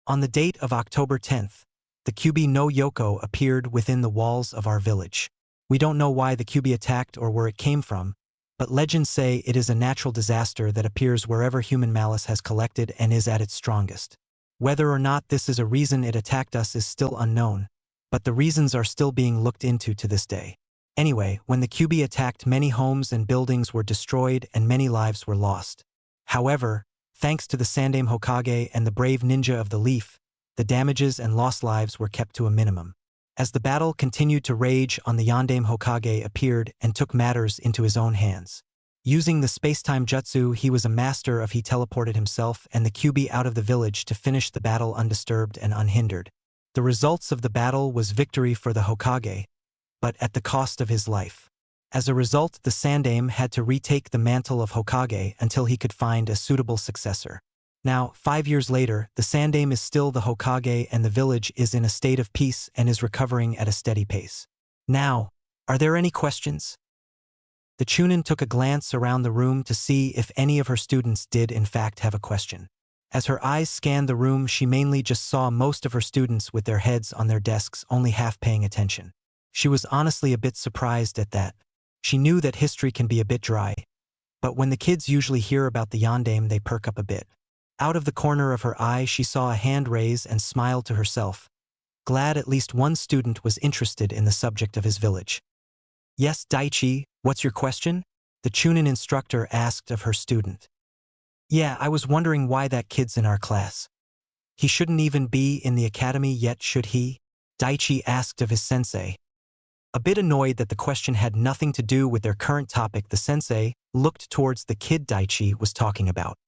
On the date of October 10th, the Kyuubi no Yoko appeared within the walls of our village. We don't know why the Kyuubi attacked or where it came from, but legends say it is a natural disaster that appears wherever human malice has collected and is at its strongest. Whether or not this is a reason it attacked us is still unknown, but the reasons are still being looked into to this day. Anyway, when the Kyuubi attacked, many homes and buildings were destroyed and many lives were lost. However, thanks to the Sandaime Hokage and the brave ninja of the leaf, the damages and lost lives were kept to a minimum. As the battle continued to rage on, the Yondaime Hokage appeared and took matters into his own hands. Using the space-time jutsu he was a master of, he teleported himself and the Kyuubi out of the village to finish the battle undisturbed and unhindered. The results of the battle was victory for the Hokage, but at the cost of his life. As a result, the Sandaime had to retake the mantle of Hokage until he could find a suitable successor. Now, 5 years later, the Sandaime is still the Hokage and the village is in a state of peace and is recovering at a steady pace. Now, are there any questions? The Chunin took a glance around the room to see if any of her students did in fact have a question. As her eyes scanned the room, she mainly just saw most of her students with their heads on their desks, only half paying attention. She was honestly a bit surprised at that. She knew that history can be a bit dry, but when the kids usually hear about the Yondaime, they perk up a bit. Out of the corner of her eye, she saw a hand raise and smiled to herself, glad at least one student was interested in the subject of his village. "Yes, Daichi, what's your question?" the Chunin instructor asked of her student. "Yeah, I was wondering why that kid's in our class. He shouldn't even be in the academy yet, should he?" Daichi asked of his sensei. A bit annoyed that the question had nothing to do with their current topic, the sensei looked towards the kid Daichi was talking about.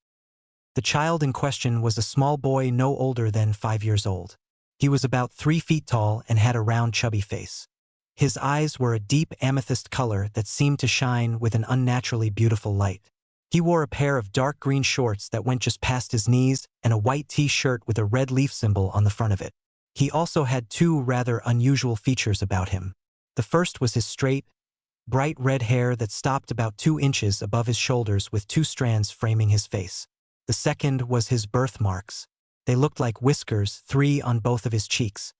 The child in question was a small boy no older than 5 years old. He was about 3 feet tall and had a round chubby face. His eyes were a deep amethyst color that seemed to shine with an unnaturally beautiful light. He wore a pair of dark green shorts that went just past his knees and a white t-shirt with a red leaf symbol on the front of it. He also had 2 rather unusual features about him. The first was his straight, bright red hair that stopped about 2 inches above his shoulders with 2 strands framing his face. The second was his birthmarks. They looked like whiskers, 3 on both of his cheeks.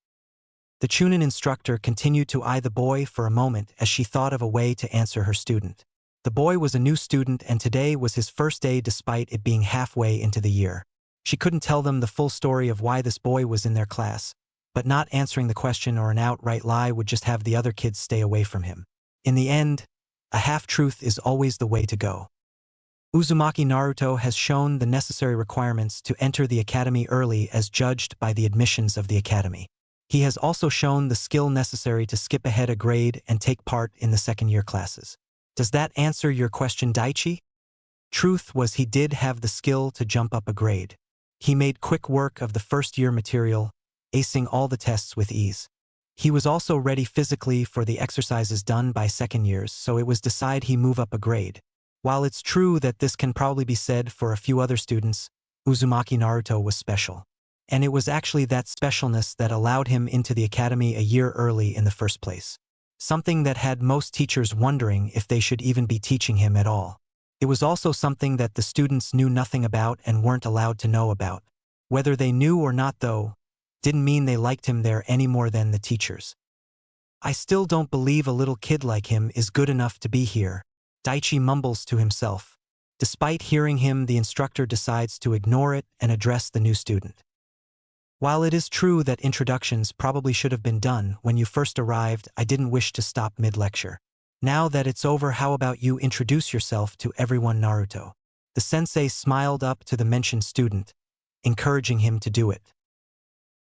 The Chunin instructor continued to eye the boy for a moment as she thought of a way to answer her student. The boy was a new student and today was his first day despite it being halfway into the year. She couldn't tell them the full story of why this boy was in their class, but not answering the question or an outright lie would just have the other kids stay away from him. In the end, a half-truth is always the way to go. Uzumaki Naruto has shown the necessary requirements to enter the academy early as judged by the admissions of the academy. He has also shown the skill necessary to skip ahead a grade and take part in the second-year classes. Does that answer your question, Daichi? Truth was he did have the skill to jump up a grade. He made quick work of the first-year material, acing all the tests with ease. He was also ready physically for the exercises done by second years, so it was decided he move up a grade. While it's true that this can probably be said for a few other students, Uzumaki Naruto was special. And it was actually that specialness that allowed him into the academy a year early in the first place. Something that had most teachers wondering if they should even be teaching him at all. It was also something that the students knew nothing about and weren't allowed to know about. Whether they knew or not, though, didn't mean they liked him there any more than the teachers. "I still don't believe a little kid like him is good enough to be here," Daichi mumbles to himself. Despite hearing him, the instructor decides to ignore it and address the new student. "While it is true that introductions probably should have been done when you first arrived, I didn't wish to stop mid-lecture. Now that it's over, how about you introduce yourself to everyone, Naruto?" The sensei smiled up to the mentioned student, encouraging him to do it.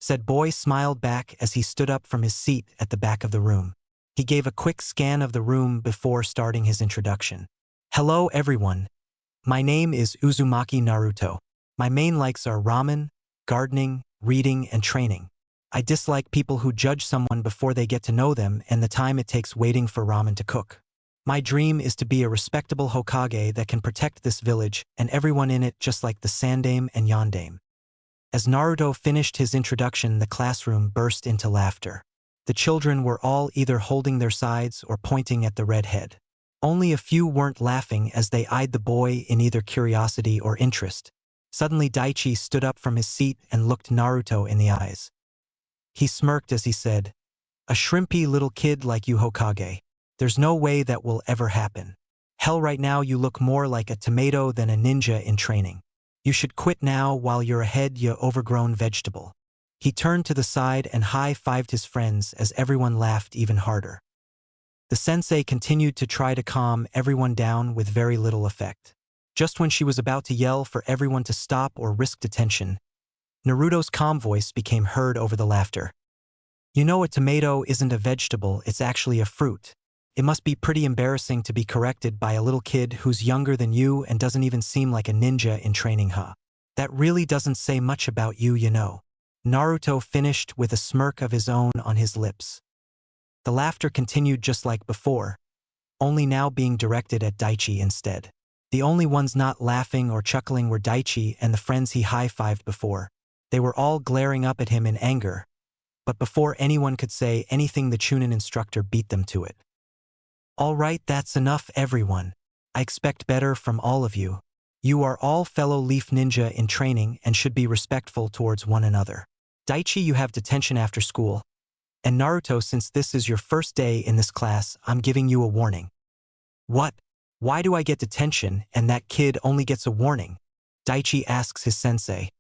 Said boy smiled back as he stood up from his seat at the back of the room. He gave a quick scan of the room before starting his introduction. "Hello everyone. My name is Uzumaki Naruto. My main likes are ramen, gardening, reading, and training. I dislike people who judge someone before they get to know them and the time it takes waiting for ramen to cook. My dream is to be a respectable Hokage that can protect this village and everyone in it just like the Sandaime and Yondaime." As Naruto finished his introduction, the classroom burst into laughter. The children were all either holding their sides or pointing at the redhead. Only a few weren't laughing as they eyed the boy in either curiosity or interest. Suddenly Daichi stood up from his seat and looked Naruto in the eyes. He smirked as he said, "A shrimpy little kid like you, Hokage. There's no way that will ever happen. Hell, right now you look more like a tomato than a ninja in training. You should quit now while you're ahead, you overgrown vegetable." He turned to the side and high-fived his friends as everyone laughed even harder. The sensei continued to try to calm everyone down with very little effect. Just when she was about to yell for everyone to stop or risk detention, Naruto's calm voice became heard over the laughter. "You know, a tomato isn't a vegetable, it's actually a fruit. It must be pretty embarrassing to be corrected by a little kid who's younger than you and doesn't even seem like a ninja in training, huh? That really doesn't say much about you, you know." Naruto finished with a smirk of his own on his lips. The laughter continued just like before, only now being directed at Daichi instead. The only ones not laughing or chuckling were Daichi and the friends he high-fived before. They were all glaring up at him in anger, but before anyone could say anything, the Chunin instructor beat them to it. "All right, that's enough, everyone. I expect better from all of you. You are all fellow Leaf Ninja in training and should be respectful towards one another. Daichi, you have detention after school. And Naruto, since this is your first day in this class, I'm giving you a warning." "What? Why do I get detention and that kid only gets a warning?" Daichi asks his sensei.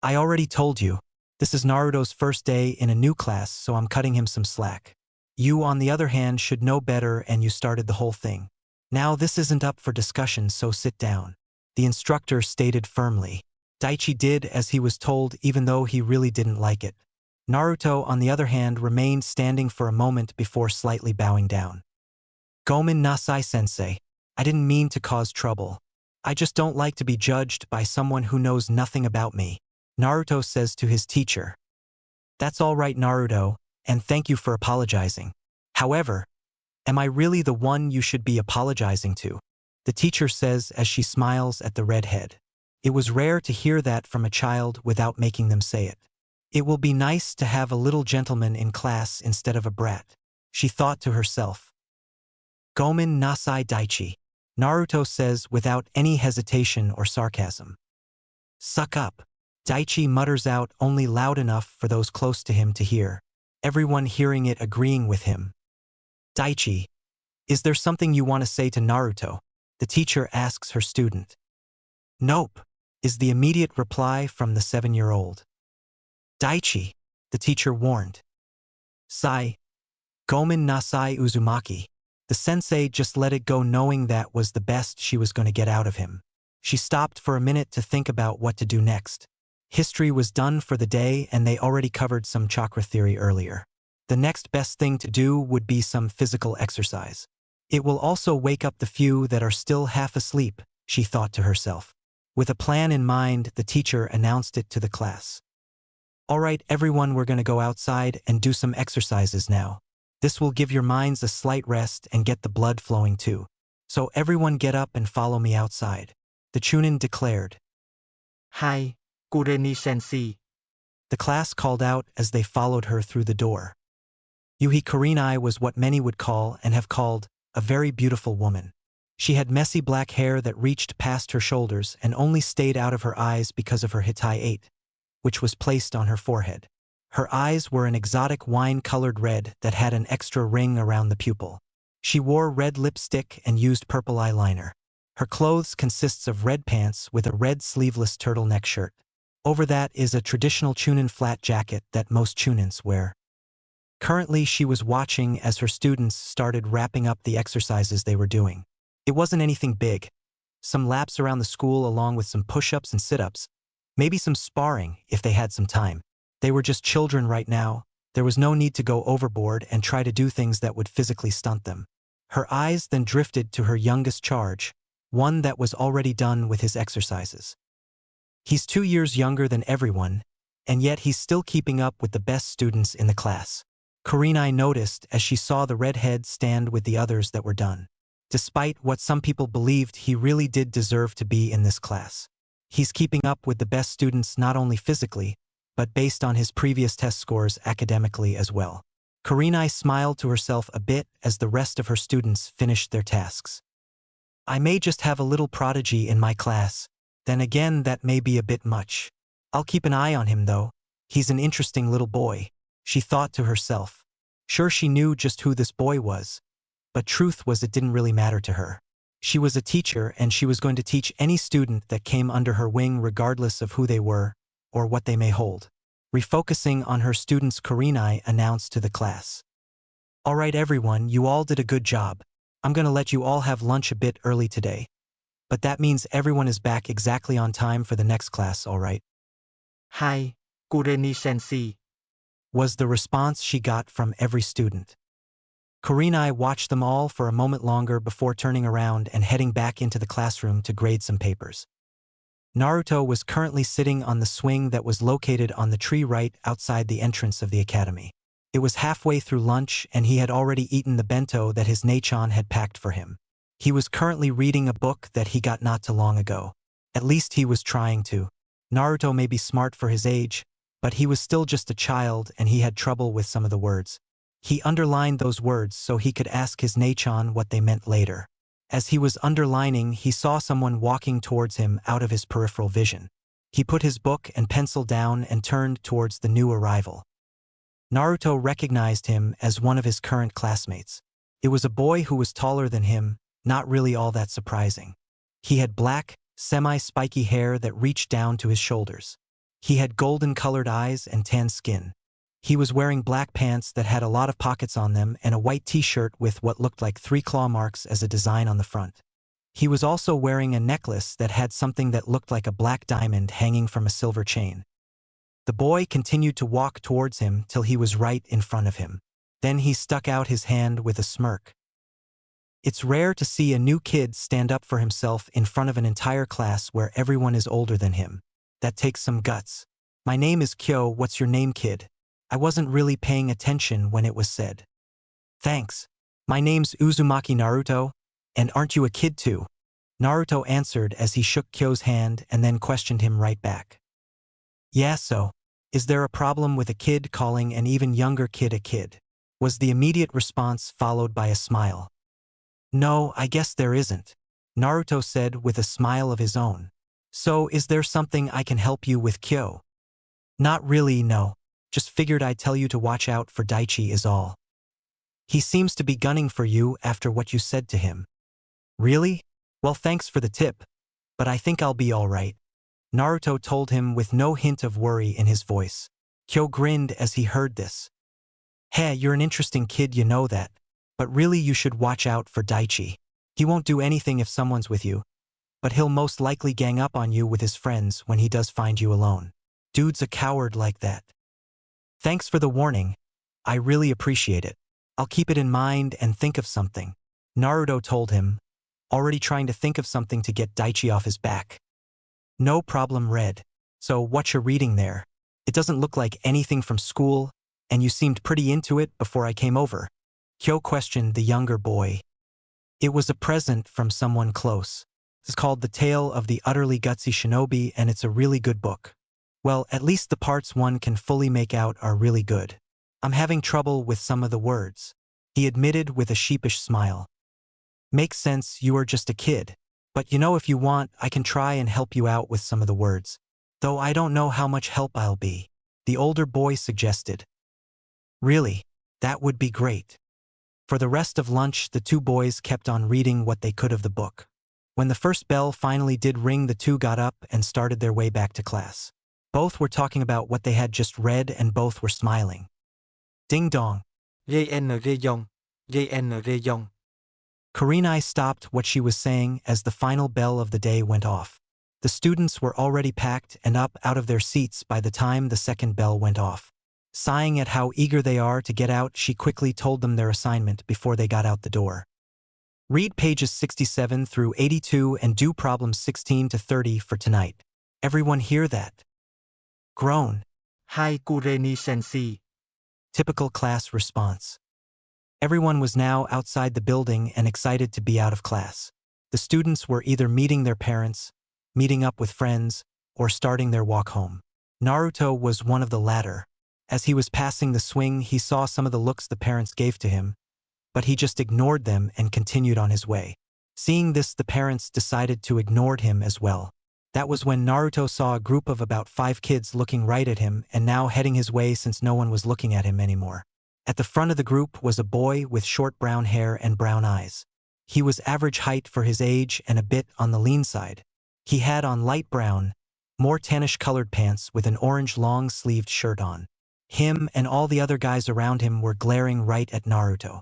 "I already told you. This is Naruto's first day in a new class, so I'm cutting him some slack. You, on the other hand, should know better, and you started the whole thing. Now this isn't up for discussion, so sit down," the instructor stated firmly. Daichi did as he was told, even though he really didn't like it. Naruto, on the other hand, remained standing for a moment before slightly bowing down. "Gomen nasai, sensei. I didn't mean to cause trouble. I just don't like to be judged by someone who knows nothing about me," Naruto says to his teacher. "That's all right, Naruto, and thank you for apologizing. However, am I really the one you should be apologizing to?" the teacher says as she smiles at the redhead. It was rare to hear that from a child without making them say it. It will be nice to have a little gentleman in class instead of a brat, she thought to herself. "Gomen nasai, Daichi," Naruto says without any hesitation or sarcasm. "Suck up," Daichi mutters out, only loud enough for those close to him to hear, everyone hearing it agreeing with him. "Daichi, is there something you want to say to Naruto?" the teacher asks her student. "Nope," is the immediate reply from the 7-year-old. "Daichi," the teacher warned. "Sai. Gomen nasai, Uzumaki." The sensei just let it go, knowing that was the best she was going to get out of him. She stopped for a minute to think about what to do next. History was done for the day, and they already covered some chakra theory earlier. The next best thing to do would be some physical exercise. It will also wake up the few that are still half asleep, she thought to herself. With a plan in mind, the teacher announced it to the class. "All right, everyone, we're going to go outside and do some exercises now. This will give your minds a slight rest and get the blood flowing too. So everyone get up and follow me outside," the Chunin declared. "Hi, Kureni-sensei." The class called out as they followed her through the door. Yuhi Kurenai was what many would call, and have called, a very beautiful woman. She had messy black hair that reached past her shoulders and only stayed out of her eyes because of her Hitai 8, which was placed on her forehead. Her eyes were an exotic wine-colored red that had an extra ring around the pupil. She wore red lipstick and used purple eyeliner. Her clothes consists of red pants with a red sleeveless turtleneck shirt. Over that is a traditional Chunin flat jacket that most Chunins wear. Currently, she was watching as her students started wrapping up the exercises they were doing. It wasn't anything big. Some laps around the school along with some push-ups and sit-ups. Maybe some sparring if they had some time. They were just children right now. There was no need to go overboard and try to do things that would physically stunt them. Her eyes then drifted to her youngest charge, one that was already done with his exercises. He's 2 years younger than everyone, and yet he's still keeping up with the best students in the class. Kurenai noticed as she saw the redhead stand with the others that were done. Despite what some people believed, he really did deserve to be in this class. He's keeping up with the best students not only physically, but based on his previous test scores academically as well. Kurenai smiled to herself a bit as the rest of her students finished their tasks. "I may just have a little prodigy in my class," Then again, that may be a bit much. I'll keep an eye on him though. He's an interesting little boy, she thought to herself. Sure, she knew just who this boy was, but truth was it didn't really matter to her. She was a teacher and she was going to teach any student that came under her wing regardless of who they were or what they may hold. Refocusing on her students, Kurenai announced to the class. All right everyone, you all did a good job. I'm gonna let you all have lunch a bit early today. But that means everyone is back exactly on time for the next class, all right? Hi, Kureni-sensei. Was the response she got from every student. Kurenai watched them all for a moment longer before turning around and heading back into the classroom to grade some papers. Naruto was currently sitting on the swing that was located on the tree right outside the entrance of the academy. It was halfway through lunch and he had already eaten the bento that his Nachan had packed for him. He was currently reading a book that he got not too long ago. At least he was trying to. Naruto may be smart for his age, but he was still just a child and he had trouble with some of the words. He underlined those words so he could ask his Nachan what they meant later. As he was underlining, he saw someone walking towards him out of his peripheral vision. He put his book and pencil down and turned towards the new arrival. Naruto recognized him as one of his current classmates. It was a boy who was taller than him, not really all that surprising. He had black, semi-spiky hair that reached down to his shoulders. He had golden-colored eyes and tan skin. He was wearing black pants that had a lot of pockets on them and a white t-shirt with what looked like 3 claw marks as a design on the front. He was also wearing a necklace that had something that looked like a black diamond hanging from a silver chain. The boy continued to walk towards him till he was right in front of him. Then he stuck out his hand with a smirk. It's rare to see a new kid stand up for himself in front of an entire class where everyone is older than him. That takes some guts. My name is Kyo, what's your name, kid? I wasn't really paying attention when it was said. Thanks. My name's Uzumaki Naruto, and aren't you a kid too? Naruto answered as he shook Kyo's hand and then questioned him right back. Yeah, so, is there a problem with a kid calling an even younger kid a kid? Was the immediate response followed by a smile. No, I guess there isn't, Naruto said with a smile of his own. So is there something I can help you with, Kyo? Not really, no. Just figured I'd tell you to watch out for Daichi is all. He seems to be gunning for you after what you said to him. Really? Well, thanks for the tip, but I think I'll be all right, Naruto told him with no hint of worry in his voice. Kyo grinned as he heard this. Hey, you're an interesting kid, you know that, but really you should watch out for Daichi. He won't do anything if someone's with you, but he'll most likely gang up on you with his friends when he does find you alone. Dude's a coward like that. Thanks for the warning. I really appreciate it. I'll keep it in mind and think of something, Naruto told him, already trying to think of something to get Daichi off his back. No problem, Red. So what you're reading there? It doesn't look like anything from school, and you seemed pretty into it before I came over. Kyo questioned the younger boy. It was a present from someone close. It's called The Tale of the Utterly Gutsy Shinobi, and it's a really good book. Well, at least the parts one can fully make out are really good. I'm having trouble with some of the words, he admitted with a sheepish smile. Makes sense, you are just a kid. But you know, if you want, I can try and help you out with some of the words. Though I don't know how much help I'll be, the older boy suggested. Really? That would be great. For the rest of lunch, the two boys kept on reading what they could of the book. When the first bell finally did ring, the two got up and started their way back to class. Both were talking about what they had just read and both were smiling. Ding dong. JNG. Kurenai stopped what she was saying as the final bell of the day went off. The students were already packed and up out of their seats by the time the second bell went off. Sighing at how eager they are to get out, she quickly told them their assignment before they got out the door. Read pages 67 through 82 and do problems 16 to 30 for tonight. Everyone hear that? Groan. Hi, Kureni-sensei. Typical class response. Everyone was now outside the building and excited to be out of class. The students were either meeting their parents, meeting up with friends, or starting their walk home. Naruto was one of the latter. As he was passing the swing, he saw some of the looks the parents gave to him, but he just ignored them and continued on his way. Seeing this, the parents decided to ignore him as well. That was when Naruto saw a group of about 5 kids looking right at him and now heading his way since no one was looking at him anymore. At the front of the group was a boy with short brown hair and brown eyes. He was average height for his age and a bit on the lean side. He had on light brown, more tannish-colored pants with an orange long-sleeved shirt on. Him and all the other guys around him were glaring right at Naruto.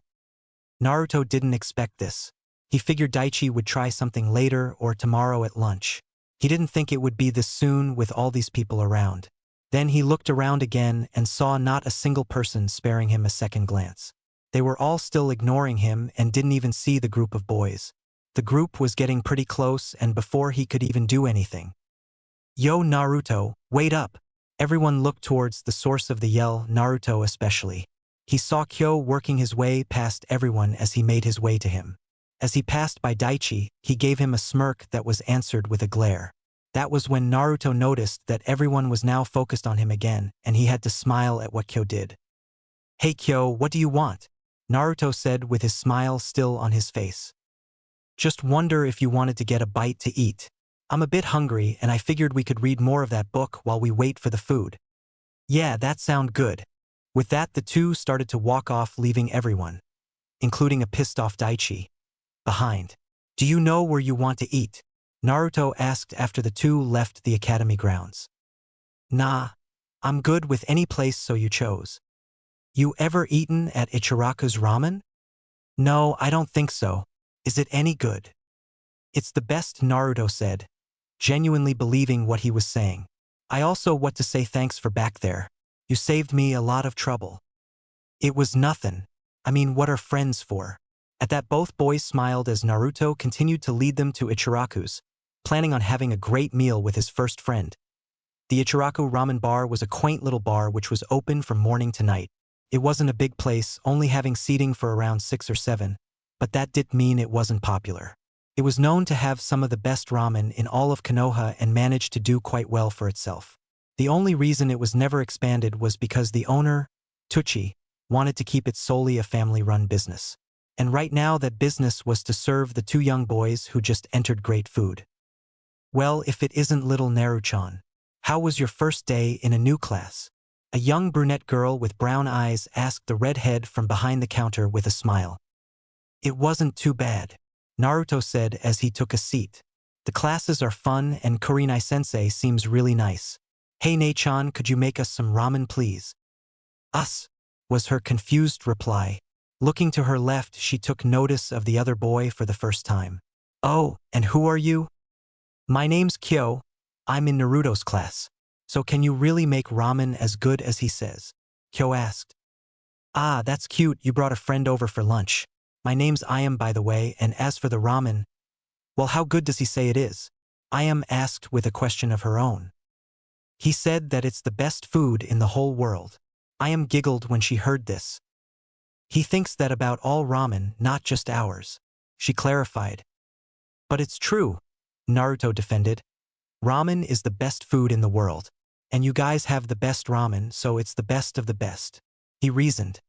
Naruto didn't expect this. He figured Daichi would try something later or tomorrow at lunch. He didn't think it would be this soon with all these people around. Then he looked around again and saw not a single person sparing him a second glance. They were all still ignoring him and didn't even see the group of boys. The group was getting pretty close, and before he could even do anything, "Yo, Naruto, wait up!" Everyone looked towards the source of the yell, Naruto especially. He saw Kyo working his way past everyone as he made his way to him. As he passed by Daichi, he gave him a smirk that was answered with a glare. That was when Naruto noticed that everyone was now focused on him again, and he had to smile at what Kyo did. "Hey Kyo, what do you want?" Naruto said with his smile still on his face. "Just wonder if you wanted to get a bite to eat. I'm a bit hungry and I figured we could read more of that book while we wait for the food." "Yeah, that sound good." With that, the two started to walk off, leaving everyone, including a pissed-off Daichi, behind. "Do you know where you want to eat?" Naruto asked after the two left the academy grounds. "Nah, I'm good with any place so you chose." "You ever eaten at Ichiraku's ramen?" "No, I don't think so. Is it any good?" "It's the best," Naruto said, genuinely believing what he was saying. "I also want to say thanks for back there. You saved me a lot of trouble." "It was nothing. I mean, what are friends for?" At that, both boys smiled as Naruto continued to lead them to Ichiraku's, planning on having a great meal with his first friend. The Ichiraku ramen bar was a quaint little bar which was open from morning to night. It wasn't a big place, only having seating for around 6 or 7, but that didn't mean it wasn't popular. It was known to have some of the best ramen in all of Konoha and managed to do quite well for itself. The only reason it was never expanded was because the owner, Tucci, wanted to keep it solely a family-run business. And right now that business was to serve the two young boys who just entered great food. "Well, if it isn't little Naruto-chan. How was your first day in a new class?" A young brunette girl with brown eyes asked the redhead from behind the counter with a smile. "It wasn't too bad," Naruto said as he took a seat. "The classes are fun and Kurenai-sensei seems really nice. Hey Nei-chan, could you make us some ramen please?" "Us," was her confused reply. Looking to her left, she took notice of the other boy for the first time. "Oh, and who are you?" "My name's Kyo. I'm in Naruto's class. So can you really make ramen as good as he says?" Kyo asked. "Ah, that's cute, you brought a friend over for lunch. My name's Iam, by the way, and as for the ramen, well, how good does he say it is?" Iam asked with a question of her own. "He said that it's the best food in the whole world." Iam giggled when she heard this. "He thinks that about all ramen, not just ours," she clarified. "But it's true," Naruto defended. "Ramen is the best food in the world. And you guys have the best ramen, so it's the best of the best," he reasoned.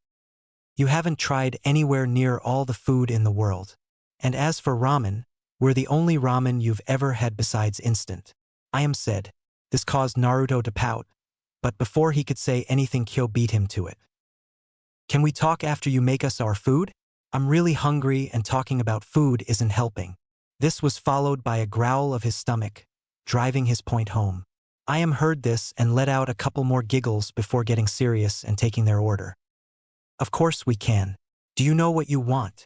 "You haven't tried anywhere near all the food in the world. And as for ramen, we're the only ramen you've ever had besides instant," Iam said. This caused Naruto to pout, but before he could say anything, Kyo beat him to it. "Can we talk after you make us our food? I'm really hungry and talking about food isn't helping." This was followed by a growl of his stomach, driving his point home. Iam heard this and let out a couple more giggles before getting serious and taking their order. "Of course we can. Do you know what you want?"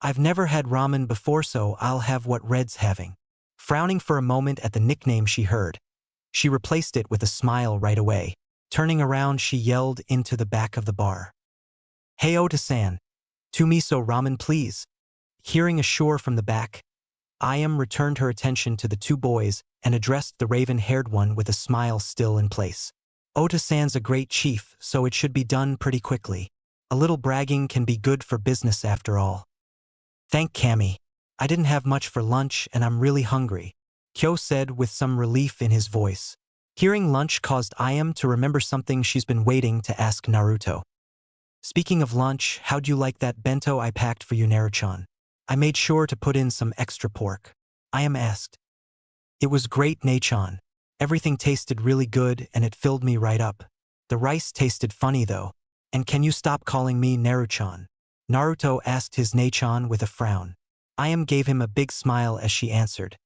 "I've never had ramen before, so I'll have what Red's having." Frowning for a moment at the nickname she heard, she replaced it with a smile right away. Turning around, she yelled into the back of the bar. "Hey Ota-san, two miso ramen please." Hearing a shore from the back, Iam returned her attention to the two boys and addressed the raven-haired one with a smile still in place. "Ota-san's a great chief, so it should be done pretty quickly. A little bragging can be good for business after all." "Thank Kami. I didn't have much for lunch and I'm really hungry," Kyo said with some relief in his voice. Hearing lunch caused Iam to remember something she's been waiting to ask Naruto. "Speaking of lunch, how'd you like that bento I packed for you, Naruto-chan? I made sure to put in some extra pork," Iam asked. It was great, Nachan. Everything tasted really good and it filled me right up. The rice tasted funny though. And can you stop calling me Naruchan? Naruto asked his Nachan with a frown. Ayam gave him a big smile as she answered.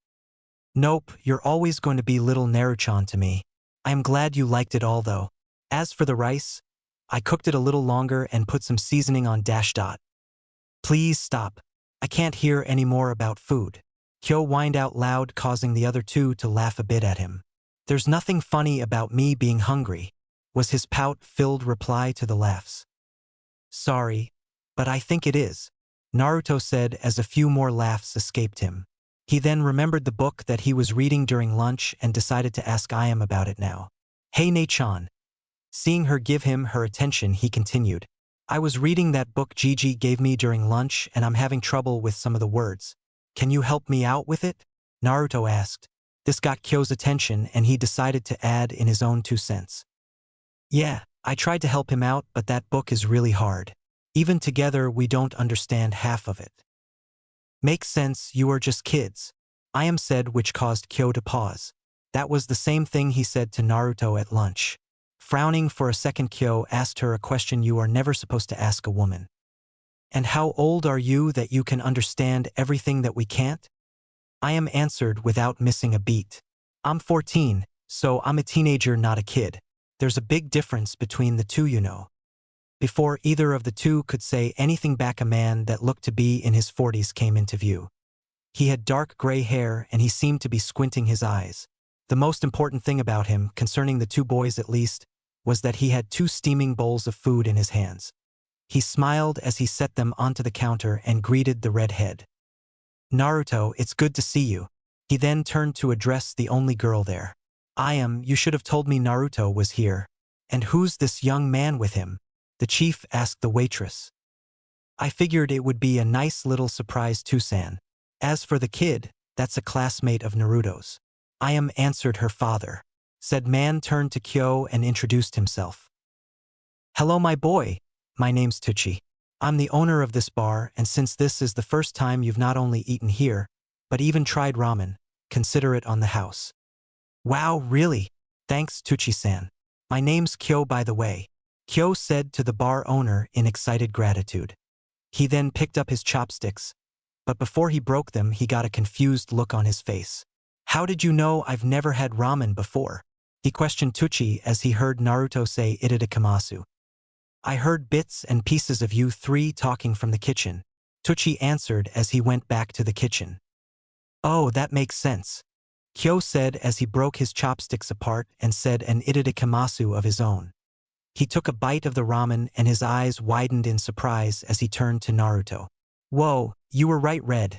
Nope, you're always going to be little Naruchan to me. I am glad you liked it all though. As for the rice, I cooked it a little longer and put some seasoning on dash dot. Please stop. I can't hear any more about food. Kyo whined out loud, causing the other two to laugh a bit at him. There's nothing funny about me being hungry, was his pout-filled reply to the laughs. Sorry, but I think it is, Naruto said as a few more laughs escaped him. He then remembered the book that he was reading during lunch and decided to ask Ayam about it now. Hey Nachan. Seeing her give him her attention, he continued. I was reading that book Gigi gave me during lunch and I'm having trouble with some of the words. Can you help me out with it? Naruto asked. This got Kyo's attention and he decided to add in his own 2 cents. Yeah, I tried to help him out, but that book is really hard. Even together we don't understand half of it. Makes sense, you are just kids, Ayam said, which caused Kyo to pause. That was the same thing he said to Naruto at lunch. Frowning for a second, Kyo asked her a question you are never supposed to ask a woman. And how old are you that you can understand everything that we can't? Ayam answered without missing a beat. I'm 14, so I'm a teenager, not a kid. There's a big difference between the two, you know. Before either of the two could say anything back, a man that looked to be in his 40s came into view. He had dark gray hair and he seemed to be squinting his eyes. The most important thing about him, concerning the two boys at least, was that he had 2 steaming bowls of food in his hands. He smiled as he set them onto the counter and greeted the redhead. Naruto, it's good to see you. He then turned to address the only girl there. Ayam, you should have told me Naruto was here. And who's this young man with him? The chief asked the waitress. I figured it would be a nice little surprise too, San. As for the kid, that's a classmate of Naruto's. Ayam answered her father. Said man turned to Kyo and introduced himself. Hello my boy, my name's Tucci. I'm the owner of this bar, and since this is the first time you've not only eaten here, but even tried ramen, consider it on the house. Wow, really? Thanks, Tucci-san. My name's Kyo, by the way, Kyo said to the bar owner in excited gratitude. He then picked up his chopsticks, but before he broke them he got a confused look on his face. How did you know I've never had ramen before? He questioned Tucci as he heard Naruto say Itadakamasu. I heard bits and pieces of you 3 talking from the kitchen, Tucci answered as he went back to the kitchen. Oh, that makes sense, Kyo said as he broke his chopsticks apart and said an Itadakamasu of his own. He took a bite of the ramen and his eyes widened in surprise as he turned to Naruto. Whoa, you were right, Red.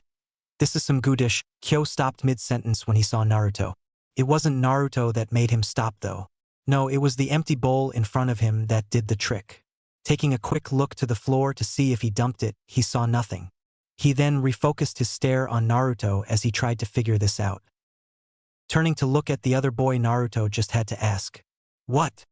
This is some good dish. Kyo stopped mid-sentence when he saw Naruto. It wasn't Naruto that made him stop though. No, it was the empty bowl in front of him that did the trick. Taking a quick look to the floor to see if he dumped it, he saw nothing. He then refocused his stare on Naruto as he tried to figure this out. Turning to look at the other boy, Naruto just had to ask, what?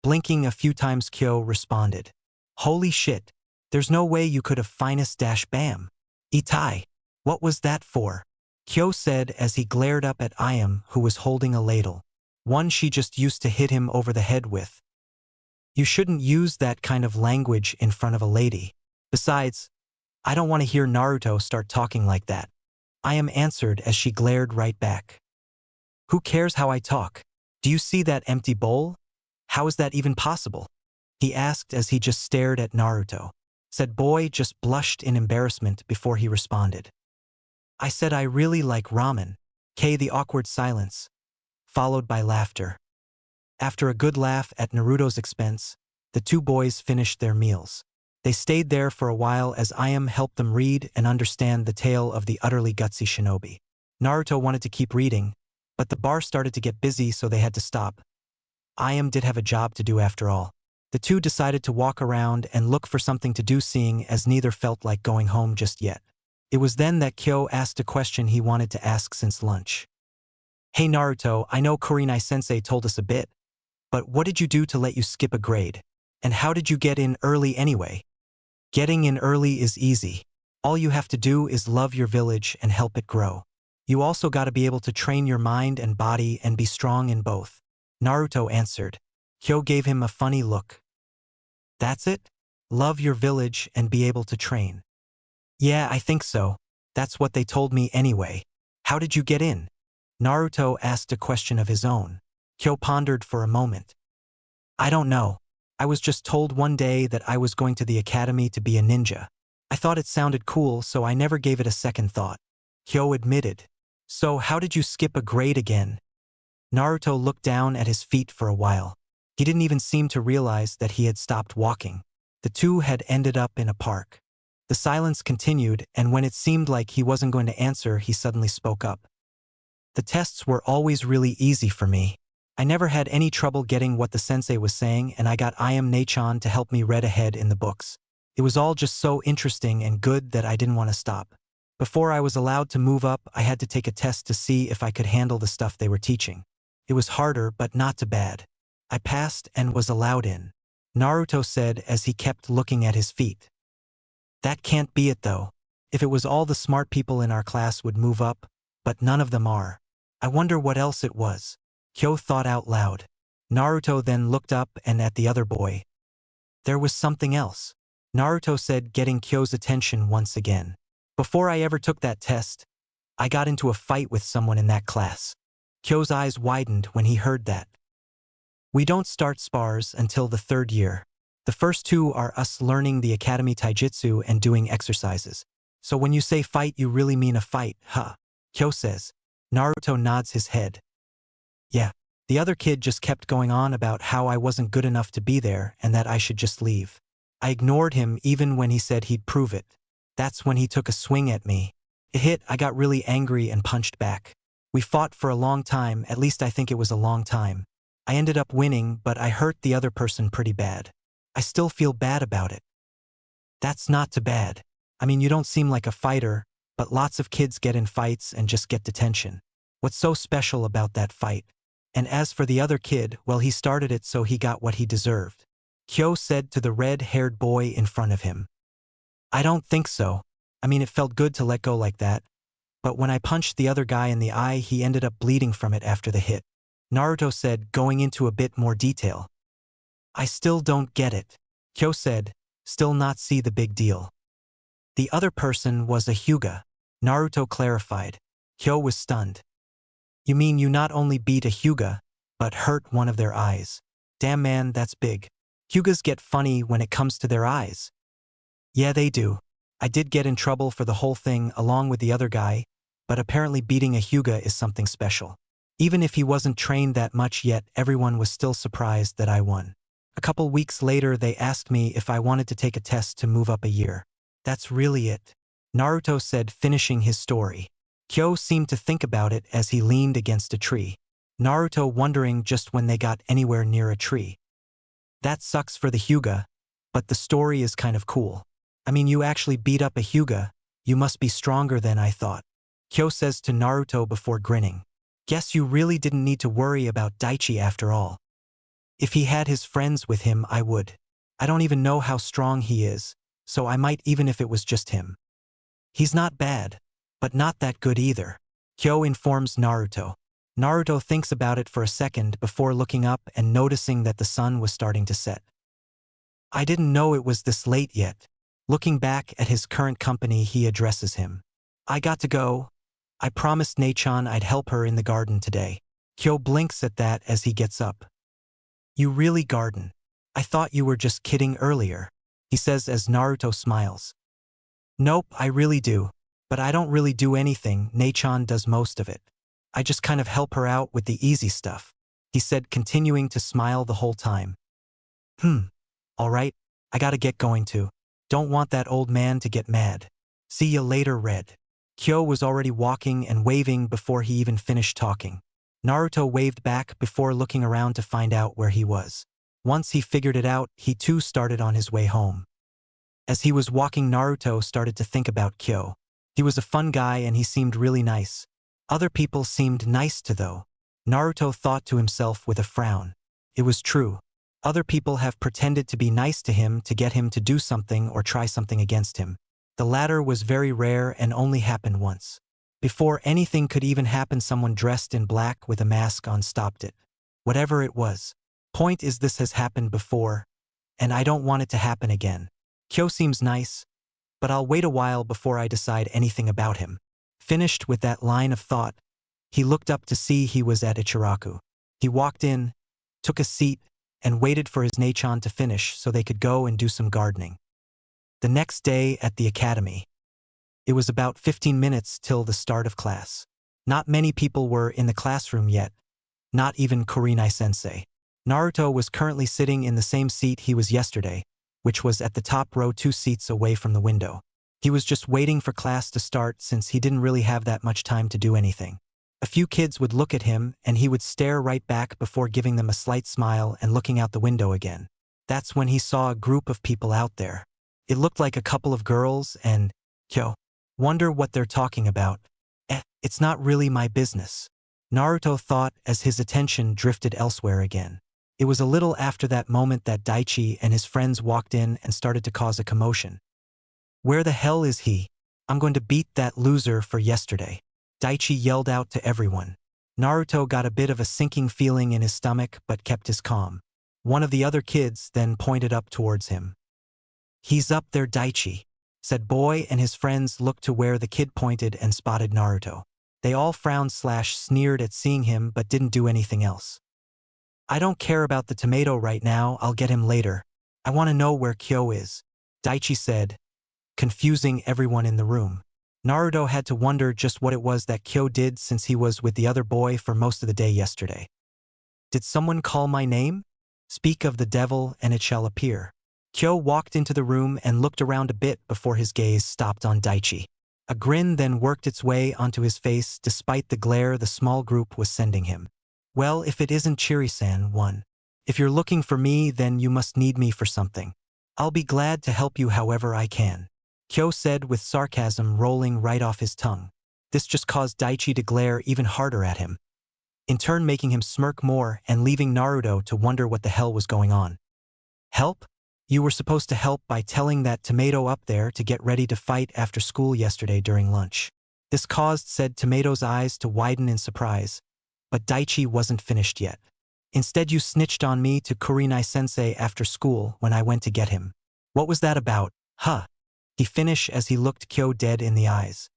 Blinking a few times, Kyo responded. Holy shit, there's no way you could have finest dash bam. Itai, what was that for? Kyo said as he glared up at Ayam, who was holding a ladle. One she just used to hit him over the head with. You shouldn't use that kind of language in front of a lady. Besides, I don't want to hear Naruto start talking like that. Ayam answered as she glared right back. Who cares how I talk? Do you see that empty bowl? How is that even possible? He asked as he just stared at Naruto. Said boy just blushed in embarrassment before he responded. I said I really like ramen. The awkward silence, followed by laughter. After a good laugh at Naruto's expense, the 2 boys finished their meals. They stayed there for a while as Ayam helped them read and understand the tale of the utterly gutsy shinobi. Naruto wanted to keep reading, but the bar started to get busy so they had to stop. Ayam did have a job to do after all. The 2 decided to walk around and look for something to do, seeing as neither felt like going home just yet. It was then that Kyo asked a question he wanted to ask since lunch. Hey Naruto, I know Kurenai-sensei told us a bit, but what did you do to let you skip a grade? And how did you get in early anyway? Getting in early is easy. All you have to do is love your village and help it grow. You also gotta be able to train your mind and body and be strong in both. Naruto answered. Kyo gave him a funny look. That's it? Love your village and be able to train. Yeah, I think so. That's what they told me anyway. How did you get in? Naruto asked a question of his own. Kyo pondered for a moment. I don't know. I was just told one day that I was going to the academy to be a ninja. I thought it sounded cool, so I never gave it a second thought. Kyo admitted. So how did you skip a grade again? Naruto looked down at his feet for a while. He didn't even seem to realize that he had stopped walking. The two had ended up in a park. The silence continued, and when it seemed like he wasn't going to answer, he suddenly spoke up. The tests were always really easy for me. I never had any trouble getting what the sensei was saying, and I got Nechan to help me read ahead in the books. It was all just so interesting and good that I didn't want to stop. Before I was allowed to move up, I had to take a test to see if I could handle the stuff they were teaching. It was harder, but not too bad. I passed and was allowed in. Naruto said as he kept looking at his feet. That can't be it though. If it was all the smart people in our class would move up, but none of them are. I wonder what else it was. Kyo thought out loud. Naruto then looked up and at the other boy. There was something else. Naruto said, getting Kyo's attention once again. Before I ever took that test, I got into a fight with someone in that class. Kyo's eyes widened when he heard that. We don't start spars until the 3rd year. The first 2 are us learning the academy taijutsu and doing exercises. So when you say fight, you really mean a fight, huh? Kyo says. Naruto nods his head. Yeah. The other kid just kept going on about how I wasn't good enough to be there and that I should just leave. I ignored him even when he said he'd prove it. That's when he took a swing at me. It hit, I got really angry and punched back. We fought for a long time, at least I think it was a long time. I ended up winning, but I hurt the other person pretty bad. I still feel bad about it. That's not too bad. I mean, you don't seem like a fighter, but lots of kids get in fights and just get detention. What's so special about that fight? And as for the other kid, well, he started it so he got what he deserved. Kyo said to the red-haired boy in front of him. I don't think so. I mean, it felt good to let go like that. But when I punched the other guy in the eye, he ended up bleeding from it after the hit. Naruto said, going into a bit more detail. I still don't get it. Kyo said, still not see the big deal. The other person was a Hyuga. Naruto clarified. Kyo was stunned. You mean you not only beat a Hyuga, but hurt one of their eyes? Damn man, that's big. Hyugas get funny when it comes to their eyes. Yeah, they do. I did get in trouble for the whole thing along with the other guy, but apparently beating a Hyuga is something special. Even if he wasn't trained that much yet, everyone was still surprised that I won. A couple weeks later, they asked me if I wanted to take a test to move up a year. That's really it. Naruto said, finishing his story. Kyo seemed to think about it as he leaned against a tree. Naruto wondering just when they got anywhere near a tree. That sucks for the Hyuga, but the story is kind of cool. I mean, you actually beat up a Hyuga. You must be stronger than I thought. Kyo says to Naruto before grinning. Guess you really didn't need to worry about Daichi after all. If he had his friends with him, I would. I don't even know how strong he is, so I might even if it was just him. He's not bad, but not that good either. Kyo informs Naruto. Naruto thinks about it for a second before looking up and noticing that the sun was starting to set. I didn't know it was this late yet. Looking back at his current company, he addresses him. I got to go. I promised Nechan I'd help her in the garden today. Kyo blinks at that as he gets up. You really garden? I thought you were just kidding earlier, he says as Naruto smiles. Nope, I really do. But I don't really do anything, Nechan does most of it. I just kind of help her out with the easy stuff, he said, continuing to smile the whole time. Alright, I gotta get going too. Don't want that old man to get mad. See ya later, Red. Kyo was already walking and waving before he even finished talking. Naruto waved back before looking around to find out where he was. Once he figured it out, he too started on his way home. As he was walking, Naruto started to think about Kyo. He was a fun guy and he seemed really nice. Other people seemed nice too though. Naruto thought to himself with a frown. It was true. Other people have pretended to be nice to him to get him to do something or try something against him. The latter was very rare and only happened once. Before anything could even happen, someone dressed in black with a mask on stopped it. Whatever it was. Point is, this has happened before, and I don't want it to happen again. Kyo seems nice, but I'll wait a while before I decide anything about him. Finished with that line of thought, he looked up to see he was at Ichiraku. He walked in, took a seat, and waited for his Nachan to finish so they could go and do some gardening. The next day at the academy. It was about 15 minutes till the start of class. Not many people were in the classroom yet, not even Kurenai-sensei. Naruto was currently sitting in the same seat he was yesterday, which was at the top row 2 seats away from the window. He was just waiting for class to start since he didn't really have that much time to do anything. A few kids would look at him and he would stare right back before giving them a slight smile and looking out the window again. That's when he saw a group of people out there. It looked like a couple of girls and, Kyo, wonder what they're talking about. It's not really my business, Naruto thought as his attention drifted elsewhere again. It was a little after that moment that Daichi and his friends walked in and started to cause a commotion. Where the hell is he? I'm going to beat that loser for yesterday, Daichi yelled out to everyone. Naruto got a bit of a sinking feeling in his stomach but kept his calm. One of the other kids then pointed up towards him. He's up there, Daichi, said Boy, and his friends looked to where the kid pointed and spotted Naruto. They all frowned/sneered at seeing him but didn't do anything else. I don't care about the tomato right now, I'll get him later. I want to know where Kyo is, Daichi said, confusing everyone in the room. Naruto had to wonder just what it was that Kyo did since he was with the other boy for most of the day yesterday. Did someone call my name? Speak of the devil and it shall appear. Kyo walked into the room and looked around a bit before his gaze stopped on Daichi. A grin then worked its way onto his face despite the glare the small group was sending him. Well, if it isn't Chiri-san, one. If you're looking for me, then you must need me for something. I'll be glad to help you however I can, Kyo said with sarcasm rolling right off his tongue. This just caused Daichi to glare even harder at him, in turn making him smirk more and leaving Naruto to wonder what the hell was going on. Help? You were supposed to help by telling that tomato up there to get ready to fight after school yesterday during lunch. This caused said tomato's eyes to widen in surprise, but Daichi wasn't finished yet. Instead, you snitched on me to Kurenai-sensei after school when I went to get him. What was that about, huh? He finished as he looked Kyo dead in the eyes.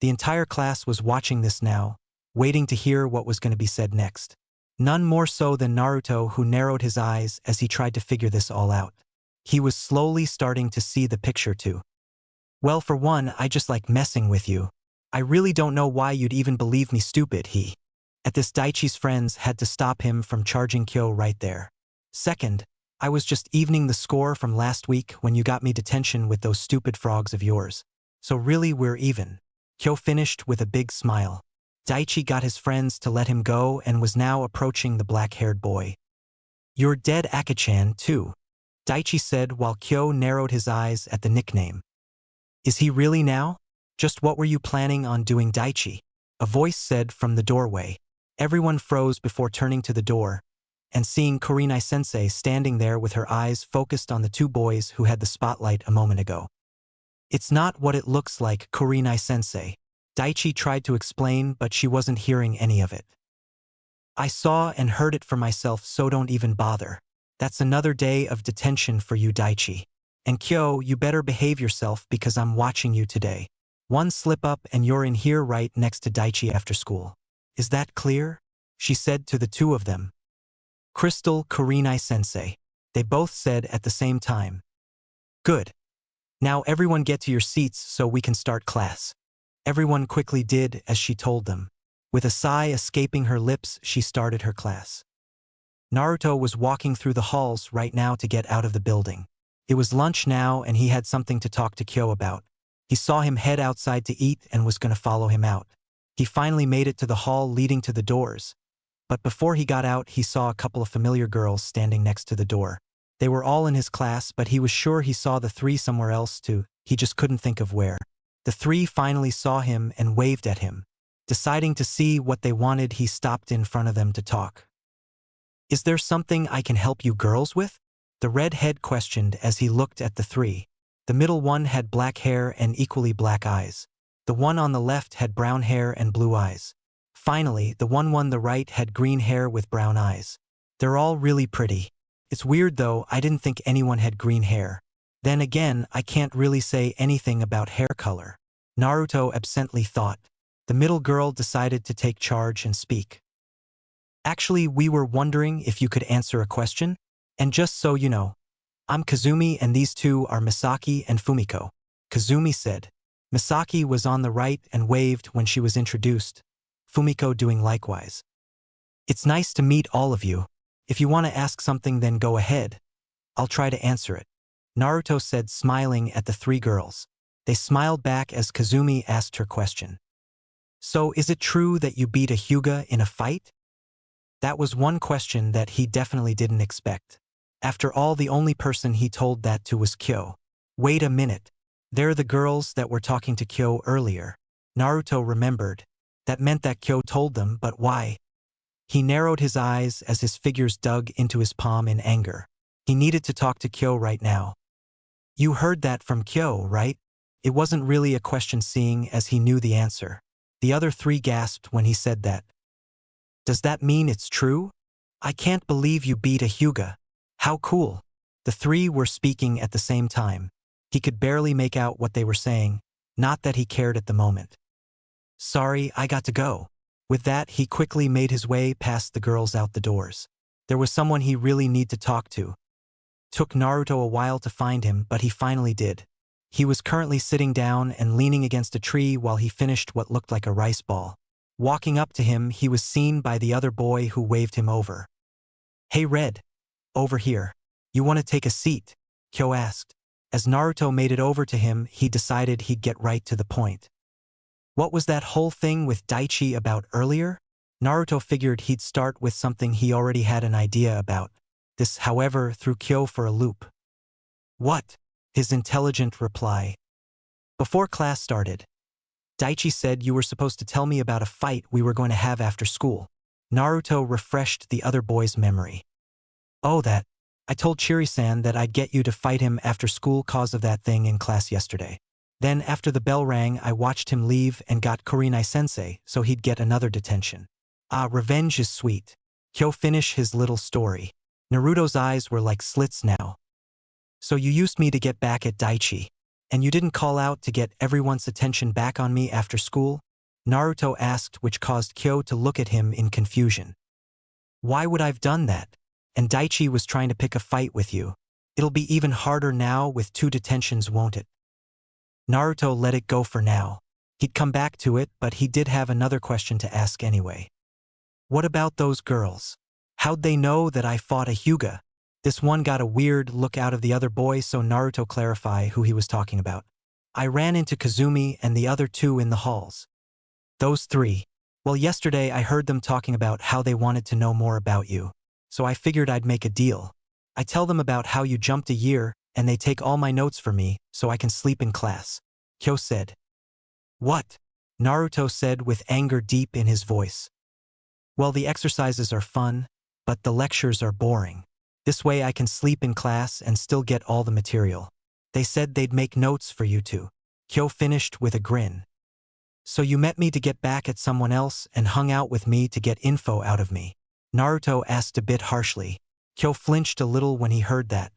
The entire class was watching this now, waiting to hear what was going to be said next. None more so than Naruto, who narrowed his eyes as he tried to figure this all out. He was slowly starting to see the picture too. Well, for one, I just like messing with you. I really don't know why you'd even believe me, stupid, he. At this, Daichi's friends had to stop him from charging Kyo right there. Second, I was just evening the score from last week when you got me detention with those stupid frogs of yours. So really we're even. Kyo finished with a big smile. Daichi got his friends to let him go and was now approaching the black-haired boy. You're dead, Akachan, too, Daichi said while Kyo narrowed his eyes at the nickname. Is he really now? Just what were you planning on doing, Daichi? A voice said from the doorway. Everyone froze before turning to the door and seeing Kurenai-sensei standing there with her eyes focused on the two boys who had the spotlight a moment ago. It's not what it looks like, Kurenai-sensei, Daichi tried to explain, but she wasn't hearing any of it. I saw and heard it for myself, so don't even bother. That's another day of detention for you, Daichi. And Kyo, you better behave yourself because I'm watching you today. One slip up and you're in here right next to Daichi after school. Is that clear? She said to the two of them. Crystal, Kurenai-sensei, they both said at the same time. Good. Now everyone get to your seats so we can start class. Everyone quickly did as she told them. With a sigh escaping her lips, she started her class. Naruto was walking through the halls right now to get out of the building. It was lunch now and he had something to talk to Kyo about. He saw him head outside to eat and was going to follow him out. He finally made it to the hall leading to the doors. But before he got out, he saw a couple of familiar girls standing next to the door. They were all in his class, but he was sure he saw the three somewhere else too. He just couldn't think of where. The three finally saw him and waved at him. Deciding to see what they wanted, he stopped in front of them to talk. Is there something I can help you girls with? The redhead questioned as he looked at the three. The middle one had black hair and equally black eyes. The one on the left had brown hair and blue eyes. Finally, the one on the right had green hair with brown eyes. They're all really pretty. It's weird though, I didn't think anyone had green hair. Then again, I can't really say anything about hair color. Naruto absently thought. The middle girl decided to take charge and speak. Actually, we were wondering if you could answer a question? And just so you know, I'm Kazumi and these two are Misaki and Fumiko. Kazumi said. Misaki was on the right and waved when she was introduced, Fumiko doing likewise. It's nice to meet all of you. If you want to ask something then go ahead. I'll try to answer it. Naruto said, smiling at the three girls. They smiled back as Kazumi asked her question. So is it true that you beat a Hyuga in a fight? That was one question that he definitely didn't expect. After all, the only person he told that to was Kyo. Wait a minute. They're the girls that were talking to Kyo earlier. Naruto remembered. That meant that Kyo told them, but why? He narrowed his eyes as his fingers dug into his palm in anger. He needed to talk to Kyo right now. You heard that from Kyo, right? It wasn't really a question seeing as he knew the answer. The other three gasped when he said that. Does that mean it's true? I can't believe you beat a Hyuga. How cool. The three were speaking at the same time. He could barely make out what they were saying, not that he cared at the moment. Sorry, I got to go. With that, he quickly made his way past the girls out the doors. There was someone he really needed to talk to. Took Naruto a while to find him, but he finally did. He was currently sitting down and leaning against a tree while he finished what looked like a rice ball. Walking up to him, he was seen by the other boy who waved him over. Hey Red. Over here. You want to take a seat? Kyo asked. As Naruto made it over to him, he decided he'd get right to the point. What was that whole thing with Daichi about earlier? Naruto figured he'd start with something he already had an idea about. This, however, threw Kyo for a loop. What? His intelligent reply. Before class started, Daichi said you were supposed to tell me about a fight we were going to have after school. Naruto refreshed the other boy's memory. Oh, that. I told Chiri-san that I'd get you to fight him after school cause of that thing in class yesterday. Then after the bell rang, I watched him leave and got Kurinai-sensei so he'd get another detention. Ah, revenge is sweet. Kyo finished his little story. Naruto's eyes were like slits now. So you used me to get back at Daichi. And you didn't call out to get everyone's attention back on me after school? Naruto asked, which caused Kyo to look at him in confusion. Why would I've done that? And Daichi was trying to pick a fight with you. It'll be even harder now with 2 detentions, won't it? Naruto let it go for now. He'd come back to it, but he did have another question to ask anyway. What about those girls? How'd they know that I fought a Hyuga? This one got a weird look out of the other boy, so Naruto clarified who he was talking about. I ran into Kazumi and the other 2 in the halls. Those 3. Well, yesterday I heard them talking about how they wanted to know more about you. So I figured I'd make a deal. I tell them about how you jumped a year, and they take all my notes for me, so I can sleep in class. Kyo said. What? Naruto said with anger deep in his voice. Well, the exercises are fun, but the lectures are boring. This way I can sleep in class and still get all the material. They said they'd make notes for you two. Kyo finished with a grin. So you met me to get back at someone else and hung out with me to get info out of me? Naruto asked a bit harshly. Kyo flinched a little when he heard that.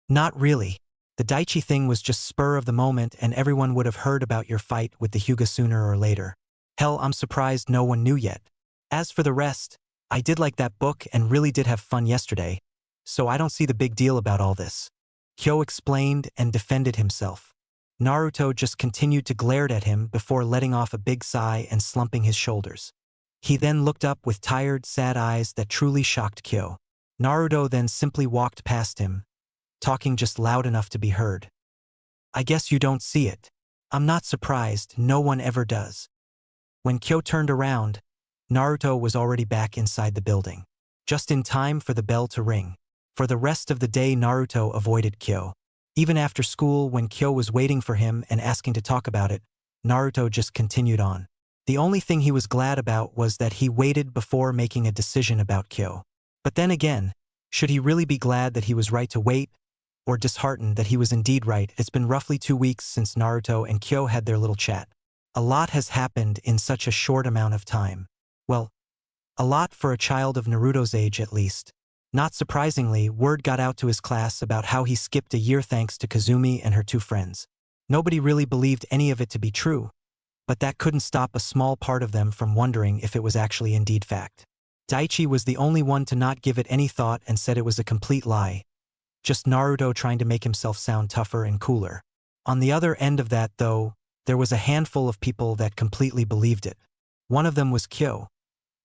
Not really. The Daichi thing was just spur of the moment and everyone would have heard about your fight with the Hyuga sooner or later. Hell, I'm surprised no one knew yet. As for the rest, I did like that book and really did have fun yesterday, so I don't see the big deal about all this. Kyo explained and defended himself. Naruto just continued to glare at him before letting off a big sigh and slumping his shoulders. He then looked up with tired, sad eyes that truly shocked Kyo. Naruto then simply walked past him, talking just loud enough to be heard. I guess you don't see it. I'm not surprised, no one ever does. When Kyo turned around, Naruto was already back inside the building, just in time for the bell to ring. For the rest of the day, Naruto avoided Kyo. Even after school, when Kyo was waiting for him and asking to talk about it, Naruto just continued on. The only thing he was glad about was that he waited before making a decision about Kyo. But then again, should he really be glad that he was right to wait, or disheartened that he was indeed right? It's been roughly 2 weeks since Naruto and Kyo had their little chat. A lot has happened in such a short amount of time. Well, a lot for a child of Naruto's age at least. Not surprisingly, word got out to his class about how he skipped a year thanks to Kazumi and her two friends. Nobody really believed any of it to be true, but that couldn't stop a small part of them from wondering if it was actually indeed fact. Daichi was the only one to not give it any thought and said it was a complete lie. Just Naruto trying to make himself sound tougher and cooler. On the other end of that, though, there was a handful of people that completely believed it. One of them was Kyo.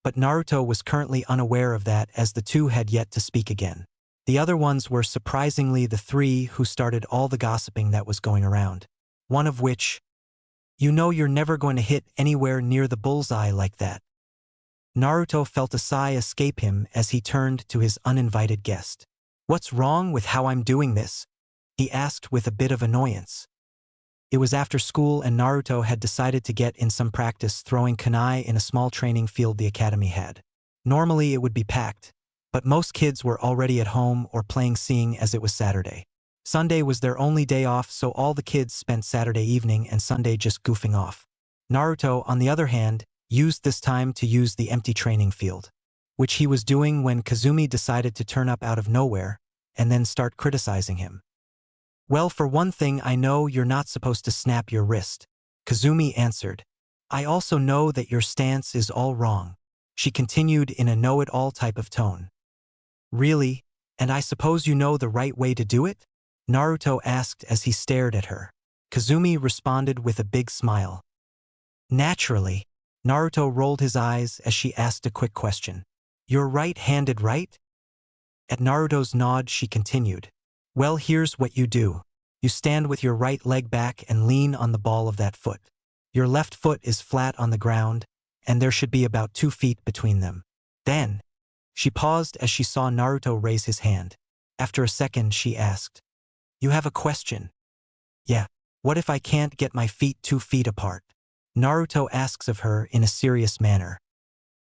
But Naruto was currently unaware of that as the two had yet to speak again. The other ones were surprisingly the three who started all the gossiping that was going around. One of which, you know you're never going to hit anywhere near the bullseye like that. Naruto felt a sigh escape him as he turned to his uninvited guest. What's wrong with how I'm doing this? He asked with a bit of annoyance. It was after school and Naruto had decided to get in some practice throwing kunai in a small training field the academy had. Normally it would be packed, but most kids were already at home or playing seeing as it was Saturday. Sunday was their only day off, so all the kids spent Saturday evening and Sunday just goofing off. Naruto, on the other hand, used this time to use the empty training field, which he was doing when Kazumi decided to turn up out of nowhere and then start criticizing him. Well, for one thing, I know you're not supposed to snap your wrist, Kazumi answered. I also know that your stance is all wrong, she continued in a know-it-all type of tone. Really? And I suppose you know the right way to do it? Naruto asked as he stared at her. Kazumi responded with a big smile. Naturally. Naruto rolled his eyes as she asked a quick question. You're right-handed, right? At Naruto's nod, she continued. Well, here's what you do. You stand with your right leg back and lean on the ball of that foot. Your left foot is flat on the ground, and there should be about 2 feet between them. Then, she paused as she saw Naruto raise his hand. After a second, she asked, You have a question? Yeah. What if I can't get my feet 2 feet apart? Naruto asks of her in a serious manner.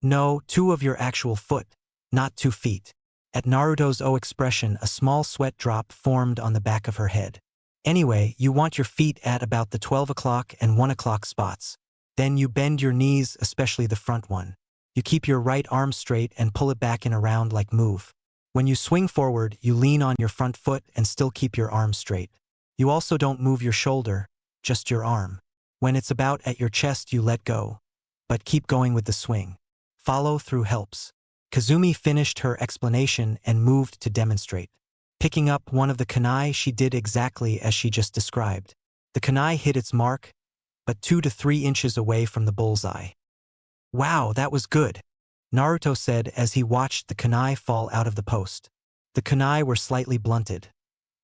No, 2 of your actual foot, not 2 feet. At Naruto's expression, a small sweat drop formed on the back of her head. Anyway, you want your feet at about the 12 o'clock and 1 o'clock spots. Then you bend your knees, especially the front one. You keep your right arm straight and pull it back and around like move. When you swing forward, you lean on your front foot and still keep your arm straight. You also don't move your shoulder, just your arm. When it's about at your chest, you let go. But keep going with the swing. Follow through helps. Kazumi finished her explanation and moved to demonstrate. Picking up one of the kunai, she did exactly as she just described. The kunai hit its mark, but 2 to 3 inches away from the bullseye. Wow, that was good, Naruto said as he watched the kunai fall out of the post. The kunai were slightly blunted.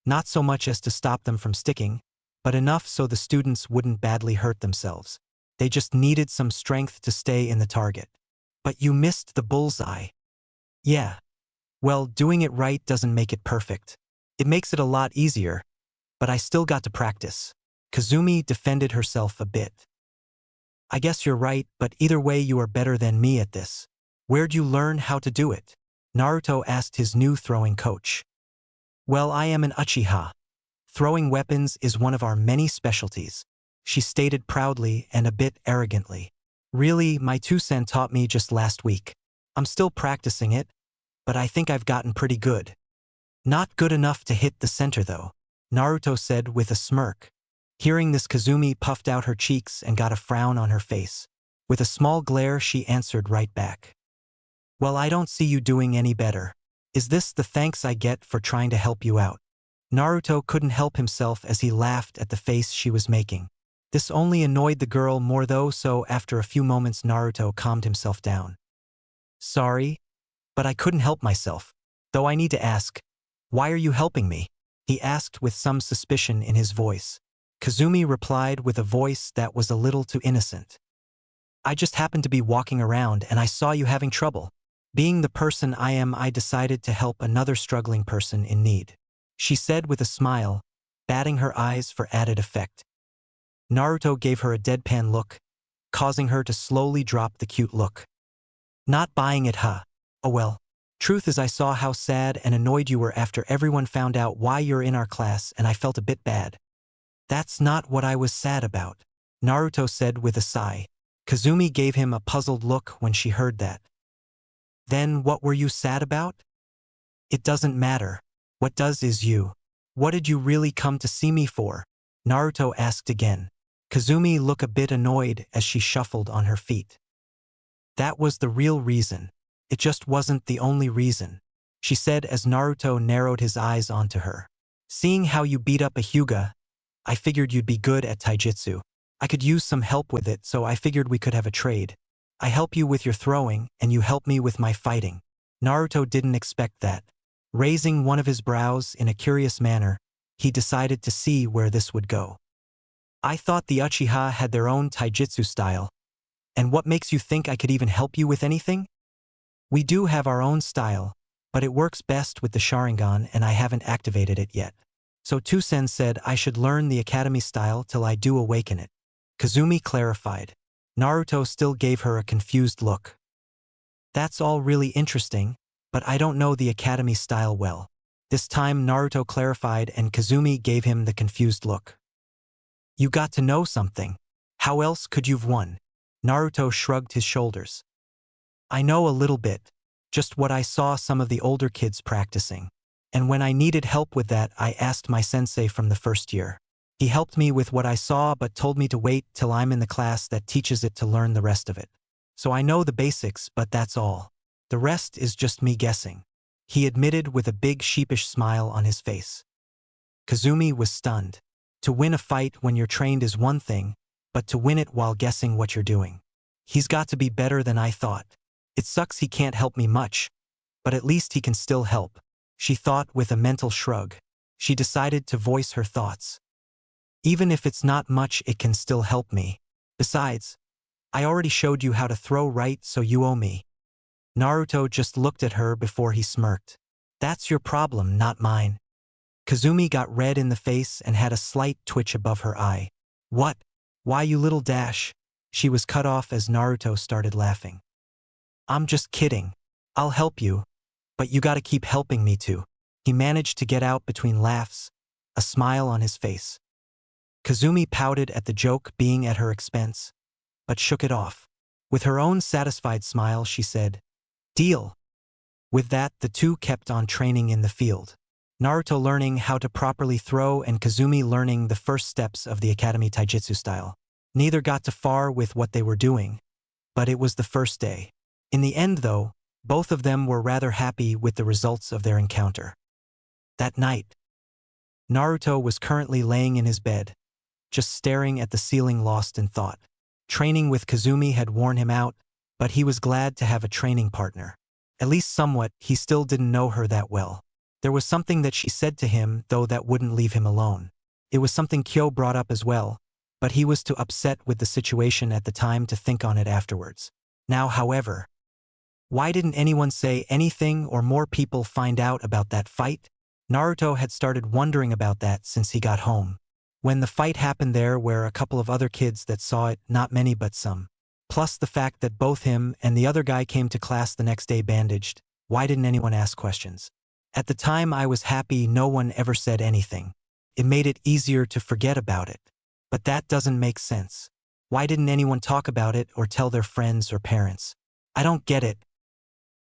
Not so much as to stop them from sticking, but enough so the students wouldn't badly hurt themselves. They just needed some strength to stay in the target. But you missed the bullseye. Yeah. Well, doing it right doesn't make it perfect. It makes it a lot easier, but I still got to practice. Kazumi defended herself a bit. I guess you're right, but either way you are better than me at this. Where'd you learn how to do it? Naruto asked his new throwing coach. Well, I am an Uchiha. Throwing weapons is one of our many specialties, she stated proudly and a bit arrogantly. Really, my 2 sen taught me just last week. I'm still practicing it, but I think I've gotten pretty good. Not good enough to hit the center though, Naruto said with a smirk. Hearing this, Kazumi puffed out her cheeks and got a frown on her face. With a small glare, she answered right back. Well, I don't see you doing any better. Is this the thanks I get for trying to help you out? Naruto couldn't help himself as he laughed at the face she was making. This only annoyed the girl more though, so after a few moments Naruto calmed himself down. Sorry, but I couldn't help myself. Though I need to ask, why are you helping me? He asked with some suspicion in his voice. Kazumi replied with a voice that was a little too innocent. I just happened to be walking around and I saw you having trouble. Being the person I am, I decided to help another struggling person in need, she said with a smile, batting her eyes for added effect. Naruto gave her a deadpan look, causing her to slowly drop the cute look. Not buying it, huh? Oh well. Truth is, I saw how sad and annoyed you were after everyone found out why you're in our class and I felt a bit bad. That's not what I was sad about. Naruto said with a sigh. Kazumi gave him a puzzled look when she heard that. Then what were you sad about? It doesn't matter. What does is you. What did you really come to see me for? Naruto asked again. Kazumi looked a bit annoyed as she shuffled on her feet. That was the real reason. It just wasn't the only reason, she said as Naruto narrowed his eyes onto her. Seeing how you beat up a Hyuga, I figured you'd be good at taijutsu. I could use some help with it, so I figured we could have a trade. I help you with your throwing, and you help me with my fighting. Naruto didn't expect that. Raising one of his brows in a curious manner, he decided to see where this would go. I thought the Uchiha had their own taijutsu style. And what makes you think I could even help you with anything? We do have our own style, but it works best with the Sharingan and I haven't activated it yet. So Tusen said I should learn the academy style till I do awaken it. Kazumi clarified. Naruto still gave her a confused look. That's all really interesting, but I don't know the academy style well. This time Naruto clarified and Kazumi gave him the confused look. You got to know something. How else could you've won? Naruto shrugged his shoulders. I know a little bit, just what I saw some of the older kids practicing. And when I needed help with that, I asked my sensei from the first year. He helped me with what I saw but told me to wait till I'm in the class that teaches it to learn the rest of it. So I know the basics, but that's all. The rest is just me guessing, he admitted with a big sheepish smile on his face. Kazumi was stunned. To win a fight when you're trained is one thing, but to win it while guessing what you're doing. He's got to be better than I thought. It sucks he can't help me much, but at least he can still help, she thought with a mental shrug. She decided to voice her thoughts. Even if it's not much, it can still help me. Besides, I already showed you how to throw right, so you owe me. Naruto just looked at her before he smirked. That's your problem, not mine. Kazumi got red in the face and had a slight twitch above her eye. What? Why you little dash? She was cut off as Naruto started laughing. I'm just kidding. I'll help you, but you gotta keep helping me too. He managed to get out between laughs, a smile on his face. Kazumi pouted at the joke being at her expense, but shook it off. With her own satisfied smile, she said, Deal. With that, the two kept on training in the field. Naruto learning how to properly throw and Kazumi learning the first steps of the academy taijutsu style. Neither got too far with what they were doing, but it was the first day. In the end, though, both of them were rather happy with the results of their encounter. That night, Naruto was currently laying in his bed, just staring at the ceiling lost in thought. Training with Kazumi had worn him out, but he was glad to have a training partner. At least somewhat, he still didn't know her that well. There was something that she said to him, though, that wouldn't leave him alone. It was something Kyo brought up as well, but he was too upset with the situation at the time to think on it afterwards. Now, however, why didn't anyone say anything or more people find out about that fight? Naruto had started wondering about that since he got home. When the fight happened, there were a couple of other kids that saw it, not many but some. Plus the fact that both him and the other guy came to class the next day bandaged. Why didn't anyone ask questions? At the time I was happy no one ever said anything. It made it easier to forget about it. But that doesn't make sense. Why didn't anyone talk about it or tell their friends or parents? I don't get it.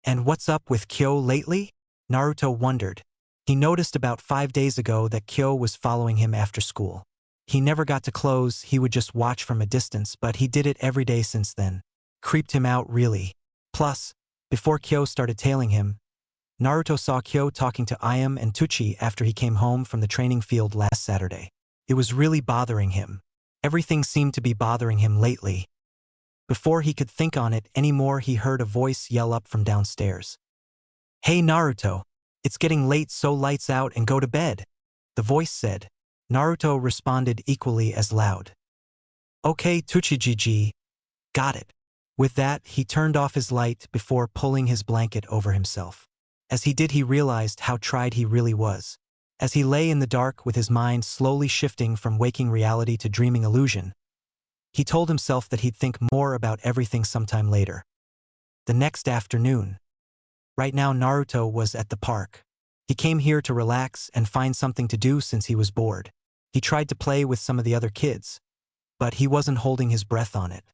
And what's up with Kyo lately? Naruto wondered. He noticed about 5 days ago that Kyo was following him after school. He never got to close, he would just watch from a distance, but he did it every day since then. Creeped him out, really. Plus, before Kyo started tailing him, Naruto saw Kyo talking to Ayame and Tuchi after he came home from the training field last Saturday. It was really bothering him. Everything seemed to be bothering him lately. Before he could think on it anymore, he heard a voice yell up from downstairs. Hey Naruto, it's getting late, so lights out and go to bed, the voice said. Naruto responded equally as loud. Okay Tuchijiji, got it. With that, he turned off his light before pulling his blanket over himself. As he did, he realized how tried he really was. As he lay in the dark with his mind slowly shifting from waking reality to dreaming illusion, he told himself that he'd think more about everything sometime later. The next afternoon. Right now Naruto was at the park. He came here to relax and find something to do since he was bored. He tried to play with some of the other kids, but he wasn't holding his breath on it.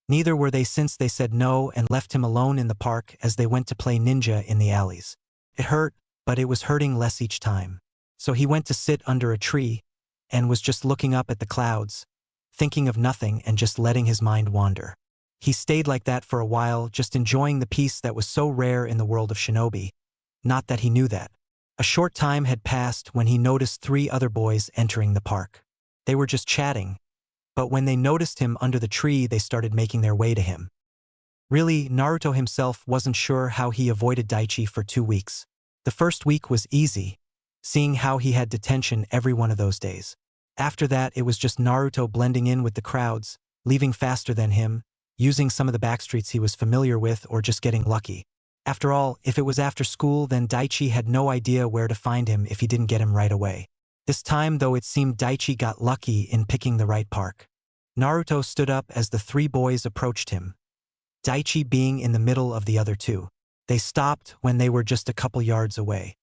Neither were they since they said no and left him alone in the park as they went to play ninja in the alleys. It hurt, but it was hurting less each time. So he went to sit under a tree and was just looking up at the clouds, thinking of nothing and just letting his mind wander. He stayed like that for a while, just enjoying the peace that was so rare in the world of shinobi. Not that he knew that. A short time had passed when he noticed 3 other boys entering the park. They were just chatting, but when they noticed him under the tree, they started making their way to him. Really, Naruto himself wasn't sure how he avoided Daichi for 2 weeks. The first week was easy, seeing how he had detention every one of those days. After that, it was just Naruto blending in with the crowds, leaving faster than him, using some of the backstreets he was familiar with, or just getting lucky. After all, if it was after school, then Daichi had no idea where to find him if he didn't get him right away. This time, though, it seemed Daichi got lucky in picking the right park. Naruto stood up as the 3 boys approached him, Daichi being in the middle of the other 2. They stopped when they were just a couple yards away.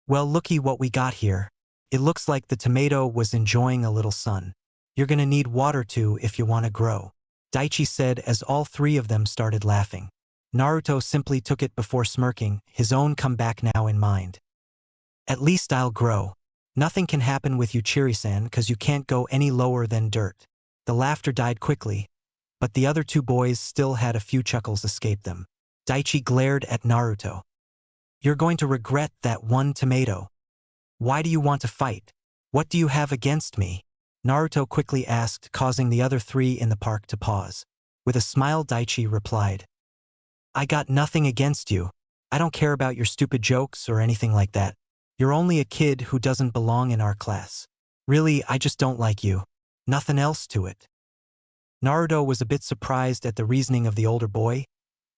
"Well, looky what we got here. It looks like the tomato was enjoying a little sun. You're gonna need water too if you want to grow," Daichi said as all 3 of them started laughing. Naruto simply took it before smirking, his own comeback now in mind. "At least I'll grow. Nothing can happen with you, Chiri-san, cause you can't go any lower than dirt." The laughter died quickly, but the other 2 boys still had a few chuckles escape them. Daichi glared at Naruto. "You're going to regret that one tomato. Why do you want to fight? What do you have against me?" Naruto quickly asked, causing the other 3 in the park to pause. With a smile, Daichi replied, "I got nothing against you. I don't care about your stupid jokes or anything like that. You're only a kid who doesn't belong in our class. Really, I just don't like you. Nothing else to it." Naruto was a bit surprised at the reasoning of the older boy,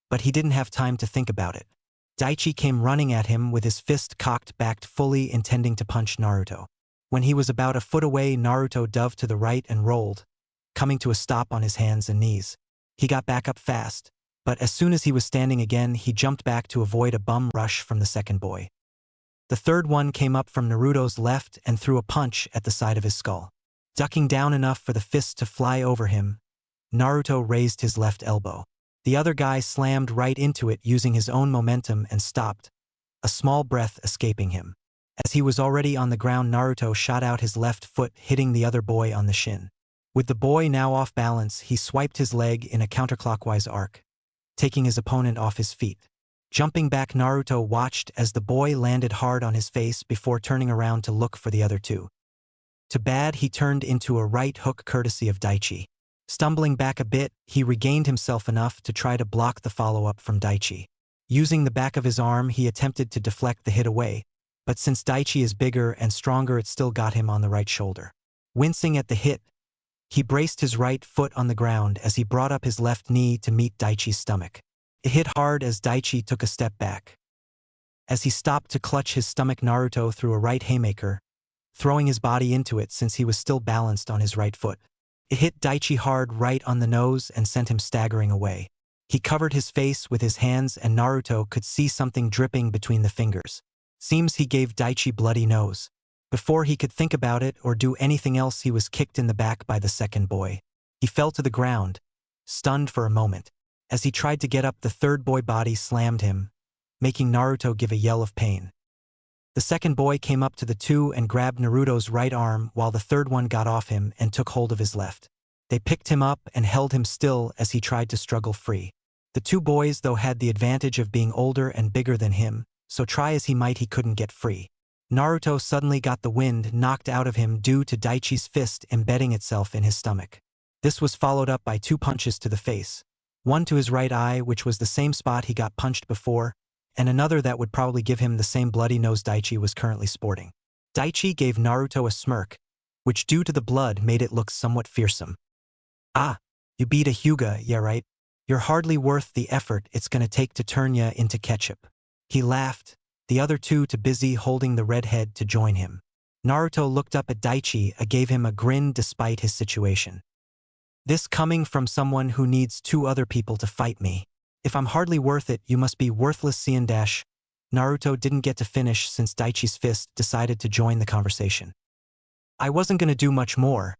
but he didn't have time to think about it. Daichi came running at him with his fist cocked back, fully intending to punch Naruto. When he was about a foot away, Naruto dove to the right and rolled, coming to a stop on his hands and knees. He got back up fast, but as soon as he was standing again, he jumped back to avoid a bum rush from the second boy. The third one came up from Naruto's left and threw a punch at the side of his skull. Ducking down enough for the fist to fly over him, Naruto raised his left elbow. The other guy slammed right into it using his own momentum and stopped, a small breath escaping him. As he was already on the ground, Naruto shot out his left foot, hitting the other boy on the shin. With the boy now off balance, he swiped his leg in a counterclockwise arc, taking his opponent off his feet. Jumping back, Naruto watched as the boy landed hard on his face before turning around to look for the other 2. Too bad he turned into a right hook courtesy of Daichi. Stumbling back a bit, he regained himself enough to try to block the follow-up from Daichi. Using the back of his arm, he attempted to deflect the hit away, but since Daichi is bigger and stronger, it still got him on the right shoulder. Wincing at the hit, he braced his right foot on the ground as he brought up his left knee to meet Daichi's stomach. It hit hard as Daichi took a step back. As he stopped to clutch his stomach, Naruto threw a right haymaker, throwing his body into it since he was still balanced on his right foot. It hit Daichi hard right on the nose and sent him staggering away. He covered his face with his hands and Naruto could see something dripping between the fingers. Seems he gave Daichi bloody nose. Before he could think about it or do anything else, he was kicked in the back by the second boy. He fell to the ground, stunned for a moment. As he tried to get up, the third boy body slammed him, making Naruto give a yell of pain. The second boy came up to the 2 and grabbed Naruto's right arm while the third one got off him and took hold of his left. They picked him up and held him still as he tried to struggle free. The 2 boys, though, had the advantage of being older and bigger than him, so try as he might, he couldn't get free. Naruto suddenly got the wind knocked out of him due to Daichi's fist embedding itself in his stomach. This was followed up by 2 punches to the face, one to his right eye, which was the same spot he got punched before, and another that would probably give him the same bloody nose Daichi was currently sporting. Daichi gave Naruto a smirk, which due to the blood made it look somewhat fearsome. "Ah, you beat a Hyuga, yeah right? You're hardly worth the effort it's gonna take to turn ya into ketchup." He laughed, the other 2 too busy holding the redhead to join him. Naruto looked up at Daichi and gave him a grin despite his situation. "This coming from someone who needs 2 other people to fight me. If I'm hardly worth it, you must be worthless Cian dash." Naruto didn't get to finish since Daichi's fist decided to join the conversation. "I wasn't gonna do much more,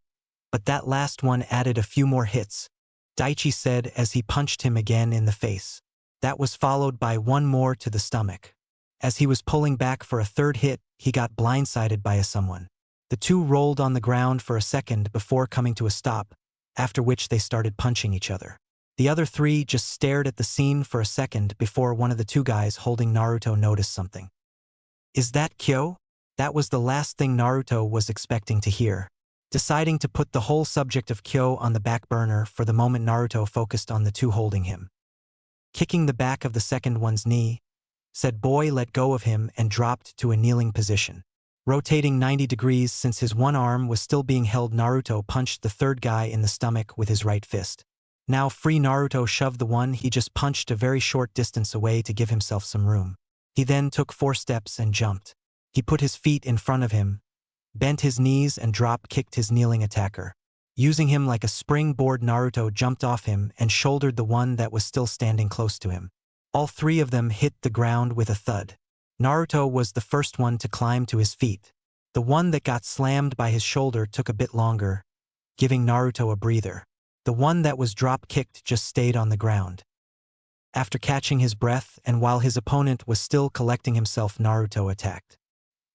but that last one added a few more hits, Daichi said as he punched him again in the face. That was followed by one more to the stomach. As he was pulling back for a third hit, he got blindsided by someone. The two rolled on the ground for a second before coming to a stop, after which they started punching each other. The other three just stared at the scene for a second before one of the two guys holding Naruto noticed something. Is that Kyo? That was the last thing Naruto was expecting to hear. Deciding to put the whole subject of Kyo on the back burner for the moment, Naruto focused on the two holding him. Kicking the back of the second one's knee, said boy let go of him and dropped to a kneeling position. Rotating 90 degrees since his one arm was still being held, Naruto punched the third guy in the stomach with his right fist. Now free, Naruto shoved the one he just punched a very short distance away to give himself some room. He then took 4 steps and jumped. He put his feet in front of him, bent his knees and drop-kicked his kneeling attacker. Using him like a springboard, Naruto jumped off him and shouldered the one that was still standing close to him. All 3 of them hit the ground with a thud. Naruto was the first one to climb to his feet. The one that got slammed by his shoulder took a bit longer, giving Naruto a breather. The one that was drop-kicked just stayed on the ground. After catching his breath and while his opponent was still collecting himself, Naruto attacked.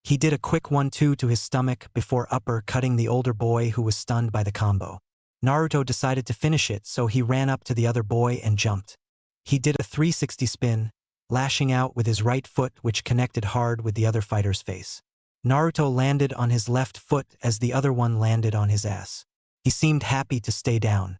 He did a quick 1-2 to his stomach before upper-cutting the older boy who was stunned by the combo. Naruto decided to finish it, so he ran up to the other boy and jumped. He did a 360 spin, lashing out with his right foot, which connected hard with the other fighter's face. Naruto landed on his left foot as the other one landed on his ass. He seemed happy to stay down.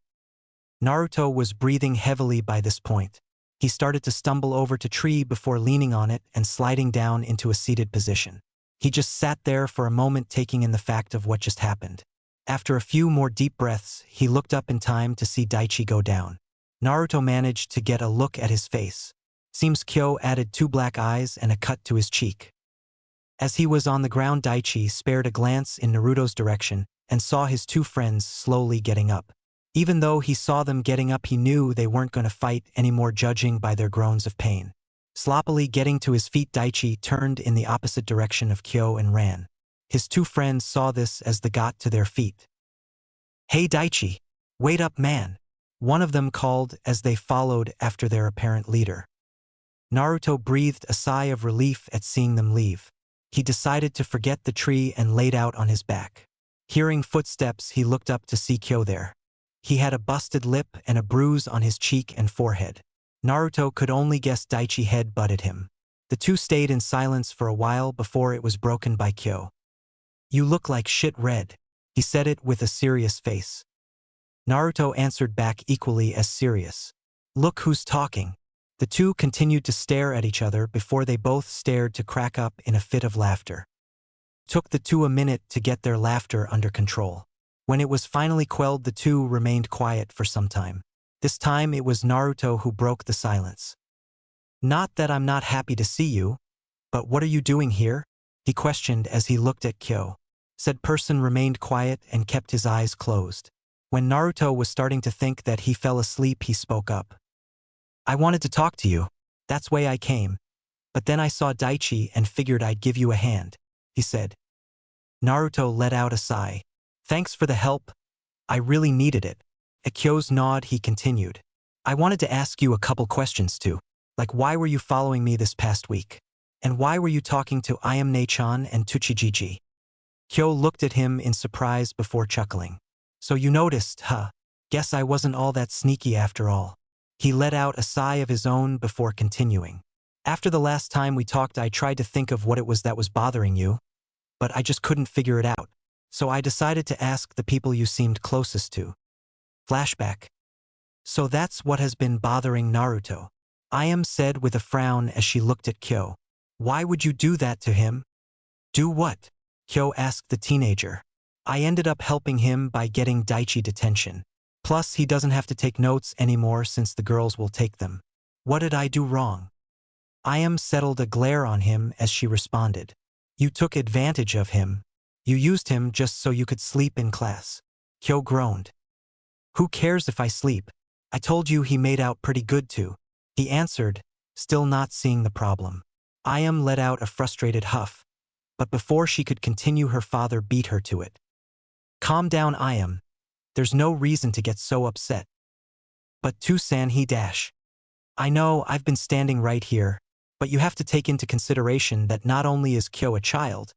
Naruto was breathing heavily by this point. He started to stumble over to tree before leaning on it and sliding down into a seated position. He just sat there for a moment, taking in the fact of what just happened. After a few more deep breaths, he looked up in time to see Daichi go down. Naruto managed to get a look at his face. Seems Kyo added 2 black eyes and a cut to his cheek. As he was on the ground, Daichi spared a glance in Naruto's direction and saw his 2 friends slowly getting up. Even though he saw them getting up, he knew they weren't going to fight anymore, judging by their groans of pain. Sloppily getting to his feet, Daichi turned in the opposite direction of Kyo and ran. His 2 friends saw this as they got to their feet. "Hey Daichi, wait up man," one of them called as they followed after their apparent leader. Naruto breathed a sigh of relief at seeing them leave. He decided to forget the tree and laid out on his back. Hearing footsteps, he looked up to see Kyo there. He had a busted lip and a bruise on his cheek and forehead. Naruto could only guess Daichi head-butted him. The 2 stayed in silence for a while before it was broken by Kyo. "You look like shit red," he said it with a serious face. Naruto answered back equally as serious. "Look who's talking." The 2 continued to stare at each other before they both stared to crack up in a fit of laughter. Took the 2 a minute to get their laughter under control. When it was finally quelled, the 2 remained quiet for some time. This time it was Naruto who broke the silence. "Not that I'm not happy to see you, but what are you doing here?" he questioned as he looked at Kyo. Said person remained quiet and kept his eyes closed. When Naruto was starting to think that he fell asleep, he spoke up. "I wanted to talk to you. That's why I came. But then I saw Daichi and figured I'd give you a hand," he said. Naruto let out a sigh. "Thanks for the help. I really needed it." At Kyo's nod, he continued. "I wanted to ask you a couple questions too. Like, why were you following me this past week? And why were you talking to Ayame-chan and Tsuchijiji?" Kyo looked at him in surprise before chuckling. "So you noticed, huh? Guess I wasn't all that sneaky after all." He let out a sigh of his own before continuing. "After the last time we talked, I tried to think of what it was that was bothering you, but I just couldn't figure it out. So I decided to ask the people you seemed closest to." Flashback. "So that's what has been bothering Naruto," Ayame said with a frown as she looked at Kyo. "Why would you do that to him?" "Do what?" Kyo asked the teenager. "I ended up helping him by getting Daichi detention. Plus, he doesn't have to take notes anymore since the girls will take them." "What did I do wrong?" Ayame settled a glare on him as she responded. "You took advantage of him. You used him just so you could sleep in class." Kyo groaned. "Who cares if I sleep? I told you he made out pretty good too," he answered, still not seeing the problem. Ayame let out a frustrated huff, but before she could continue, her father beat her to it. "Calm down, Ayame. There's no reason to get so upset. But Tusan he dash. I know I've been standing right here, but you have to take into consideration that not only is Kyo a child,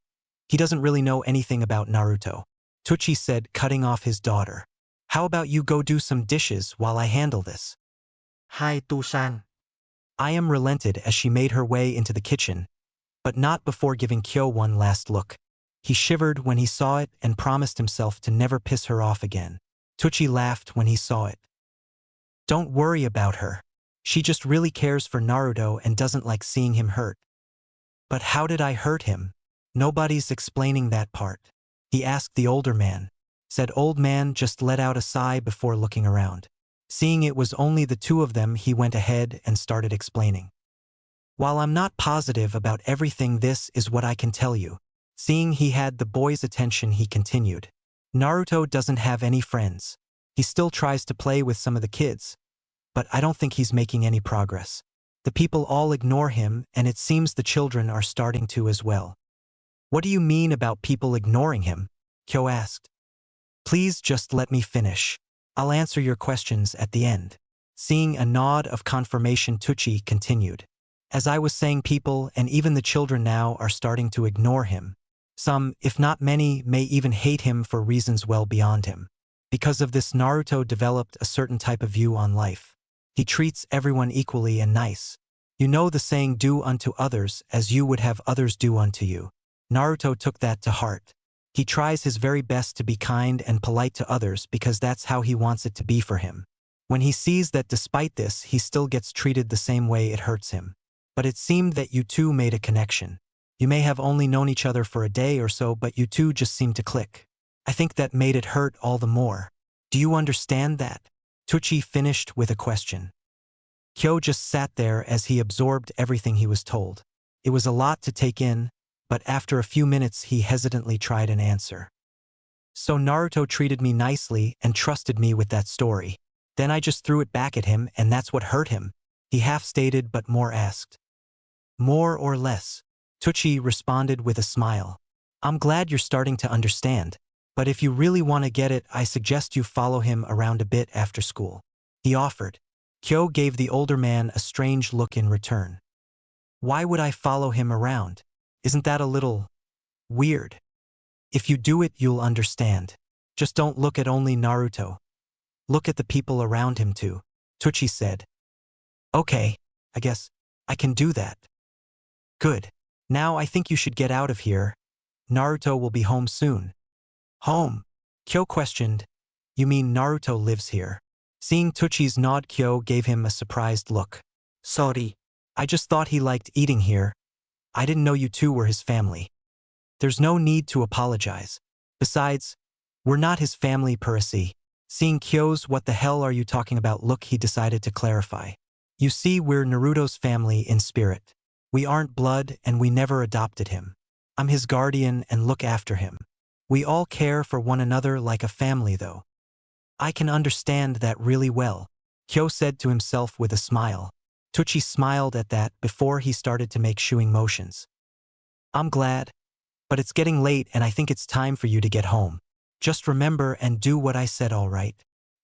he doesn't really know anything about Naruto. Tucci said, cutting off his daughter. How about you go do some dishes while I handle this? Hai Tu-san. I am relented as she made her way into the kitchen, but not before giving Kyo one last look. He shivered when he saw it and promised himself to never piss her off again. Tucci laughed when he saw it. Don't worry about her. She just really cares for Naruto and doesn't like seeing him hurt. But how did I hurt him? Nobody's explaining that part. He asked the older man. Said old man just let out a sigh before looking around. Seeing it was only the two of them, he went ahead and started explaining. While I'm not positive about everything, this is what I can tell you. Seeing he had the boy's attention, he continued. Naruto doesn't have any friends. He still tries to play with some of the kids, but I don't think he's making any progress. The people all ignore him, and it seems the children are starting to as well. What do you mean about people ignoring him? Kyo asked. Please just let me finish. I'll answer your questions at the end. Seeing a nod of confirmation, Tucci continued. As I was saying, people and even the children now are starting to ignore him. Some, if not many, may even hate him for reasons well beyond him. Because of this, Naruto developed a certain type of view on life. He treats everyone equally and nice. You know the saying, do unto others as you would have others do unto you. Naruto took that to heart. He tries his very best to be kind and polite to others because that's how he wants it to be for him. When he sees that despite this he still gets treated the same way, it hurts him. But it seemed that you two made a connection. You may have only known each other for a day or so, but you two just seemed to click. I think that made it hurt all the more. Do you understand that? Tucci finished with a question. Kyo just sat there as he absorbed everything he was told. It was a lot to take in, but after a few minutes he hesitantly tried an answer. So Naruto treated me nicely and trusted me with that story. Then I just threw it back at him, and that's what hurt him. He half stated but more asked. More or less? Tucci responded with a smile. I'm glad you're starting to understand. But if you really want to get it, I suggest you follow him around a bit after school. He offered. Kyo gave the older man a strange look in return. Why would I follow him around? Isn't that a little weird? If you do it, you'll understand. Just don't look at only Naruto. Look at the people around him too, Tucci said. Okay, I guess I can do that. Good. Now I think you should get out of here. Naruto will be home soon. Home? Kyo questioned. You mean Naruto lives here? Seeing Tucci's nod, Kyo gave him a surprised look. Sorry. I just thought he liked eating here. I didn't know you two were his family. There's no need to apologize. Besides, we're not his family per se. Seeing Kyo's "what the hell are you talking about" look, he decided to clarify. You see, we're Naruto's family in spirit. We aren't blood and we never adopted him. I'm his guardian and look after him. We all care for one another like a family though. I can understand that really well, Kyo said to himself with a smile. Tucci smiled at that before he started to make shooing motions. I'm glad. But it's getting late and I think it's time for you to get home. Just remember and do what I said, all right?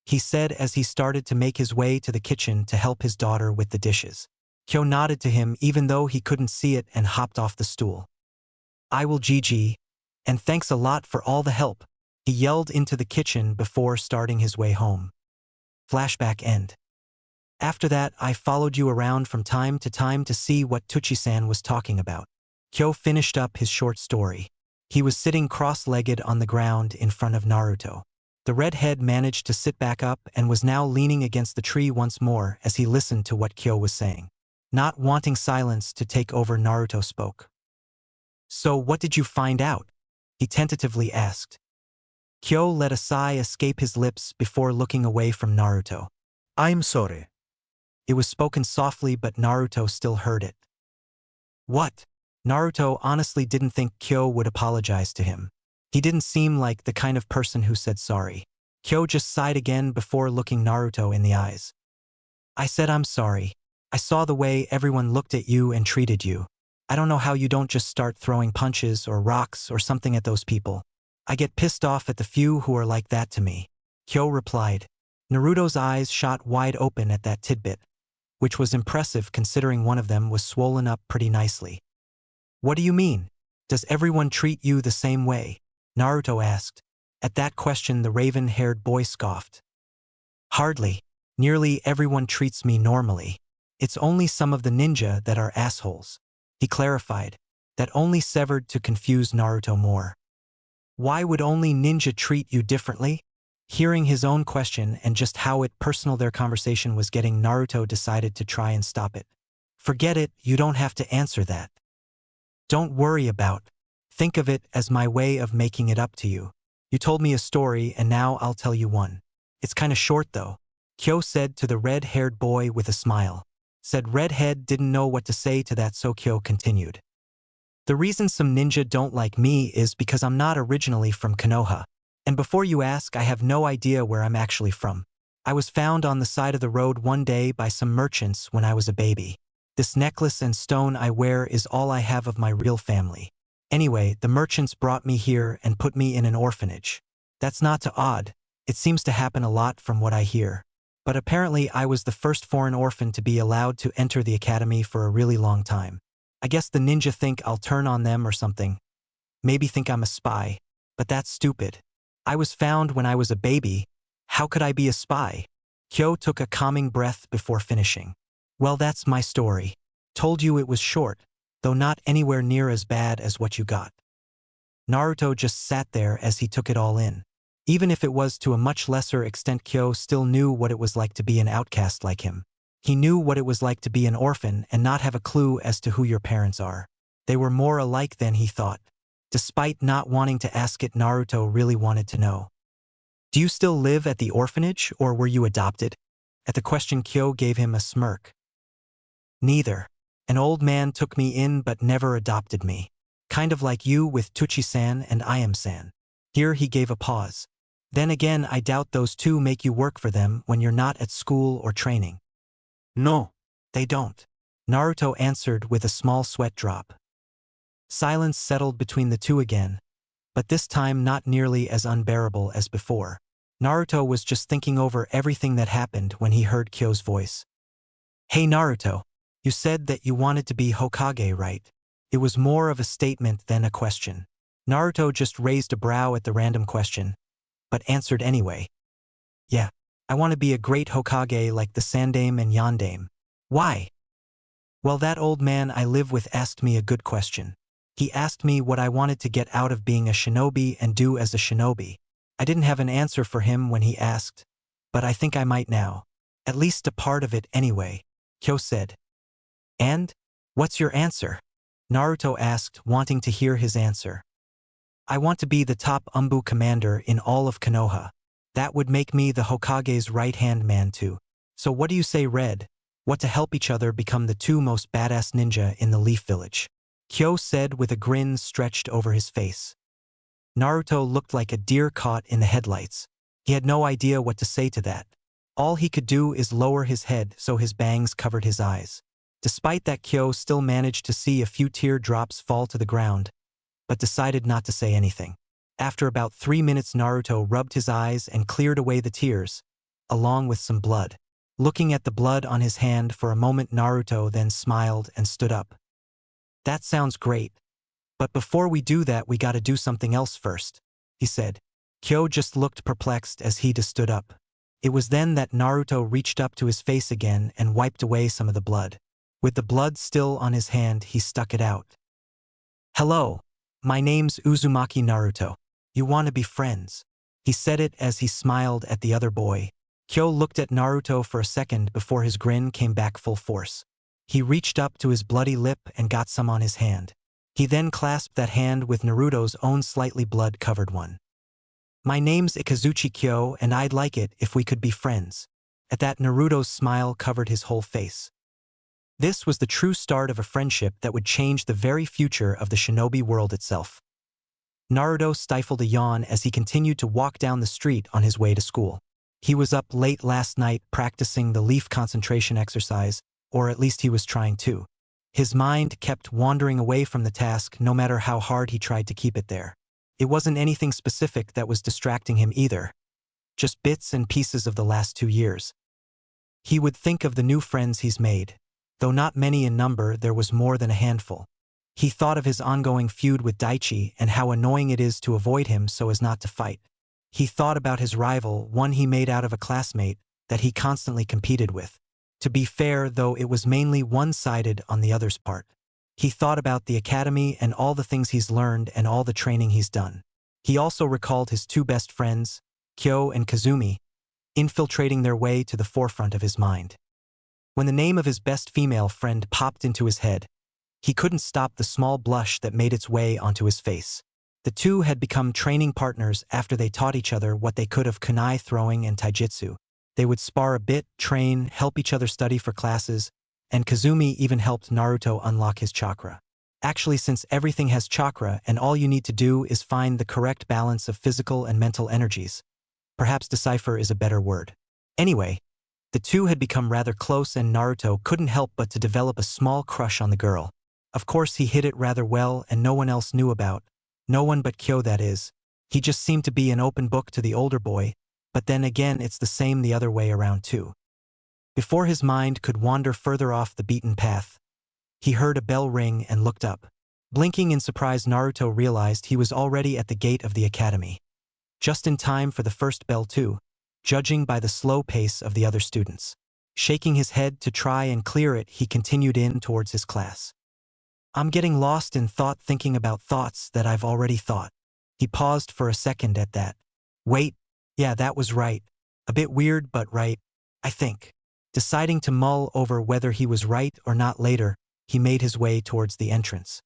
He said as he started to make his way to the kitchen to help his daughter with the dishes. Kyo nodded to him even though he couldn't see it and hopped off the stool. I will, Gigi. And thanks a lot for all the help. He yelled into the kitchen before starting his way home. Flashback end. After that, I followed you around from time to time to see what Tucci-san was talking about. Kyo finished up his short story. He was sitting cross-legged on the ground in front of Naruto. The redhead managed to sit back up and was now leaning against the tree once more as he listened to what Kyo was saying. Not wanting silence to take over, Naruto spoke. So what did you find out? He tentatively asked. Kyo let a sigh escape his lips before looking away from Naruto. I'm sorry. It was spoken softly, but Naruto still heard it. What? Naruto honestly didn't think Kyo would apologize to him. He didn't seem like the kind of person who said sorry. Kyo just sighed again before looking Naruto in the eyes. I said I'm sorry. I saw the way everyone looked at you and treated you. I don't know how you don't just start throwing punches or rocks or something at those people. I get pissed off at the few who are like that to me. Kyo replied. Naruto's eyes shot wide open at that tidbit, which was impressive considering one of them was swollen up pretty nicely. What do you mean? Does everyone treat you the same way? Naruto asked. At that question the raven-haired boy scoffed. Hardly. Nearly everyone treats me normally. It's only some of the ninja that are assholes. He clarified. That only severed to confuse Naruto more. Why would only ninja treat you differently? Hearing his own question and just how personal their conversation was getting, Naruto decided to try and stop it. Forget it, you don't have to answer that. Don't worry about. Think of it as my way of making it up to you. You told me a story and now I'll tell you one. It's kinda short though, Kyo said to the red-haired boy with a smile. Said Redhead didn't know what to say to that, so Kyo continued. The reason some ninja don't like me is because I'm not originally from Konoha. And before you ask, I have no idea where I'm actually from. I was found on the side of the road one day by some merchants when I was a baby. This necklace and stone I wear is all I have of my real family. Anyway, the merchants brought me here and put me in an orphanage. That's not too odd. It seems to happen a lot from what I hear. But apparently I was the first foreign orphan to be allowed to enter the academy for a really long time. I guess the ninja think I'll turn on them or something. Maybe think I'm a spy. But that's stupid. I was found when I was a baby. How could I be a spy? Kyo took a calming breath before finishing. Well, that's my story. Told you it was short, though not anywhere near as bad as what you got. Naruto just sat there as he took it all in. Even if it was to a much lesser extent, Kyo still knew what it was like to be an outcast like him. He knew what it was like to be an orphan and not have a clue as to who your parents are. They were more alike than he thought. Despite not wanting to ask it, Naruto really wanted to know. Do you still live at the orphanage, or were you adopted? At the question, Kyo gave him a smirk. Neither. An old man took me in but never adopted me. Kind of like you with Tuchi-san and Iam-san. Here he gave a pause. Then again, I doubt those two make you work for them when you're not at school or training. No. They don't. Naruto answered with a small sweat drop. Silence settled between the two again, but this time not nearly as unbearable as before. Naruto was just thinking over everything that happened when he heard Kyo's voice. Hey Naruto, you said that you wanted to be Hokage, right? It was more of a statement than a question. Naruto just raised a brow at the random question, but answered anyway. Yeah, I want to be a great Hokage like the Sandaime and Yondaime. Why? Well, that old man I live with asked me a good question. He asked me what I wanted to get out of being a shinobi and do as a shinobi. I didn't have an answer for him when he asked, but I think I might now. At least a part of it anyway, Kyo said. And? What's your answer? Naruto asked, wanting to hear his answer. I want to be the top Umbu commander in all of Konoha. That would make me the Hokage's right-hand man too. So what do you say, Red? What to help each other become the two most badass ninja in the Leaf Village? Kyo said with a grin stretched over his face. Naruto looked like a deer caught in the headlights. He had no idea what to say to that. All he could do is lower his head so his bangs covered his eyes. Despite that, Kyo still managed to see a few teardrops fall to the ground, but decided not to say anything. After about 3 minutes, Naruto rubbed his eyes and cleared away the tears, along with some blood. Looking at the blood on his hand for a moment, Naruto then smiled and stood up. That sounds great. But before we do that, we gotta do something else first, he said. Kyo just looked perplexed as he stood up. It was then that Naruto reached up to his face again and wiped away some of the blood. With the blood still on his hand, he stuck it out. Hello. My name's Uzumaki Naruto. You want to be friends? He said it as he smiled at the other boy. Kyo looked at Naruto for a second before his grin came back full force. He reached up to his bloody lip and got some on his hand. He then clasped that hand with Naruto's own slightly blood-covered one. My name's Ikazuchi Kyo, and I'd like it if we could be friends. At that, Naruto's smile covered his whole face. This was the true start of a friendship that would change the very future of the shinobi world itself. Naruto stifled a yawn as he continued to walk down the street on his way to school. He was up late last night practicing the leaf concentration exercise, or at least he was trying to. His mind kept wandering away from the task no matter how hard he tried to keep it there. It wasn't anything specific that was distracting him either. just bits and pieces of the last 2 years. He would think of the new friends he's made. Though not many in number, there was more than a handful. He thought of his ongoing feud with Daichi and how annoying it is to avoid him so as not to fight. He thought about his rival, one he made out of a classmate, that he constantly competed with. To be fair, though, it was mainly one-sided on the other's part. He thought about the academy and all the things he's learned and all the training he's done. He also recalled his two best friends, Kyo and Kazumi, infiltrating their way to the forefront of his mind. When the name of his best female friend popped into his head, he couldn't stop the small blush that made its way onto his face. The two had become training partners after they taught each other what they could of kunai throwing and taijutsu. They would spar a bit, train, help each other study for classes, and Kazumi even helped Naruto unlock his chakra. Actually, since everything has chakra and all you need to do is find the correct balance of physical and mental energies, perhaps decipher is a better word. Anyway, the two had become rather close and Naruto couldn't help but to develop a small crush on the girl. Of course, he hid it rather well and no one else knew about. No one but Kyo, that is. He just seemed to be an open book to the older boy, but then again it's the same the other way around too. Before his mind could wander further off the beaten path, he heard a bell ring and looked up. Blinking in surprise, Naruto realized he was already at the gate of the academy. Just in time for the first bell too, judging by the slow pace of the other students. Shaking his head to try and clear it, he continued in towards his class. I'm getting lost in thought thinking about thoughts that I've already thought. He paused for a second at that. Wait, yeah, that was right. A bit weird, but right, I think. Deciding to mull over whether he was right or not later, he made his way towards the entrance.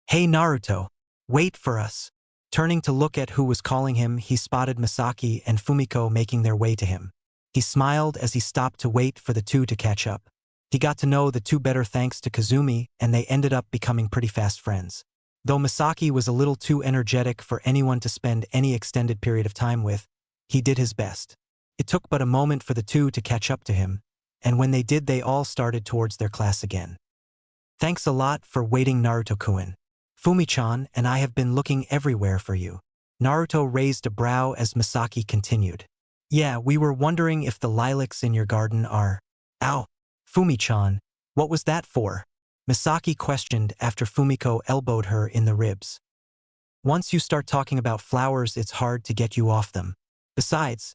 Hey Naruto, wait for us. Turning to look at who was calling him, he spotted Misaki and Fumiko making their way to him. He smiled as he stopped to wait for the two to catch up. He got to know the two better thanks to Kazumi, and they ended up becoming pretty fast friends. Though Misaki was a little too energetic for anyone to spend any extended period of time with, he did his best. It took but a moment for the two to catch up to him, and when they did, they all started towards their class again. Thanks a lot for waiting, Naruto-kun. Fumi-chan and I have been looking everywhere for you. Naruto raised a brow as Misaki continued. Yeah, we were wondering if the lilacs in your garden are… Ow! Fumi-chan, what was that for? Misaki questioned after Fumiko elbowed her in the ribs. Once you start talking about flowers, it's hard to get you off them. Besides,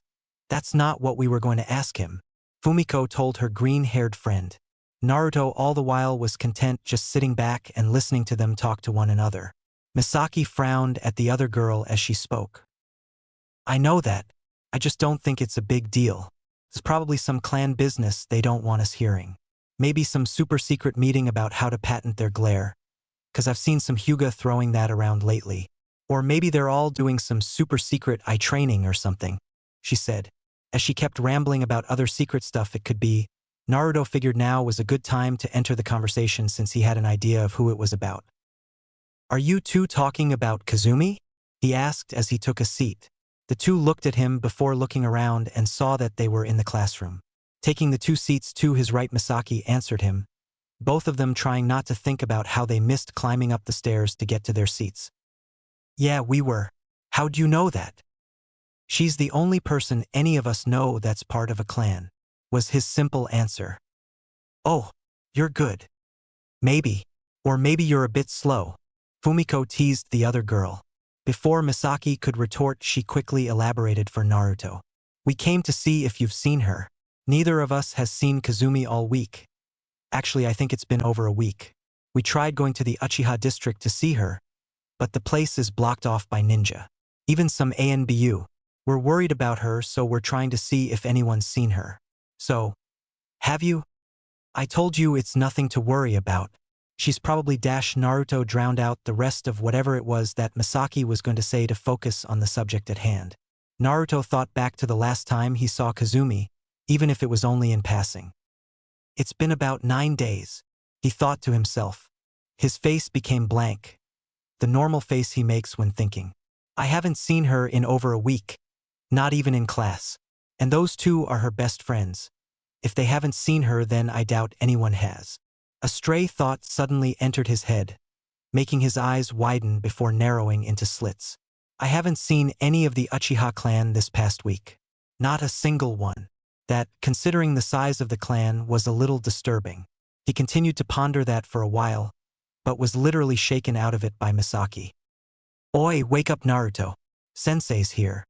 that's not what we were going to ask him, Fumiko told her green-haired friend. Naruto all the while was content just sitting back and listening to them talk to one another. Misaki frowned at the other girl as she spoke. I know that. I just don't think it's a big deal. It's probably some clan business they don't want us hearing. Maybe some super secret meeting about how to patent their glare. 'Cause I've seen some Hyuga throwing that around lately. Or maybe they're all doing some super secret eye training or something, she said. As she kept rambling about other secret stuff it could be, Naruto figured now was a good time to enter the conversation since he had an idea of who it was about. Are you two talking about Kazumi? He asked as he took a seat. The two looked at him before looking around and saw that they were in the classroom. Taking the two seats to his right, Misaki answered him, both of them trying not to think about how they missed climbing up the stairs to get to their seats. Yeah, we were. How'd you know that? She's the only person any of us know that's part of a clan, was his simple answer. Oh, you're good. Maybe. Or maybe you're a bit slow, Fumiko teased the other girl. Before Misaki could retort, she quickly elaborated for Naruto. We came to see if you've seen her. Neither of us has seen Kazumi all week. Actually, I think it's been over a week. We tried going to the Uchiha district to see her, but the place is blocked off by ninja. Even some ANBU. We're worried about her, so we're trying to see if anyone's seen her. So, have you? I told you it's nothing to worry about. She's probably… Naruto drowned out the rest of whatever it was that Misaki was going to say to focus on the subject at hand. Naruto thought back to the last time he saw Kazumi, even if it was only in passing. It's been about 9 days, he thought to himself. His face became blank, the normal face he makes when thinking. I haven't seen her in over a week, not even in class. And those two are her best friends. If they haven't seen her, then I doubt anyone has. A stray thought suddenly entered his head, making his eyes widen before narrowing into slits. I haven't seen any of the Uchiha clan this past week. Not a single one. That, considering the size of the clan, was a little disturbing. He continued to ponder that for a while, but was literally shaken out of it by Misaki. "Oi, wake up Naruto. Sensei's here."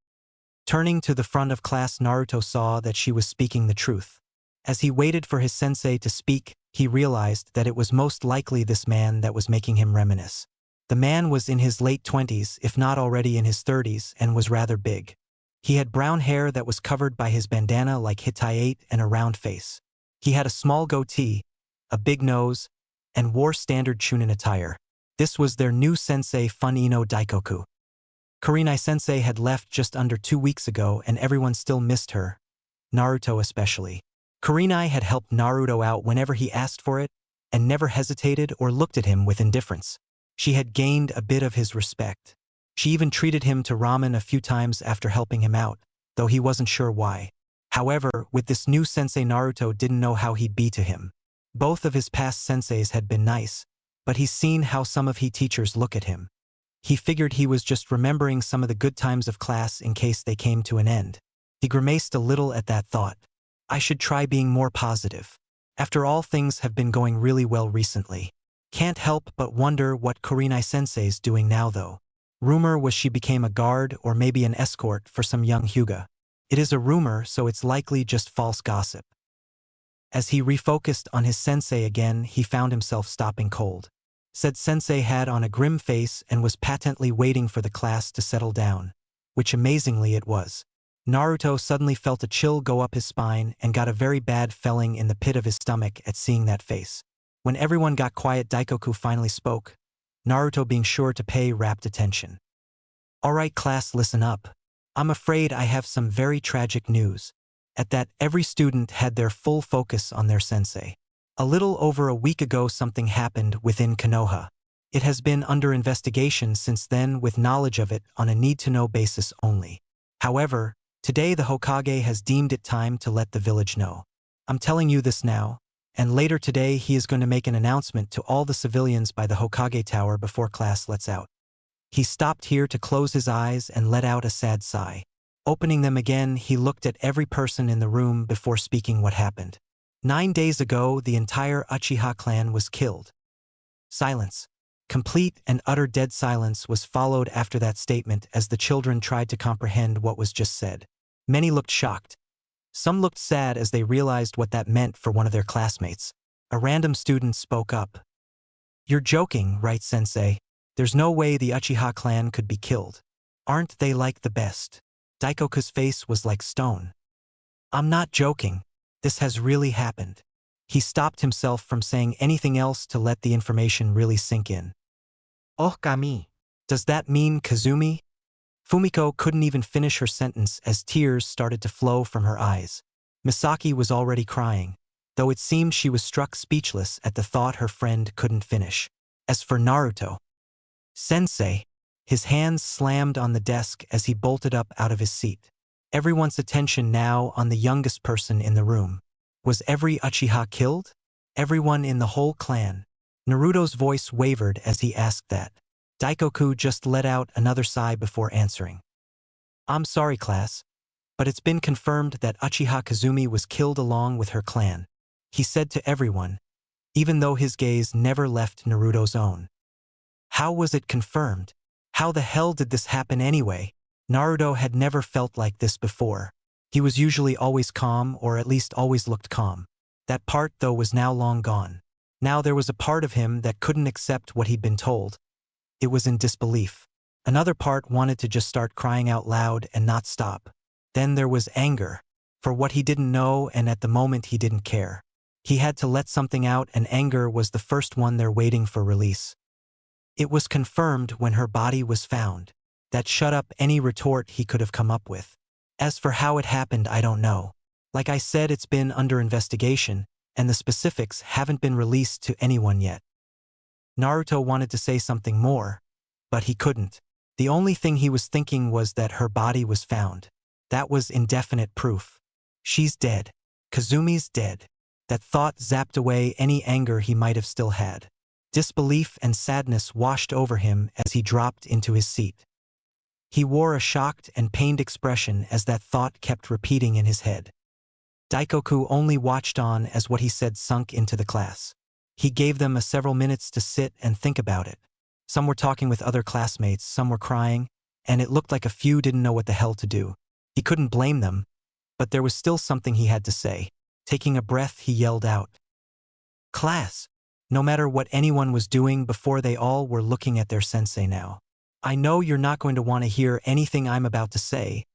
Turning to the front of class, Naruto saw that she was speaking the truth. As he waited for his sensei to speak, he realized that it was most likely this man that was making him reminisce. The man was in his late 20s, if not already in his 30s, and was rather big. He had brown hair that was covered by his bandana like Hittite and a round face. He had a small goatee, a big nose, and wore standard Chunin attire. This was their new sensei Fun-ino Daikoku. Kurenai-sensei had left just under 2 weeks ago and everyone still missed her, Naruto especially. Kurenai had helped Naruto out whenever he asked for it and never hesitated or looked at him with indifference. She had gained a bit of his respect. She even treated him to ramen a few times after helping him out, though he wasn't sure why. However, with this new sensei, Naruto didn't know how he'd be to him. Both of his past senseis had been nice, but he's seen how some of he teachers look at him. He figured he was just remembering some of the good times of class in case they came to an end. He grimaced a little at that thought. I should try being more positive. After all, things have been going really well recently. Can't help but wonder what Kurenai-sensei's doing now though. Rumor was she became a guard or maybe an escort for some young Hyuga. It is a rumor, so it's likely just false gossip. As he refocused on his sensei again, he found himself stopping cold. Said sensei had on a grim face and was patently waiting for the class to settle down, which amazingly it was. Naruto suddenly felt a chill go up his spine and got a very bad feeling in the pit of his stomach at seeing that face. When everyone got quiet, Daikoku finally spoke, Naruto being sure to pay rapt attention. "Alright class, listen up. I'm afraid I have some very tragic news." At that, every student had their full focus on their sensei. A little over a week ago something happened within Konoha. It has been under investigation since then with knowledge of it on a need-to-know basis only. However, today the Hokage has deemed it time to let the village know. I'm telling you this now, and later today he is going to make an announcement to all the civilians by the Hokage Tower before class lets out. He stopped here to close his eyes and let out a sad sigh. Opening them again, he looked at every person in the room before speaking what happened. 9 days ago, the entire Uchiha clan was killed. Silence. Complete and utter dead silence was followed after that statement as the children tried to comprehend what was just said. Many looked shocked. Some looked sad as they realized what that meant for one of their classmates. A random student spoke up. "You're joking, right, sensei? There's no way the Uchiha clan could be killed. Aren't they like the best?" Daikoku's face was like stone. "I'm not joking. This has really happened." He stopped himself from saying anything else to let the information really sink in. Oh kami. Does that mean Kazumi? Fumiko couldn't even finish her sentence as tears started to flow from her eyes. Misaki was already crying, though it seemed she was struck speechless at the thought her friend couldn't finish. As for Naruto, "Sensei," his hands slammed on the desk as he bolted up out of his seat. Everyone's attention now on the youngest person in the room. Was every Uchiha killed? Everyone in the whole clan? Naruto's voice wavered as he asked that. Daikoku just let out another sigh before answering. "I'm sorry, class, but it's been confirmed that Uchiha Kazumi was killed along with her clan," he said to everyone, even though his gaze never left Naruto's own. How was it confirmed? How the hell did this happen anyway? Naruto had never felt like this before. He was usually always calm, or at least always looked calm. That part, though, was now long gone. Now there was a part of him that couldn't accept what he'd been told. It was in disbelief. Another part wanted to just start crying out loud and not stop. Then there was anger for what he didn't know, and at the moment he didn't care. He had to let something out, and anger was the first one there waiting for release. It was confirmed when her body was found. That shut up any retort he could have come up with. As for how it happened, I don't know. Like I said, it's been under investigation, and the specifics haven't been released to anyone yet. Naruto wanted to say something more, but he couldn't. The only thing he was thinking was that her body was found. That was indefinite proof. She's dead. Kazumi's dead. That thought zapped away any anger he might have still had. Disbelief and sadness washed over him as he dropped into his seat. He wore a shocked and pained expression as that thought kept repeating in his head. Daikoku only watched on as what he said sunk into the class. He gave them several minutes to sit and think about it. Some were talking with other classmates, some were crying, and it looked like a few didn't know what the hell to do. He couldn't blame them, but there was still something he had to say. Taking a breath, he yelled out, "Class!" No matter what anyone was doing before, they all were looking at their sensei now. "I know you're not going to want to hear anything I'm about to say,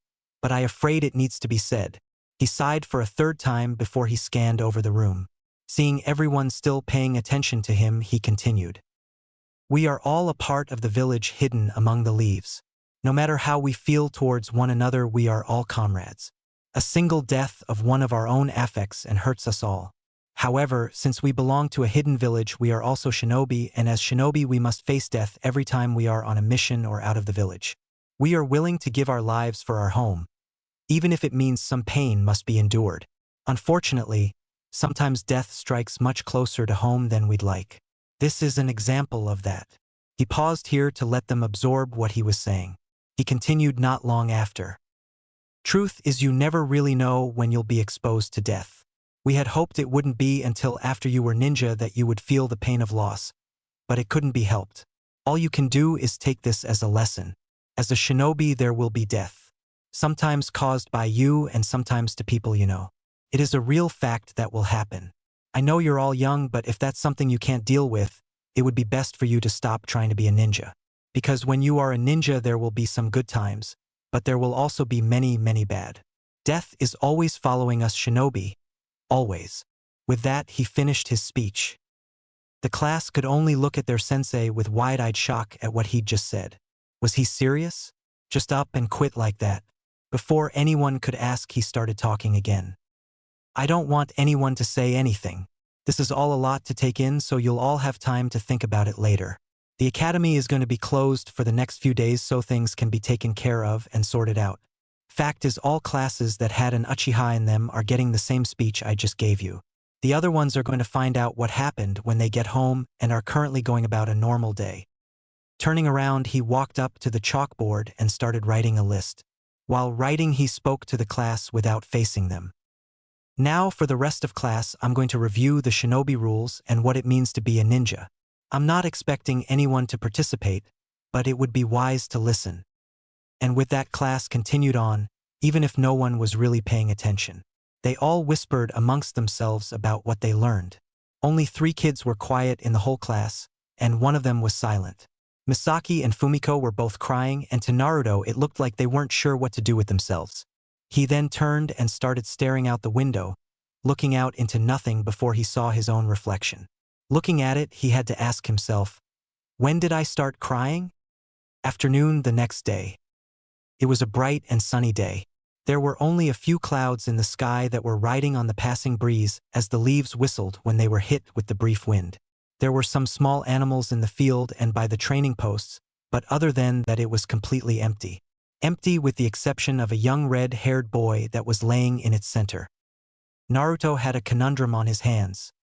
but I'm afraid it needs to be said." He sighed for a third time before he scanned over the room. Seeing everyone still paying attention to him, he continued. "We are all a part of the village hidden among the leaves. No matter how we feel towards one another, we are all comrades. A single death of one of our own affects and hurts us all. However, since we belong to a hidden village, we are also shinobi, and as shinobi we must face death every time we are on a mission or out of the village. We are willing to give our lives for our home, even if it means some pain must be endured. Unfortunately, sometimes death strikes much closer to home than we'd like. This is an example of that." He paused here to let them absorb what he was saying. He continued not long after. "Truth is, you never really know when you'll be exposed to death. We had hoped it wouldn't be until after you were ninja that you would feel the pain of loss, but it couldn't be helped. All you can do is take this as a lesson. As a shinobi, there will be death. Sometimes caused by you and sometimes to people you know. It is a real fact that will happen. I know you're all young, but if that's something you can't deal with, it would be best for you to stop trying to be a ninja. Because when you are a ninja, there will be some good times, but there will also be many, many bad. Death is always following us shinobi. Always." With that, he finished his speech. The class could only look at their sensei with wide-eyed shock at what he'd just said. Was he serious? Just up and quit like that? Before anyone could ask, he started talking again. "I don't want anyone to say anything. This is all a lot to take in, so you'll all have time to think about it later. The academy is going to be closed for the next few days so things can be taken care of and sorted out. Fact is, all classes that had an Uchiha in them are getting the same speech I just gave you. The other ones are going to find out what happened when they get home and are currently going about a normal day." Turning around, he walked up to the chalkboard and started writing a list. While writing, he spoke to the class without facing them. "Now for the rest of class, I'm going to review the shinobi rules and what it means to be a ninja. I'm not expecting anyone to participate, but it would be wise to listen." And with that, class continued on, even if no one was really paying attention. They all whispered amongst themselves about what they learned. Only 3 kids were quiet in the whole class, and one of them was silent. Misaki and Fumiko were both crying, and to Naruto it looked like they weren't sure what to do with themselves. He then turned and started staring out the window, looking out into nothing before he saw his own reflection. Looking at it, he had to ask himself, "When did I start crying?" Afternoon the next day. It was a bright and sunny day. There were only a few clouds in the sky that were riding on the passing breeze as the leaves whistled when they were hit with the brief wind. There were some small animals in the field and by the training posts, but other than that it was completely empty. Empty with the exception of a young red-haired boy that was laying in its center. Naruto had a conundrum on his hands.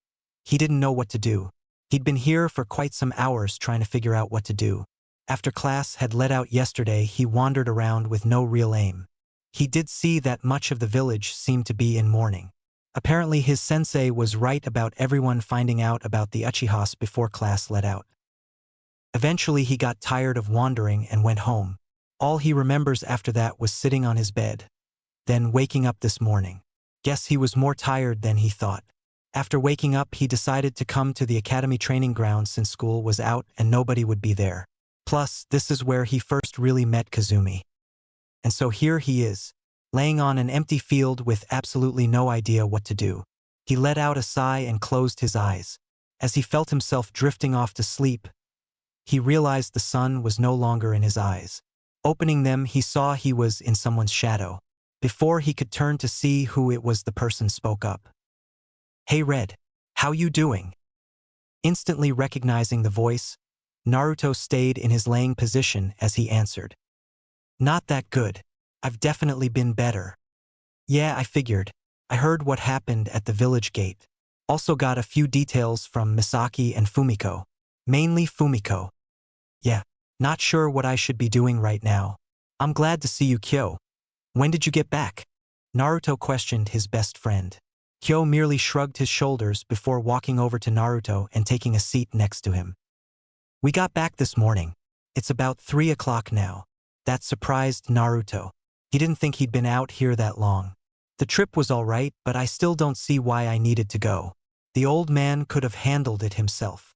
He didn't know what to do. He'd been here for quite some hours trying to figure out what to do. After class had let out yesterday, he wandered around with no real aim. He did see that much of the village seemed to be in mourning. Apparently his sensei was right about everyone finding out about the Uchihas before class let out. Eventually he got tired of wandering and went home. All he remembers after that was sitting on his bed, then waking up this morning. Guess he was more tired than he thought. After waking up, he decided to come to the academy training ground since school was out and nobody would be there. Plus, this is where he first really met Kazumi. And so here he is, laying on an empty field with absolutely no idea what to do. He let out a sigh and closed his eyes. As he felt himself drifting off to sleep, he realized the sun was no longer in his eyes. Opening them, he saw he was in someone's shadow. Before he could turn to see who it was, the person spoke up. "Hey Red, how you doing?" Instantly recognizing the voice, Naruto stayed in his laying position as he answered. "Not that good. I've definitely been better." "Yeah, I figured. I heard what happened at the village gate. Also got a few details from Misaki and Fumiko. Mainly Fumiko. Yeah, not sure what I should be doing right now. I'm glad to see you, Kyo. When did you get back? Naruto questioned his best friend. Kyo merely shrugged his shoulders before walking over to Naruto and taking a seat next to him. We got back this morning. It's about 3 o'clock now. That surprised Naruto. He didn't think he'd been out here that long. The trip was all right, but I still don't see why I needed to go. The old man could have handled it himself.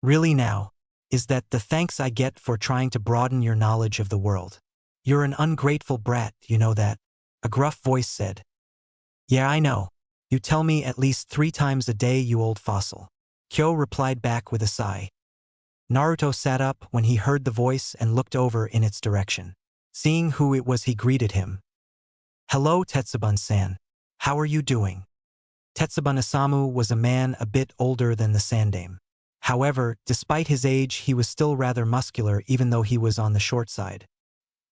Really now? Is that the thanks I get for trying to broaden your knowledge of the world? You're an ungrateful brat, you know that? A gruff voice said. Yeah, I know. You tell me at least 3 times a day, you old fossil. Kyo replied back with a sigh. Naruto sat up when he heard the voice and looked over in its direction. Seeing who it was, he greeted him. Hello, Tetsubun-san. How are you doing? Tetsubun Isamu was a man a bit older than the Sandame. However, despite his age, he was still rather muscular even though he was on the short side.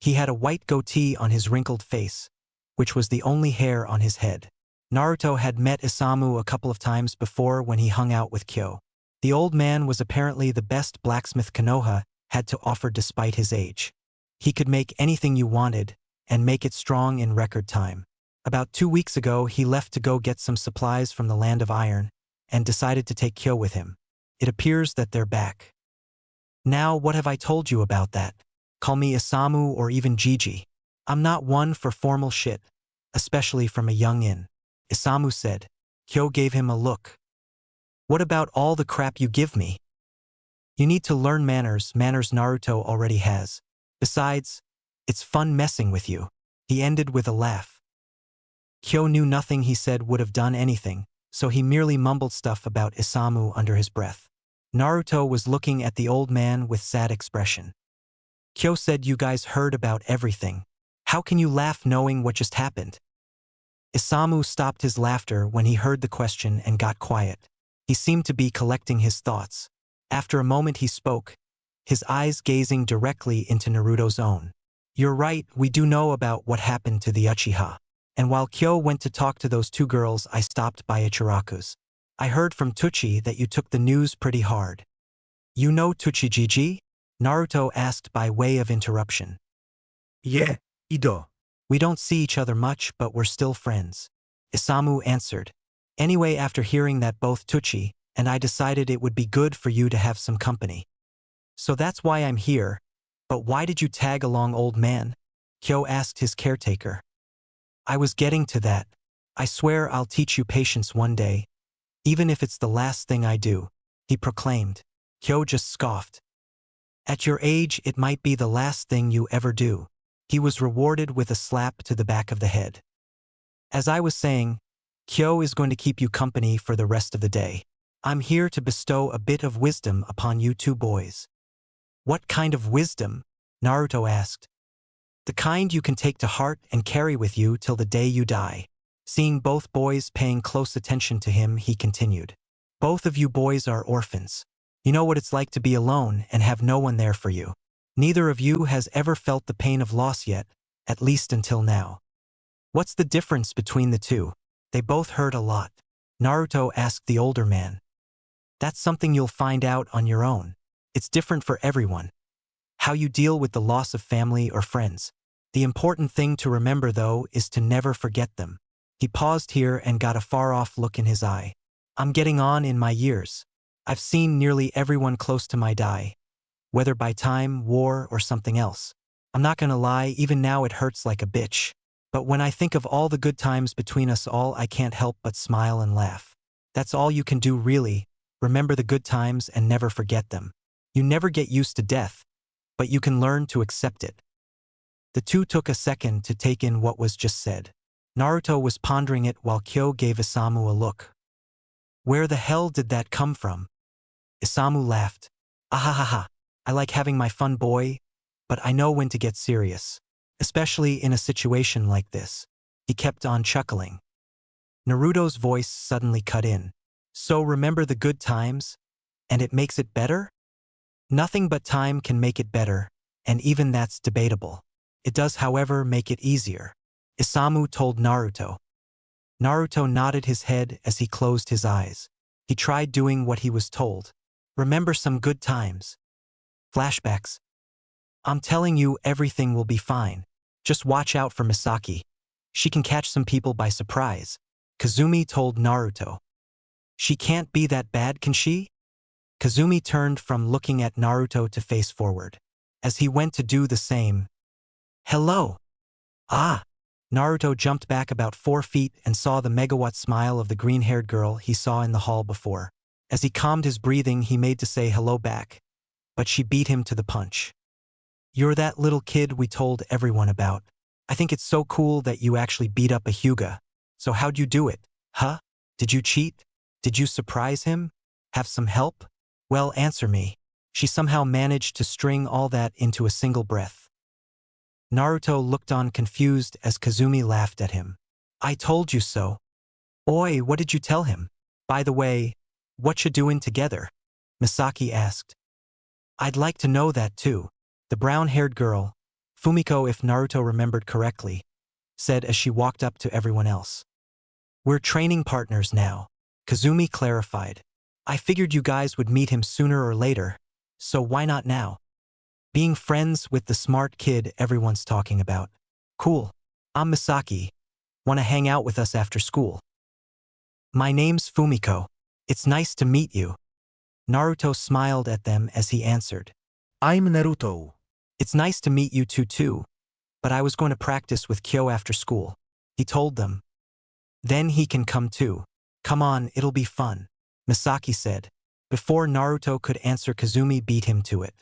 He had a white goatee on his wrinkled face, which was the only hair on his head. Naruto had met Isamu a couple of times before when he hung out with Kyo. The old man was apparently the best blacksmith Konoha had to offer despite his age. He could make anything you wanted, and make it strong in record time. About 2 weeks ago, he left to go get some supplies from the Land of Iron, and decided to take Kyo with him. It appears that they're back. Now, what have I told you about that? Call me Isamu or even Gigi. I'm not one for formal shit, especially from a young-in. Isamu said. Kyo gave him a look. What about all the crap you give me? You need to learn manners Naruto already has. Besides, it's fun messing with you. He ended with a laugh. Kyo knew nothing he said would have done anything, so he merely mumbled stuff about Isamu under his breath. Naruto was looking at the old man with sad expression. Kyo said, you guys heard about everything. How can you laugh knowing what just happened? Isamu stopped his laughter when he heard the question and got quiet. He seemed to be collecting his thoughts. After a moment he spoke, his eyes gazing directly into Naruto's own. You're right, we do know about what happened to the Uchiha. And while Kyo went to talk to those 2 girls, I stopped by Ichiraku's. I heard from Tuchi that you took the news pretty hard. You know Tuchi Gigi? Naruto asked by way of interruption. Yeah, Ido. We don't see each other much, but we're still friends. Isamu answered. Anyway, after hearing that, both Tuchi and I decided it would be good for you to have some company. So that's why I'm here. But why did you tag along, old man? Kyo asked his caretaker. I was getting to that. I swear I'll teach you patience one day, even if it's the last thing I do, he proclaimed. Kyo just scoffed. At your age, it might be the last thing you ever do. He was rewarded with a slap to the back of the head. As I was saying, Kyo is going to keep you company for the rest of the day. I'm here to bestow a bit of wisdom upon you 2 boys. What kind of wisdom? Naruto asked. The kind you can take to heart and carry with you till the day you die. Seeing both boys paying close attention to him, he continued. Both of you boys are orphans. You know what it's like to be alone and have no one there for you. Neither of you has ever felt the pain of loss yet, at least until now. What's the difference between the 2? They both hurt a lot. Naruto asked the older man. That's something you'll find out on your own. It's different for everyone. How you deal with the loss of family or friends. The important thing to remember, though, is to never forget them. He paused here and got a far-off look in his eye. I'm getting on in my years. I've seen nearly everyone close to my die, whether by time, war, or something else. I'm not gonna lie, even now it hurts like a bitch. But when I think of all the good times between us all, I can't help but smile and laugh. That's all you can do, really. Remember the good times and never forget them. You never get used to death, but you can learn to accept it. The 2 took a second to take in what was just said. Naruto was pondering it while Kyo gave Isamu a look. Where the hell did that come from? Isamu laughed. Ahahaha. I like having my fun, boy, but I know when to get serious. Especially in a situation like this. He kept on chuckling. Naruto's voice suddenly cut in. So remember the good times? And it makes it better? Nothing but time can make it better, and even that's debatable. It does, however, make it easier. Isamu told Naruto. Naruto nodded his head as he closed his eyes. He tried doing what he was told. Remember some good times. Flashbacks. I'm telling you, everything will be fine. Just watch out for Misaki. She can catch some people by surprise. Kazumi told Naruto. She can't be that bad, can she? Kazumi turned from looking at Naruto to face forward. As he went to do the same. Hello. Ah. Naruto jumped back about 4 feet and saw the megawatt smile of the green-haired girl he saw in the hall before. As he calmed his breathing, he made to say hello back. But she beat him to the punch. You're that little kid we told everyone about. I think it's so cool that you actually beat up a Hyuga. So how'd you do it? Huh? Did you cheat? Did you surprise him? Have some help? Well, answer me. She somehow managed to string all that into a single breath. Naruto looked on confused as Kazumi laughed at him. I told you so. Oi, what did you tell him? By the way, what you doing together? Misaki asked. I'd like to know that too. The brown-haired girl, Fumiko if Naruto remembered correctly, said as she walked up to everyone else. We're training partners now, Kazumi clarified. I figured you guys would meet him sooner or later, so why not now? Being friends with the smart kid everyone's talking about. Cool. I'm Misaki. Wanna hang out with us after school? My name's Fumiko. It's nice to meet you. Naruto smiled at them as he answered. I'm Naruto. It's nice to meet you two too, but I was going to practice with Kyo after school. He told them. Then he can come too. Come on, it'll be fun, Misaki said. Before Naruto could answer, Kazumi beat him to it.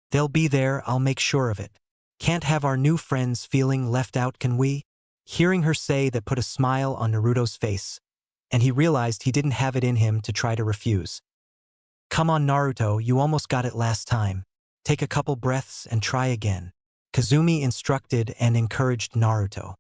They'll be there, I'll make sure of it. Can't have our new friends feeling left out, can we? Hearing her say that put a smile on Naruto's face, and he realized he didn't have it in him to try to refuse. Come on, Naruto, you almost got it last time. Take a couple breaths and try again. Kazumi instructed and encouraged Naruto.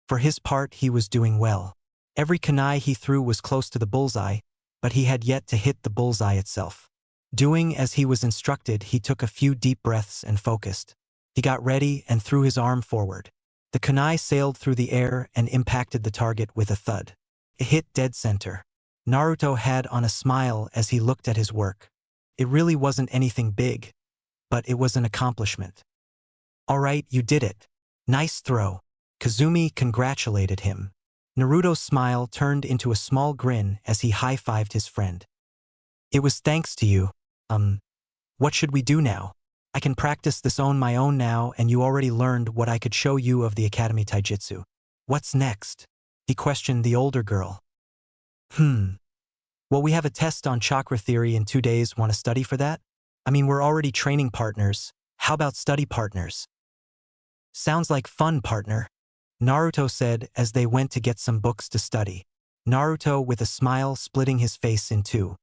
For his part, he was doing well. Every kunai he threw was close to the bullseye, but he had yet to hit the bullseye itself. Doing as he was instructed, he took a few deep breaths and focused. He got ready and threw his arm forward. The kunai sailed through the air and impacted the target with a thud. It hit dead center. Naruto had on a smile as he looked at his work. It really wasn't anything big, but it was an accomplishment. All right, you did it. Nice throw. Kazumi congratulated him. Naruto's smile turned into a small grin as he high-fived his friend. It was thanks to you. What should we do now? I can practice this on my own now, and you already learned what I could show you of the Academy Taijutsu. What's next? He questioned the older girl. Well, we have a test on chakra theory in 2 days. Want to study for that? I mean, we're already training partners. How about study partners? Sounds like fun, partner, Naruto said as they went to get some books to study. Naruto with a smile splitting his face in two.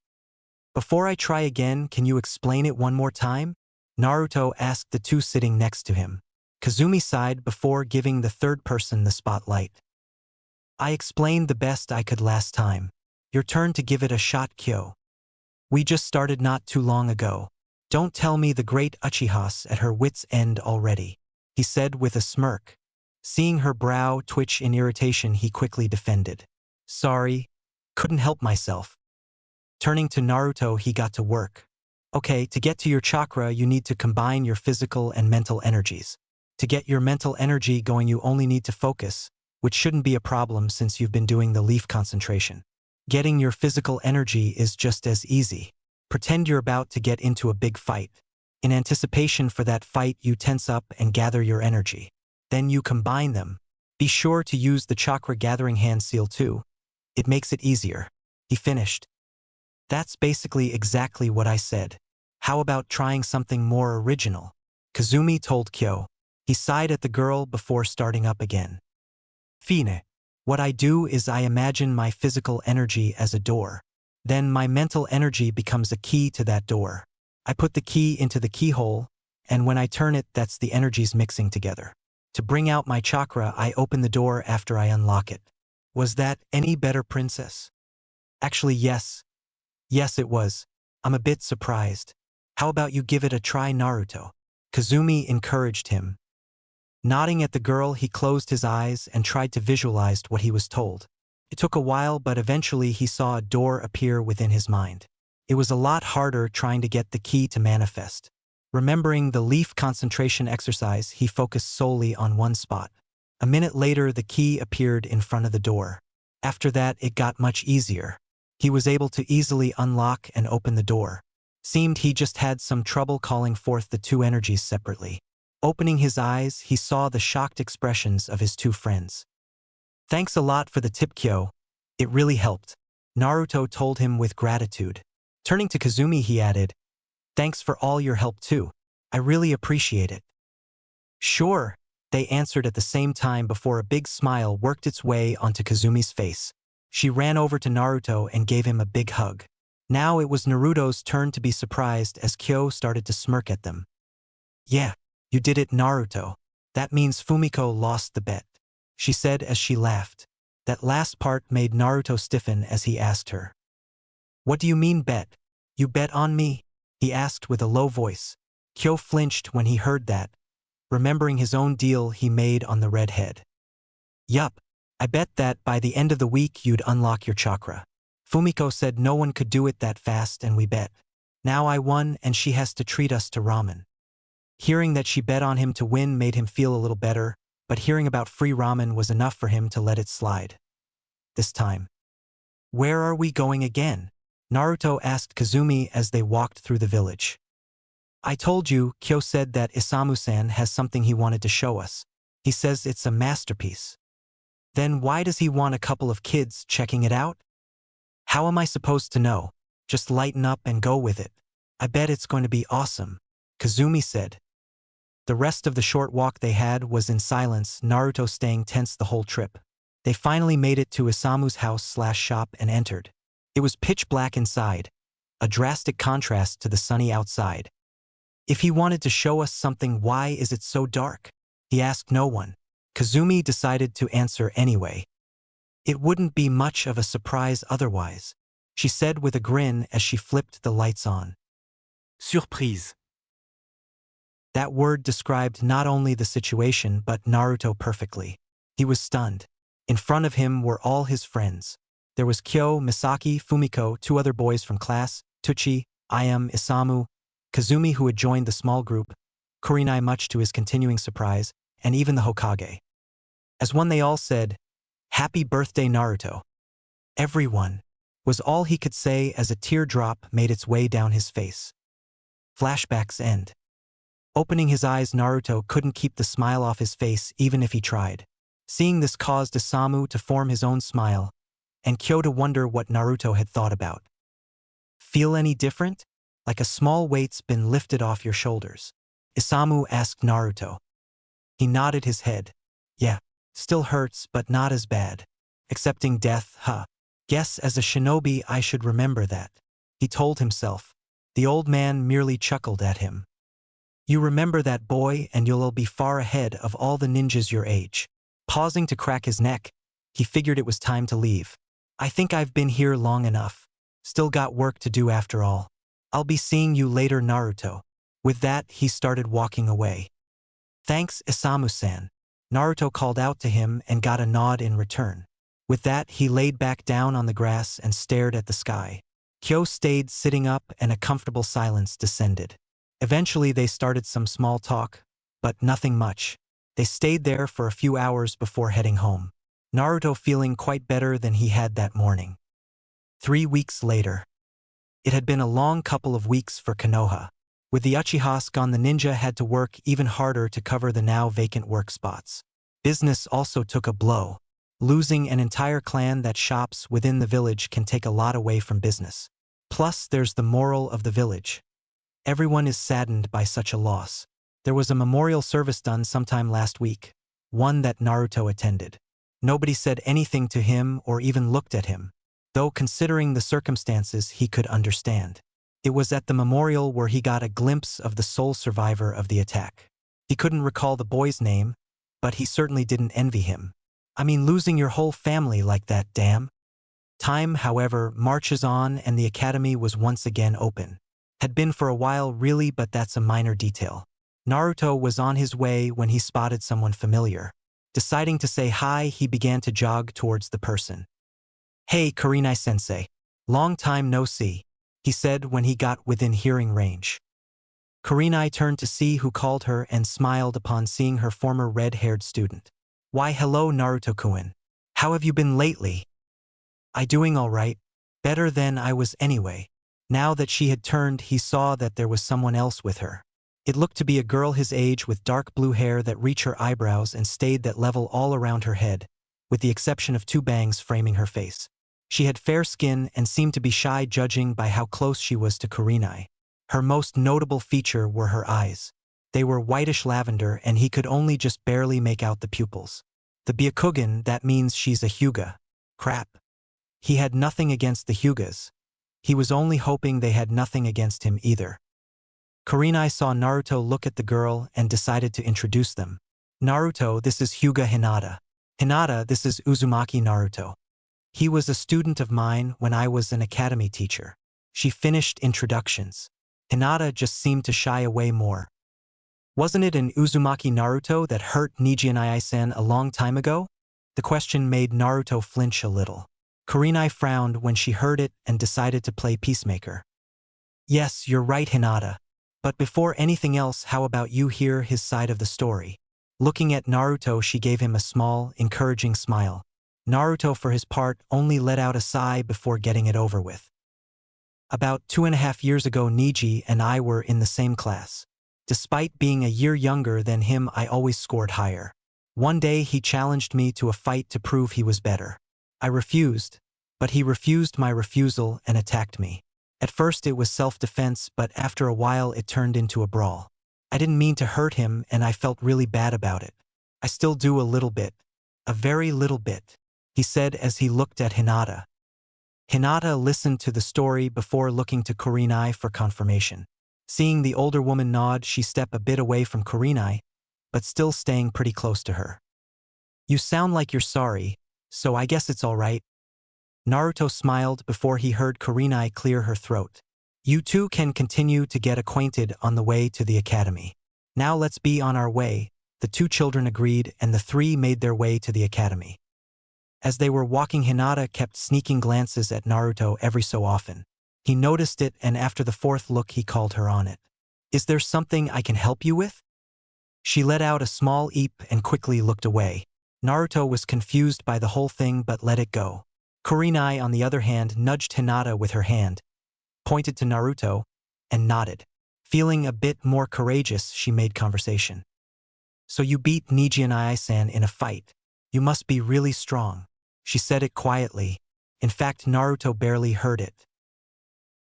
Before I try again, can you explain it one more time? Naruto asked the two sitting next to him. Kazumi sighed before giving the third person the spotlight. I explained the best I could last time. Your turn to give it a shot, Kyo. We just started not too long ago. Don't tell me the great Uchiha's at her wit's end already, he said with a smirk. Seeing her brow twitch in irritation, he quickly defended. Sorry, couldn't help myself. Turning to Naruto, he got to work. Okay, to get to your chakra, you need to combine your physical and mental energies. To get your mental energy going, you only need to focus, which shouldn't be a problem since you've been doing the leaf concentration. Getting your physical energy is just as easy. Pretend you're about to get into a big fight. In anticipation for that fight, you tense up and gather your energy. Then you combine them. Be sure to use the chakra gathering hand seal too. It makes it easier. He finished. That's basically exactly what I said. How about trying something more original? Kazumi told Kyo. He sighed at the girl before starting up again. Fine. What I do is I imagine my physical energy as a door. Then my mental energy becomes a key to that door. I put the key into the keyhole, and when I turn it, that's the energies mixing together. To bring out my chakra, I open the door after I unlock it. Was that any better, princess? Actually, yes. Yes, it was. I'm a bit surprised. How about you give it a try, Naruto? Kazumi encouraged him. Nodding at the girl, he closed his eyes and tried to visualize what he was told. It took a while, but eventually he saw a door appear within his mind. It was a lot harder trying to get the key to manifest. Remembering the leaf concentration exercise, he focused solely on one spot. A minute later, the key appeared in front of the door. After that, it got much easier. He was able to easily unlock and open the door. Seemed he just had some trouble calling forth the two energies separately. Opening his eyes, he saw the shocked expressions of his two friends. "Thanks a lot for the tip, Kyo. It really helped," Naruto told him with gratitude. Turning to Kazumi, he added, "Thanks for all your help too. I really appreciate it." "Sure," they answered at the same time before a big smile worked its way onto Kazumi's face. She ran over to Naruto and gave him a big hug. Now it was Naruto's turn to be surprised as Kyo started to smirk at them. "Yeah, you did it, Naruto. That means Fumiko lost the bet," she said as she laughed. That last part made Naruto stiffen as he asked her. "What do you mean bet? You bet on me?" he asked with a low voice. Kyo flinched when he heard that, remembering his own deal he made on the red head. "Yup, I bet that by the end of the week you'd unlock your chakra. Fumiko said no one could do it that fast and we bet. Now I won and she has to treat us to ramen." Hearing that she bet on him to win made him feel a little better, but hearing about free ramen was enough for him to let it slide. This time. "Where are we going again?" Naruto asked Kazumi as they walked through the village. "I told you," Kyo said, "that Isamu-san has something he wanted to show us. He says it's a masterpiece." "Then why does he want a couple of kids checking it out?" "How am I supposed to know? Just lighten up and go with it. I bet it's going to be awesome," Kazumi said. The rest of the short walk they had was in silence, Naruto staying tense the whole trip. They finally made it to Isamu's house/shop and entered. It was pitch black inside, a drastic contrast to the sunny outside. "If he wanted to show us something, why is it so dark?" he asked no one. Kazumi decided to answer anyway. "It wouldn't be much of a surprise otherwise," she said with a grin as she flipped the lights on. Surprise. That word described not only the situation but Naruto perfectly. He was stunned. In front of him were all his friends. There was Kyo, Misaki, Fumiko, two other boys from class, Tuchi, Ayam, Isamu, Kazumi who had joined the small group, Kurenai much to his continuing surprise, and even the Hokage. As one they all said, "Happy birthday, Naruto." "Everyone," was all he could say as a teardrop made its way down his face. Flashbacks end. Opening his eyes, Naruto couldn't keep the smile off his face even if he tried. Seeing this caused Isamu to form his own smile, and Kyo to wonder what Naruto had thought about. "Feel any different? Like a small weight's been lifted off your shoulders?" Isamu asked Naruto. He nodded his head. "Yeah, still hurts but not as bad. Accepting death, huh? Guess as a shinobi I should remember that," he told himself. The old man merely chuckled at him. "You remember that, boy, and you'll be far ahead of all the ninjas your age." Pausing to crack his neck, he figured it was time to leave. "I think I've been here long enough. Still got work to do after all. I'll be seeing you later, Naruto." With that, he started walking away. "Thanks, Isamu-san," Naruto called out to him and got a nod in return. With that, he laid back down on the grass and stared at the sky. Kyo stayed sitting up and a comfortable silence descended. Eventually they started some small talk, but nothing much. They stayed there for a few hours before heading home. Naruto feeling quite better than he had that morning. 3 weeks later. It had been a long couple of weeks for Konoha. With the Uchihas gone, the ninja had to work even harder to cover the now vacant work spots. Business also took a blow. Losing an entire clan that shops within the village can take a lot away from business. Plus, there's the moral of the village. Everyone is saddened by such a loss. There was a memorial service done sometime last week, one that Naruto attended. Nobody said anything to him or even looked at him, though considering the circumstances he could understand. It was at the memorial where he got a glimpse of the sole survivor of the attack. He couldn't recall the boy's name, but he certainly didn't envy him. I mean, losing your whole family like that, damn. Time, however, marches on and the academy was once again open. Had been for a while really, but that's a minor detail. Naruto was on his way when he spotted someone familiar. Deciding to say hi, he began to jog towards the person. "Hey, Kurenai-sensei. Long time no see," he said when he got within hearing range. Kurenai turned to see who called her and smiled upon seeing her former red-haired student. Why hello Naruto-kun. How have you been lately? I doing all right. Better than I was anyway. Now that she had turned, he saw that there was someone else with her. It looked to be a girl his age with dark blue hair that reached her eyebrows and stayed that level all around her head, with the exception of two bangs framing her face. She had fair skin and seemed to be shy judging by how close she was to Kurenai. Her most notable feature were her eyes. They were whitish lavender and he could only just barely make out the pupils. The Byakugan, that means she's a Hyuga. Crap. He had nothing against the Hyugas. He was only hoping they had nothing against him either. Kurenai saw Naruto look at the girl and decided to introduce them. Naruto, this is Hyuga Hinata. Hinata, this is Uzumaki Naruto. He was a student of mine when I was an academy teacher. She finished introductions. Hinata just seemed to shy away more. Wasn't it an Uzumaki Naruto that hurt Nijianai-san a long time ago? The question made Naruto flinch a little. Kurenai frowned when she heard it and decided to play peacemaker. Yes, you're right Hinata. But before anything else, how about you hear his side of the story? Looking at Naruto, she gave him a small, encouraging smile. Naruto, for his part, only let out a sigh before getting it over with. About 2.5 years ago, Niji and I were in the same class. Despite being a year younger than him, I always scored higher. One day he challenged me to a fight to prove he was better. I refused, but he refused my refusal and attacked me. At first it was self-defense, but after a while it turned into a brawl. I didn't mean to hurt him and I felt really bad about it. I still do a little bit. A very little bit, he said as he looked at Hinata. Hinata listened to the story before looking to Kurenai for confirmation. Seeing the older woman nod, she stepped a bit away from Kurenai, but still staying pretty close to her. You sound like you're sorry, so I guess it's all right. Naruto smiled before he heard Kurenai clear her throat. You two can continue to get acquainted on the way to the academy. Now let's be on our way. The two children agreed and the three made their way to the academy. As they were walking, Hinata kept sneaking glances at Naruto every so often. He noticed it and after the fourth look he called her on it. Is there something I can help you with? She let out a small eep and quickly looked away. Naruto was confused by the whole thing but let it go. Kurenai, on the other hand, nudged Hinata with her hand, pointed to Naruto, and nodded. Feeling a bit more courageous, she made conversation. So you beat Nijianai-san in a fight. You must be really strong. She said it quietly. In fact, Naruto barely heard it.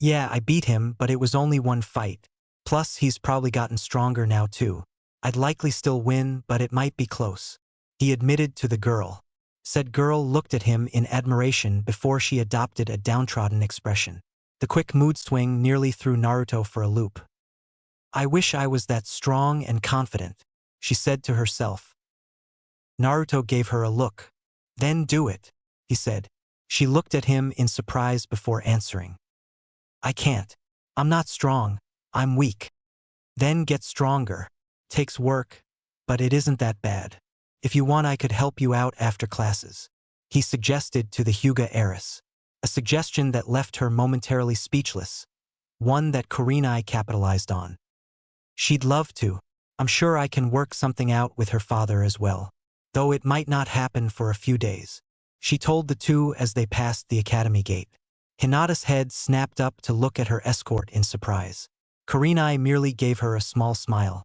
Yeah, I beat him, but it was only one fight. Plus, he's probably gotten stronger now too. I'd likely still win, but it might be close. He admitted to the girl. Said girl looked at him in admiration before she adopted a downtrodden expression. The quick mood swing nearly threw Naruto for a loop. I wish I was that strong and confident, she said to herself. Naruto gave her a look. Then do it, he said. She looked at him in surprise before answering. I can't. I'm not strong. I'm weak. Then get stronger. Takes work, but it isn't that bad. If you want, I could help you out after classes, he suggested to the Hyuga heiress. A suggestion that left her momentarily speechless. One that Kurenai capitalized on. She'd love to. I'm sure I can work something out with her father as well. Though it might not happen for a few days. She told the two as they passed the academy gate. Hinata's head snapped up to look at her escort in surprise. Kurenai merely gave her a small smile.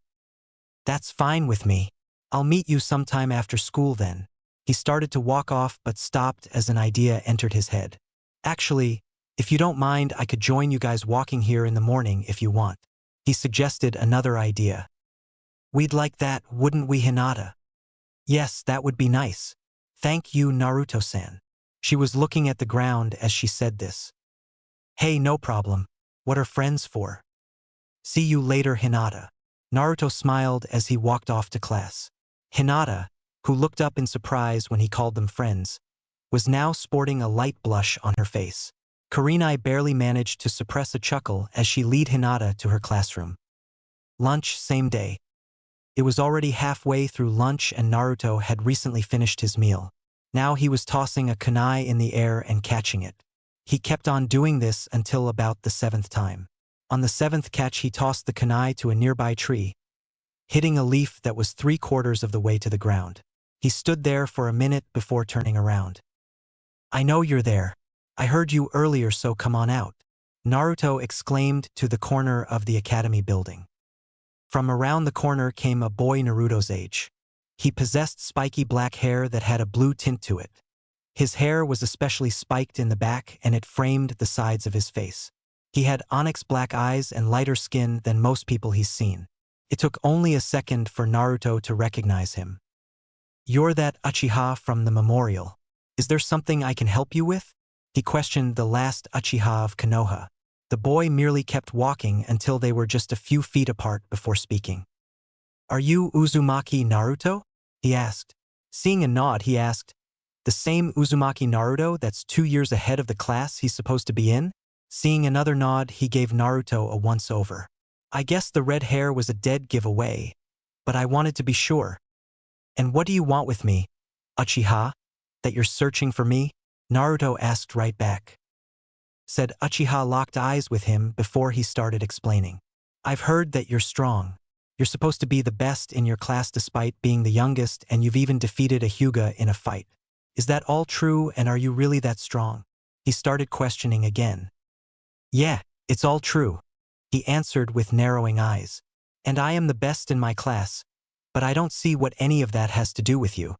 That's fine with me. I'll meet you sometime after school then. He started to walk off but stopped as an idea entered his head. Actually, if you don't mind, I could join you guys walking here in the morning if you want. He suggested another idea. We'd like that, wouldn't we, Hinata? Yes, that would be nice. Thank you, Naruto-san. She was looking at the ground as she said this. Hey, no problem. What are friends for? See you later, Hinata. Naruto smiled as he walked off to class. Hinata, who looked up in surprise when he called them friends, was now sporting a light blush on her face. Kurenai barely managed to suppress a chuckle as she led Hinata to her classroom. Lunch same day. It was already halfway through lunch and Naruto had recently finished his meal. Now he was tossing a kunai in the air and catching it. He kept on doing this until about the 7th time. On the 7th catch he tossed the kunai to a nearby tree, hitting a leaf that was 3/4 of the way to the ground. He stood there for a minute before turning around. "I know you're there. I heard you earlier, so come on out," Naruto exclaimed to the corner of the academy building. From around the corner came a boy Naruto's age. He possessed spiky black hair that had a blue tint to it. His hair was especially spiked in the back and it framed the sides of his face. He had onyx black eyes and lighter skin than most people he's seen. It took only a second for Naruto to recognize him. "You're that Uchiha from the memorial. Is there something I can help you with?" He questioned the last Uchiha of Konoha. The boy merely kept walking until they were just a few feet apart before speaking. "Are you Uzumaki Naruto?" he asked. Seeing a nod, he asked, "The same Uzumaki Naruto that's 2 years ahead of the class he's supposed to be in?" Seeing another nod, he gave Naruto a once-over. "I guess the red hair was a dead giveaway, but I wanted to be sure." "And what do you want with me, Uchiha? That you're searching for me?" Naruto asked right back. Said Uchiha locked eyes with him before he started explaining. "I've heard that you're strong. You're supposed to be the best in your class despite being the youngest, and you've even defeated a Hyuga in a fight. Is that all true, and are you really that strong?" He started questioning again. "Yeah, it's all true," he answered with narrowing eyes. "And I am the best in my class, but I don't see what any of that has to do with you.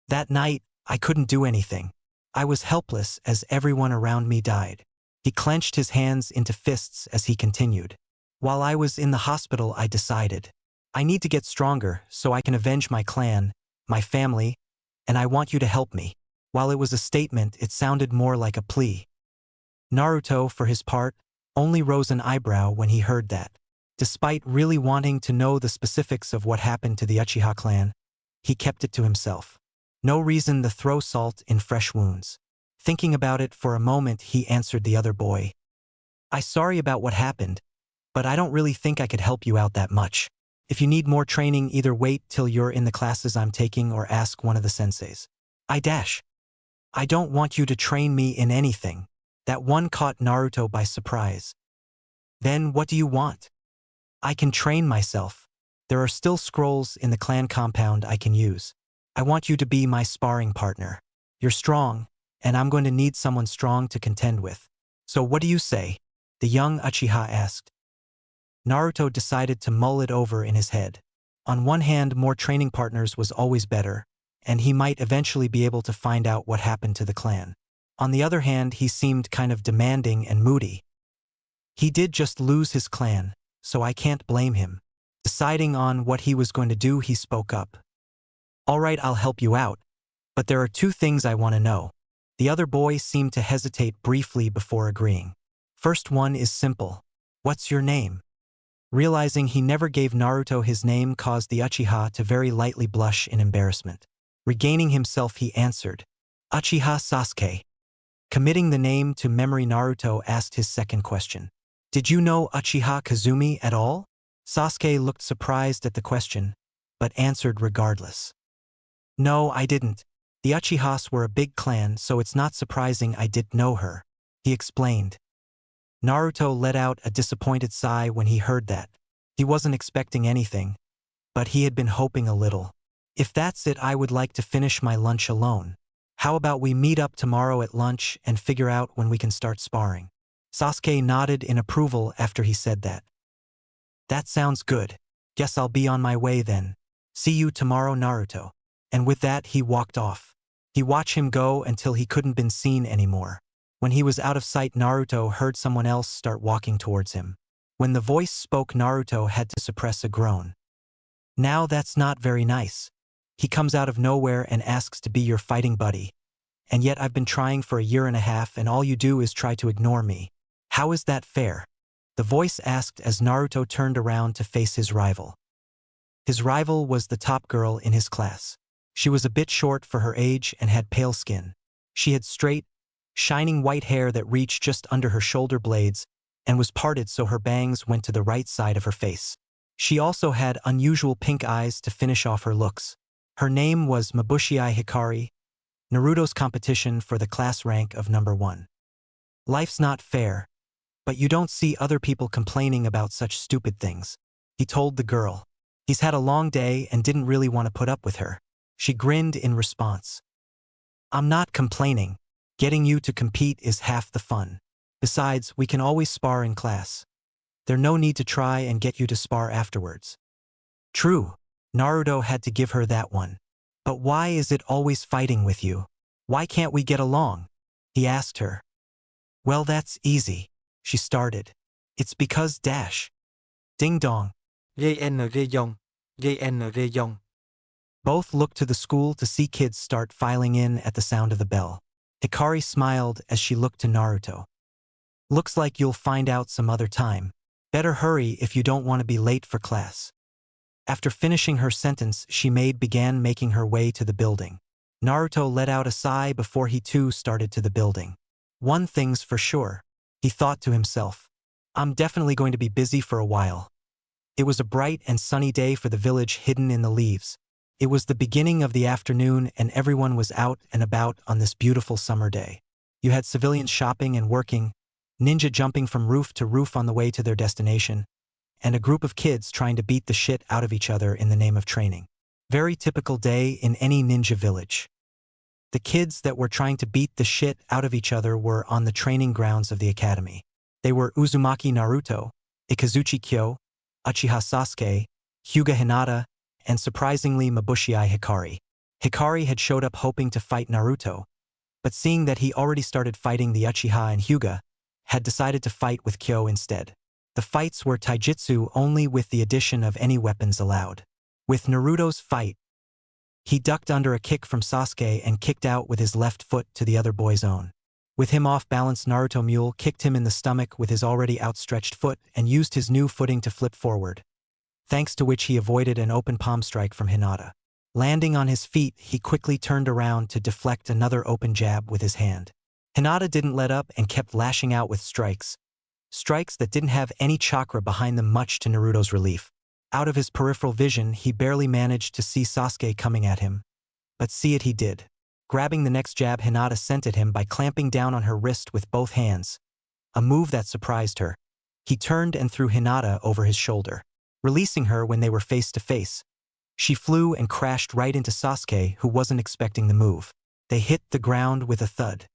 That night, I couldn't do anything. I was helpless as everyone around me died." He clenched his hands into fists as he continued. "While I was in the hospital, I decided, I need to get stronger so I can avenge my clan, my family, and I want you to help me." While it was a statement, it sounded more like a plea. Naruto, for his part, only rose an eyebrow when he heard that. Despite really wanting to know the specifics of what happened to the Uchiha clan, he kept it to himself. No reason to throw salt in fresh wounds. Thinking about it for a moment, he answered the other boy. "I'm sorry about what happened, but I don't really think I could help you out that much. If you need more training, either wait till you're in the classes I'm taking or ask one of the senseis." I don't want you to train me in anything." That one caught Naruto by surprise. "Then what do you want?" "I can train myself. There are still scrolls in the clan compound I can use. I want you to be my sparring partner. You're strong, and I'm going to need someone strong to contend with. So what do you say?" the young Uchiha asked. Naruto decided to mull it over in his head. On one hand, more training partners was always better, and he might eventually be able to find out what happened to the clan. On the other hand, he seemed kind of demanding and moody. He did just lose his clan, so I can't blame him. Deciding on what he was going to do, he spoke up. "All right, I'll help you out, but there are 2 things I want to know." The other boy seemed to hesitate briefly before agreeing. "First one is simple. What's your name?" Realizing he never gave Naruto his name caused the Uchiha to very lightly blush in embarrassment. Regaining himself, he answered, "Uchiha Sasuke." Committing the name to memory, Naruto asked his second question. "Did you know Uchiha Kazumi at all?" Sasuke looked surprised at the question, but answered regardless. "No, I didn't. The Uchihas were a big clan, so it's not surprising I didn't know her," he explained. Naruto let out a disappointed sigh when he heard that. He wasn't expecting anything, but he had been hoping a little. "If that's it, I would like to finish my lunch alone. How about we meet up tomorrow at lunch and figure out when we can start sparring?" Sasuke nodded in approval after he said that. "That sounds good. Guess I'll be on my way then. See you tomorrow, Naruto." And with that, he walked off. He watched him go until he couldn't been seen anymore. When he was out of sight, Naruto heard someone else start walking towards him. When the voice spoke, Naruto had to suppress a groan. "Now that's not very nice. He comes out of nowhere and asks to be your fighting buddy. And yet I've been trying for a year and a half and all you do is try to ignore me. How is that fair?" The voice asked as Naruto turned around to face his rival. His rival was the top girl in his class. She was a bit short for her age and had pale skin. She had straight, shining white hair that reached just under her shoulder blades and was parted so her bangs went to the right side of her face. She also had unusual pink eyes to finish off her looks. Her name was Mabushii Hikari, Naruto's competition for the class rank of number 1. "Life's not fair. But you don't see other people complaining about such stupid things. He told the girl. He's had a long day and didn't really want to put up with her. She grinned in response. I'm not complaining. Getting you to compete is half the fun. Besides, we can always spar in class. There's no need to try and get you to spar afterwards. True. Naruto had to give her that one. But why is it always fighting with you? Why can't we get along? He asked her. Well, that's easy. She started. It's because dash. Ding dong. GNG. Both looked to the school to see kids start filing in at the sound of the bell. Hikari smiled as she looked to Naruto. Looks like you'll find out some other time. Better hurry if you don't want to be late for class. After finishing her sentence, she began making her way to the building. Naruto let out a sigh before he too started to the building. One thing's for sure, he thought to himself. I'm definitely going to be busy for a while. It was a bright and sunny day for the village hidden in the leaves. It was the beginning of the afternoon and everyone was out and about on this beautiful summer day. You had civilians shopping and working, ninja jumping from roof to roof on the way to their destination, and a group of kids trying to beat the shit out of each other in the name of training. Very typical day in any ninja village. The kids that were trying to beat the shit out of each other were on the training grounds of the academy. They were Uzumaki Naruto, Ikazuchi Kyo, Uchiha Sasuke, Hyuga Hinata, and surprisingly Mabushii Hikari. Hikari had showed up hoping to fight Naruto, but seeing that he already started fighting the Uchiha and Hyuga, had decided to fight with Kyo instead. The fights were taijutsu only with the addition of any weapons allowed. With Naruto's fight, he ducked under a kick from Sasuke and kicked out with his left foot to the other boy's own. With him off balance, Naruto Mule kicked him in the stomach with his already outstretched foot and used his new footing to flip forward, thanks to which he avoided an open palm strike from Hinata. Landing on his feet, he quickly turned around to deflect another open jab with his hand. Hinata didn't let up and kept lashing out with strikes that didn't have any chakra behind them, much to Naruto's relief. Out of his peripheral vision, he barely managed to see Sasuke coming at him. But see it he did. Grabbing the next jab Hinata sent at him by clamping down on her wrist with both hands, a move that surprised her. He turned and threw Hinata over his shoulder, releasing her when they were face to face. She flew and crashed right into Sasuke, who wasn't expecting the move. They hit the ground with a thud.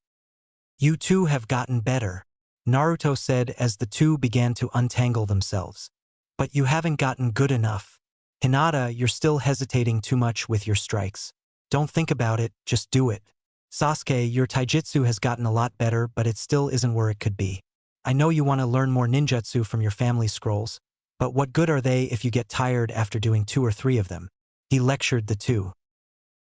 You two have gotten better, Naruto said as the two began to untangle themselves. But you haven't gotten good enough. Hinata, you're still hesitating too much with your strikes. Don't think about it, just do it. Sasuke, your taijutsu has gotten a lot better, but it still isn't where it could be. I know you want to learn more ninjutsu from your family scrolls, but what good are they if you get tired after doing 2 or 3 of them? He lectured the two.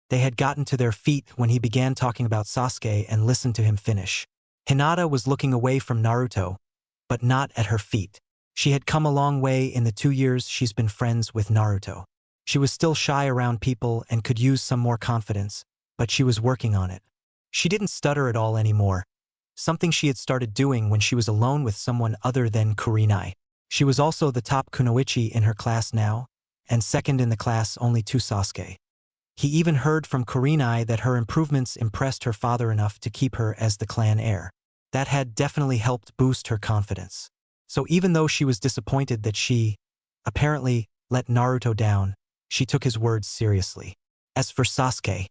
They had gotten to their feet when he began talking about Sasuke and listened to him finish. Hinata was looking away from Naruto, but not at her feet. She had come a long way in the 2 years she's been friends with Naruto. She was still shy around people and could use some more confidence, but she was working on it. She didn't stutter at all anymore, something she had started doing when she was alone with someone other than Kurenai. She was also the top kunoichi in her class now, and second in the class only to Sasuke. He even heard from Kurenai that her improvements impressed her father enough to keep her as the clan heir. That had definitely helped boost her confidence. So even though she was disappointed that she, apparently, let Naruto down, she took his words seriously. As for Sasuke,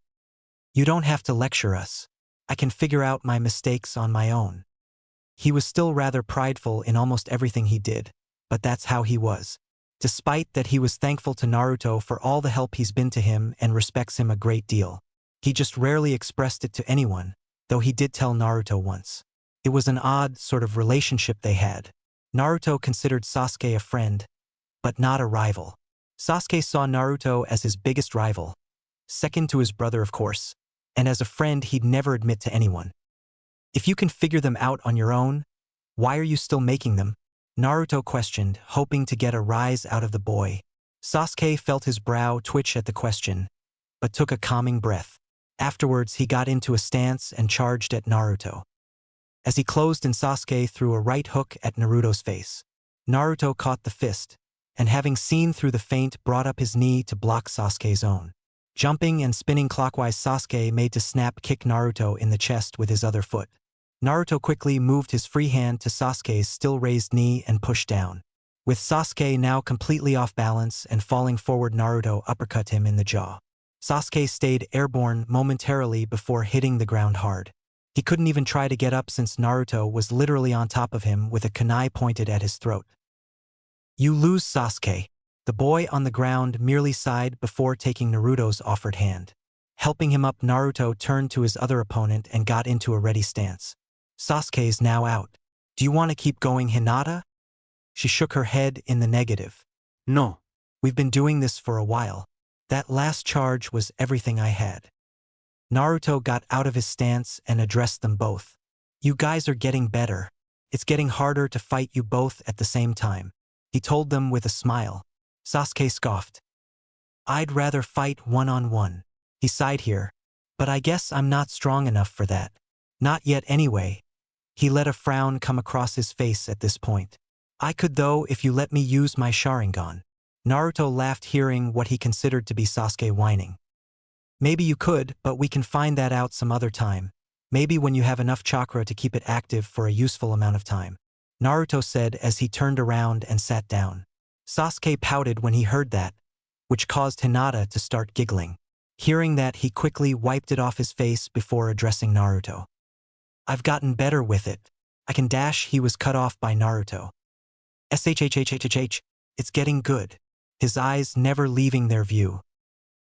you don't have to lecture us. I can figure out my mistakes on my own. He was still rather prideful in almost everything he did, but that's how he was. Despite that, he was thankful to Naruto for all the help he's been to him and respects him a great deal. He just rarely expressed it to anyone, though he did tell Naruto once. It was an odd sort of relationship they had. Naruto considered Sasuke a friend, but not a rival. Sasuke saw Naruto as his biggest rival, second to his brother of course, and as a friend he'd never admit to anyone. If you can figure them out on your own, why are you still making them? Naruto questioned, hoping to get a rise out of the boy. Sasuke felt his brow twitch at the question, but took a calming breath. Afterwards, he got into a stance and charged at Naruto. As he closed in, Sasuke threw a right hook at Naruto's face. Naruto caught the fist, and having seen through the feint, brought up his knee to block Sasuke's own. Jumping and spinning clockwise, Sasuke made to snap kick Naruto in the chest with his other foot. Naruto quickly moved his free hand to Sasuke's still raised knee and pushed down. With Sasuke now completely off balance and falling forward, Naruto uppercut him in the jaw. Sasuke stayed airborne momentarily before hitting the ground hard. He couldn't even try to get up since Naruto was literally on top of him with a kunai pointed at his throat. "You lose, Sasuke." The boy on the ground merely sighed before taking Naruto's offered hand. Helping him up, Naruto turned to his other opponent and got into a ready stance. "Sasuke's now out. Do you want to keep going, Hinata?" She shook her head in the negative. No. "We've been doing this for a while. That last charge was everything I had." Naruto got out of his stance and addressed them both. "You guys are getting better. It's getting harder to fight you both at the same time," he told them with a smile. Sasuke scoffed. "I'd rather fight one-on-one." He sighed here. "But I guess I'm not strong enough for that. Not yet anyway." He let a frown come across his face at this point. "I could though if you let me use my Sharingan." Naruto laughed, hearing what he considered to be Sasuke whining. "Maybe you could, but we can find that out some other time. Maybe when you have enough chakra to keep it active for a useful amount of time," Naruto said as he turned around and sat down. Sasuke pouted when he heard that, which caused Hinata to start giggling. Hearing that, he quickly wiped it off his face before addressing Naruto. "I've gotten better with it. I can dash." He was cut off by Naruto. "Shhhhhh, it's getting good." His eyes never leaving their view.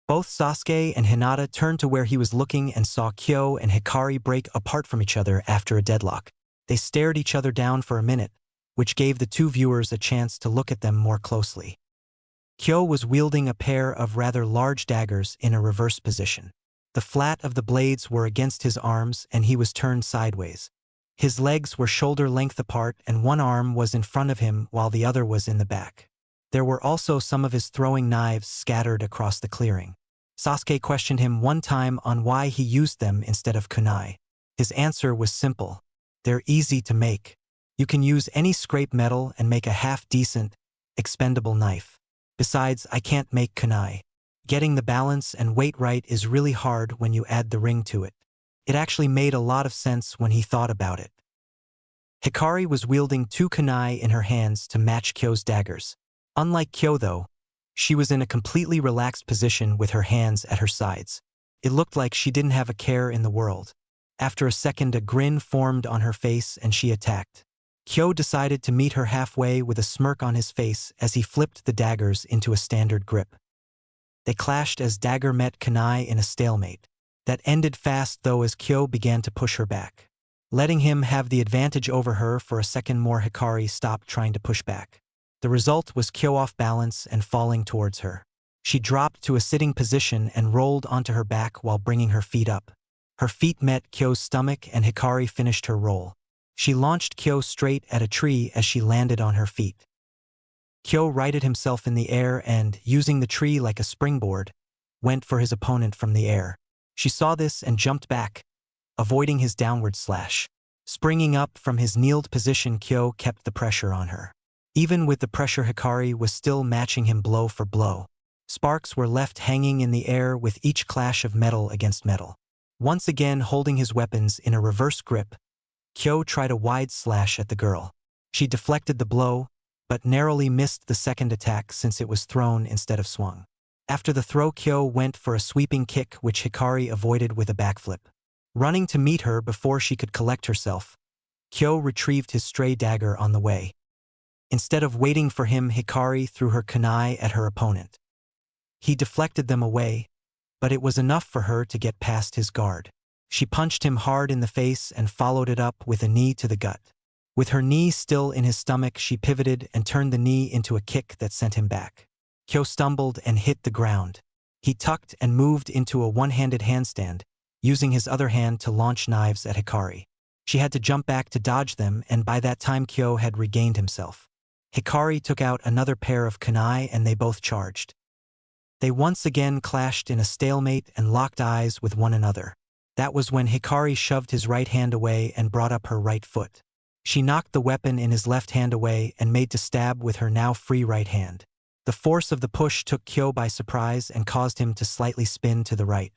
Both Sasuke and Hinata turned to where he was looking and saw Kyo and Hikari break apart from each other after a deadlock. They stared each other down for a minute, which gave the two viewers a chance to look at them more closely. Kyo was wielding a pair of rather large daggers in a reverse position. The flat of the blades were against his arms and he was turned sideways. His legs were shoulder-length apart and one arm was in front of him while the other was in the back. There were also some of his throwing knives scattered across the clearing. Sasuke questioned him one time on why he used them instead of kunai. His answer was simple. "They're easy to make. You can use any scrap metal and make a half-decent, expendable knife. Besides, I can't make kunai. Getting the balance and weight right is really hard when you add the ring to it." It actually made a lot of sense when he thought about it. Hikari was wielding two kunai in her hands to match Kyo's daggers. Unlike Kyo though, she was in a completely relaxed position with her hands at her sides. It looked like she didn't have a care in the world. After a second, a grin formed on her face and she attacked. Kyo decided to meet her halfway with a smirk on his face as he flipped the daggers into a standard grip. They clashed as dagger met kunai in a stalemate. That ended fast though as Kyo began to push her back. Letting him have the advantage over her for a second more, Hikari stopped trying to push back. The result was Kyo off balance and falling towards her. She dropped to a sitting position and rolled onto her back while bringing her feet up. Her feet met Kyo's stomach and Hikari finished her roll. She launched Kyo straight at a tree as she landed on her feet. Kyo righted himself in the air and, using the tree like a springboard, went for his opponent from the air. She saw this and jumped back, avoiding his downward slash. Springing up from his kneeled position, Kyo kept the pressure on her. Even with the pressure, Hikari was still matching him blow for blow. Sparks were left hanging in the air with each clash of metal against metal. Once again holding his weapons in a reverse grip, Kyo tried a wide slash at the girl. She deflected the blow, but narrowly missed the second attack since it was thrown instead of swung. After the throw, Kyo went for a sweeping kick which Hikari avoided with a backflip. Running to meet her before she could collect herself, Kyo retrieved his stray dagger on the way. Instead of waiting for him, Hikari threw her kunai at her opponent. He deflected them away, but it was enough for her to get past his guard. She punched him hard in the face and followed it up with a knee to the gut. With her knee still in his stomach, she pivoted and turned the knee into a kick that sent him back. Kyo stumbled and hit the ground. He tucked and moved into a one-handed handstand, using his other hand to launch knives at Hikari. She had to jump back to dodge them, and by that time Kyo had regained himself. Hikari took out another pair of kunai and they both charged. They once again clashed in a stalemate and locked eyes with one another. That was when Hikari shoved his right hand away and brought up her right foot. She knocked the weapon in his left hand away and made to stab with her now free right hand. The force of the push took Kyo by surprise and caused him to slightly spin to the right.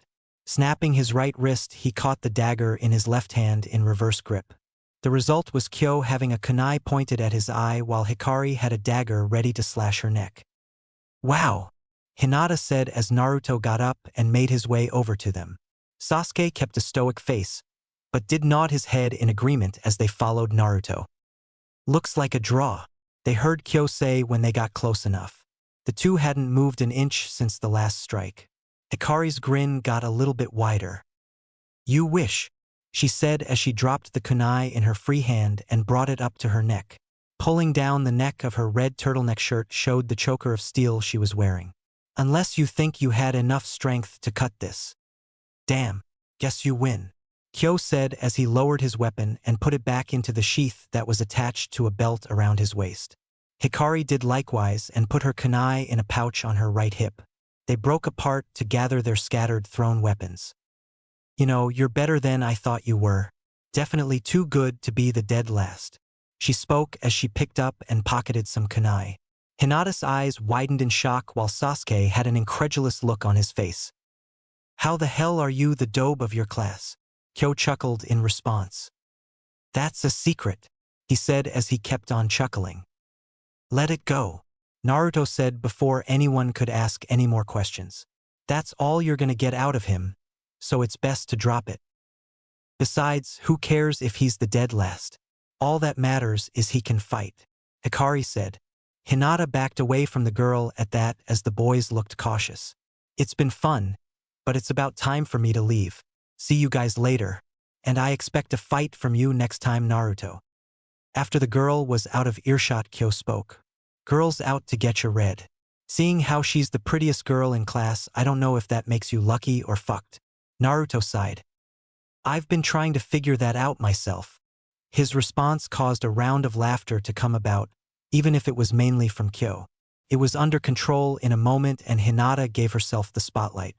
Snapping his right wrist, he caught the dagger in his left hand in reverse grip. The result was Kyo having a kunai pointed at his eye while Hikari had a dagger ready to slash her neck. "Wow!" Hinata said as Naruto got up and made his way over to them. Sasuke kept a stoic face, but did nod his head in agreement as they followed Naruto. "Looks like a draw," they heard Kyo say when they got close enough. The two hadn't moved an inch since the last strike. Hikari's grin got a little bit wider. "You wish," she said as she dropped the kunai in her free hand and brought it up to her neck. Pulling down the neck of her red turtleneck shirt showed the choker of steel she was wearing. "Unless you think you had enough strength to cut this." "Damn, guess you win," Kyo said as he lowered his weapon and put it back into the sheath that was attached to a belt around his waist. Hikari did likewise and put her kunai in a pouch on her right hip. They broke apart to gather their scattered thrown weapons. "You know, you're better than I thought you were. Definitely too good to be the dead last," she spoke as she picked up and pocketed some kunai. Hinata's eyes widened in shock while Sasuke had an incredulous look on his face. "How the hell are you the dobe of your class?" Kyo chuckled in response. "That's a secret," he said as he kept on chuckling. "Let it go," Naruto said before anyone could ask any more questions. "That's all you're gonna get out of him, so it's best to drop it. Besides, who cares if he's the dead last? All that matters is he can fight," Hikari said. Hinata backed away from the girl at that as the boys looked cautious. "It's been fun, but it's about time for me to leave. See you guys later, and I expect a fight from you next time, Naruto." After the girl was out of earshot, Kyo spoke. "Girl's out to get you red. Seeing how she's the prettiest girl in class, I don't know if that makes you lucky or fucked." Naruto sighed. "I've been trying to figure that out myself." His response caused a round of laughter to come about, even if it was mainly from Kyo. It was under control in a moment and Hinata gave herself the spotlight.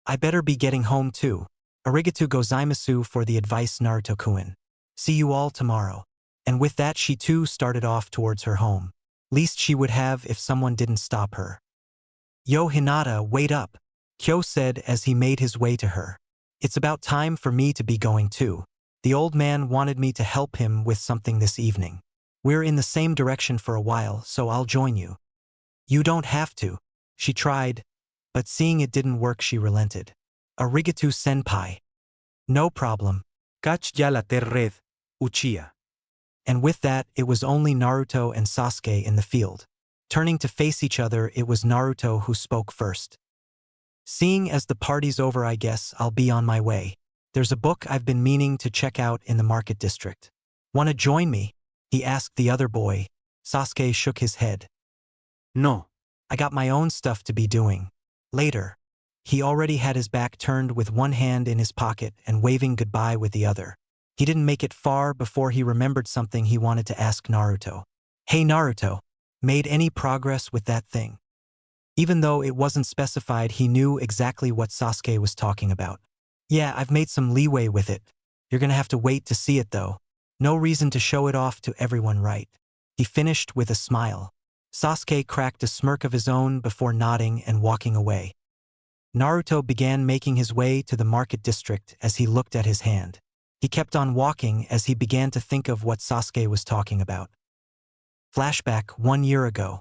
"I better be getting home too. Arigatou gozaimasu for the advice, Naruto-kun. See you all tomorrow." And with that she too started off towards her home. Least she would have if someone didn't stop her. "Yo Hinata, wait up," Kyo said as he made his way to her. "It's about time for me to be going too. The old man wanted me to help him with something this evening. We're in the same direction for a while, so I'll join you." "You don't have to." She tried, but seeing it didn't work she relented. "Arigatou senpai." "No problem." Catch ya la red, Uchiha. And with that, it was only Naruto and Sasuke in the field. Turning to face each other, it was Naruto who spoke first. "Seeing as the party's over, I guess I'll be on my way. There's a book I've been meaning to check out in the market district. Wanna join me?" he asked the other boy. Sasuke shook his head. No. "I got my own stuff to be doing. Later." He already had his back turned with one hand in his pocket and waving goodbye with the other. He didn't make it far before he remembered something he wanted to ask Naruto. "Hey Naruto, made any progress with that thing?" Even though it wasn't specified, he knew exactly what Sasuke was talking about. "Yeah, I've made some leeway with it. You're gonna have to wait to see it though. No reason to show it off to everyone, right?" He finished with a smile. Sasuke cracked a smirk of his own before nodding and walking away. Naruto began making his way to the market district as he looked at his hand. He kept on walking as he began to think of what Sasuke was talking about. Flashback 1 year ago.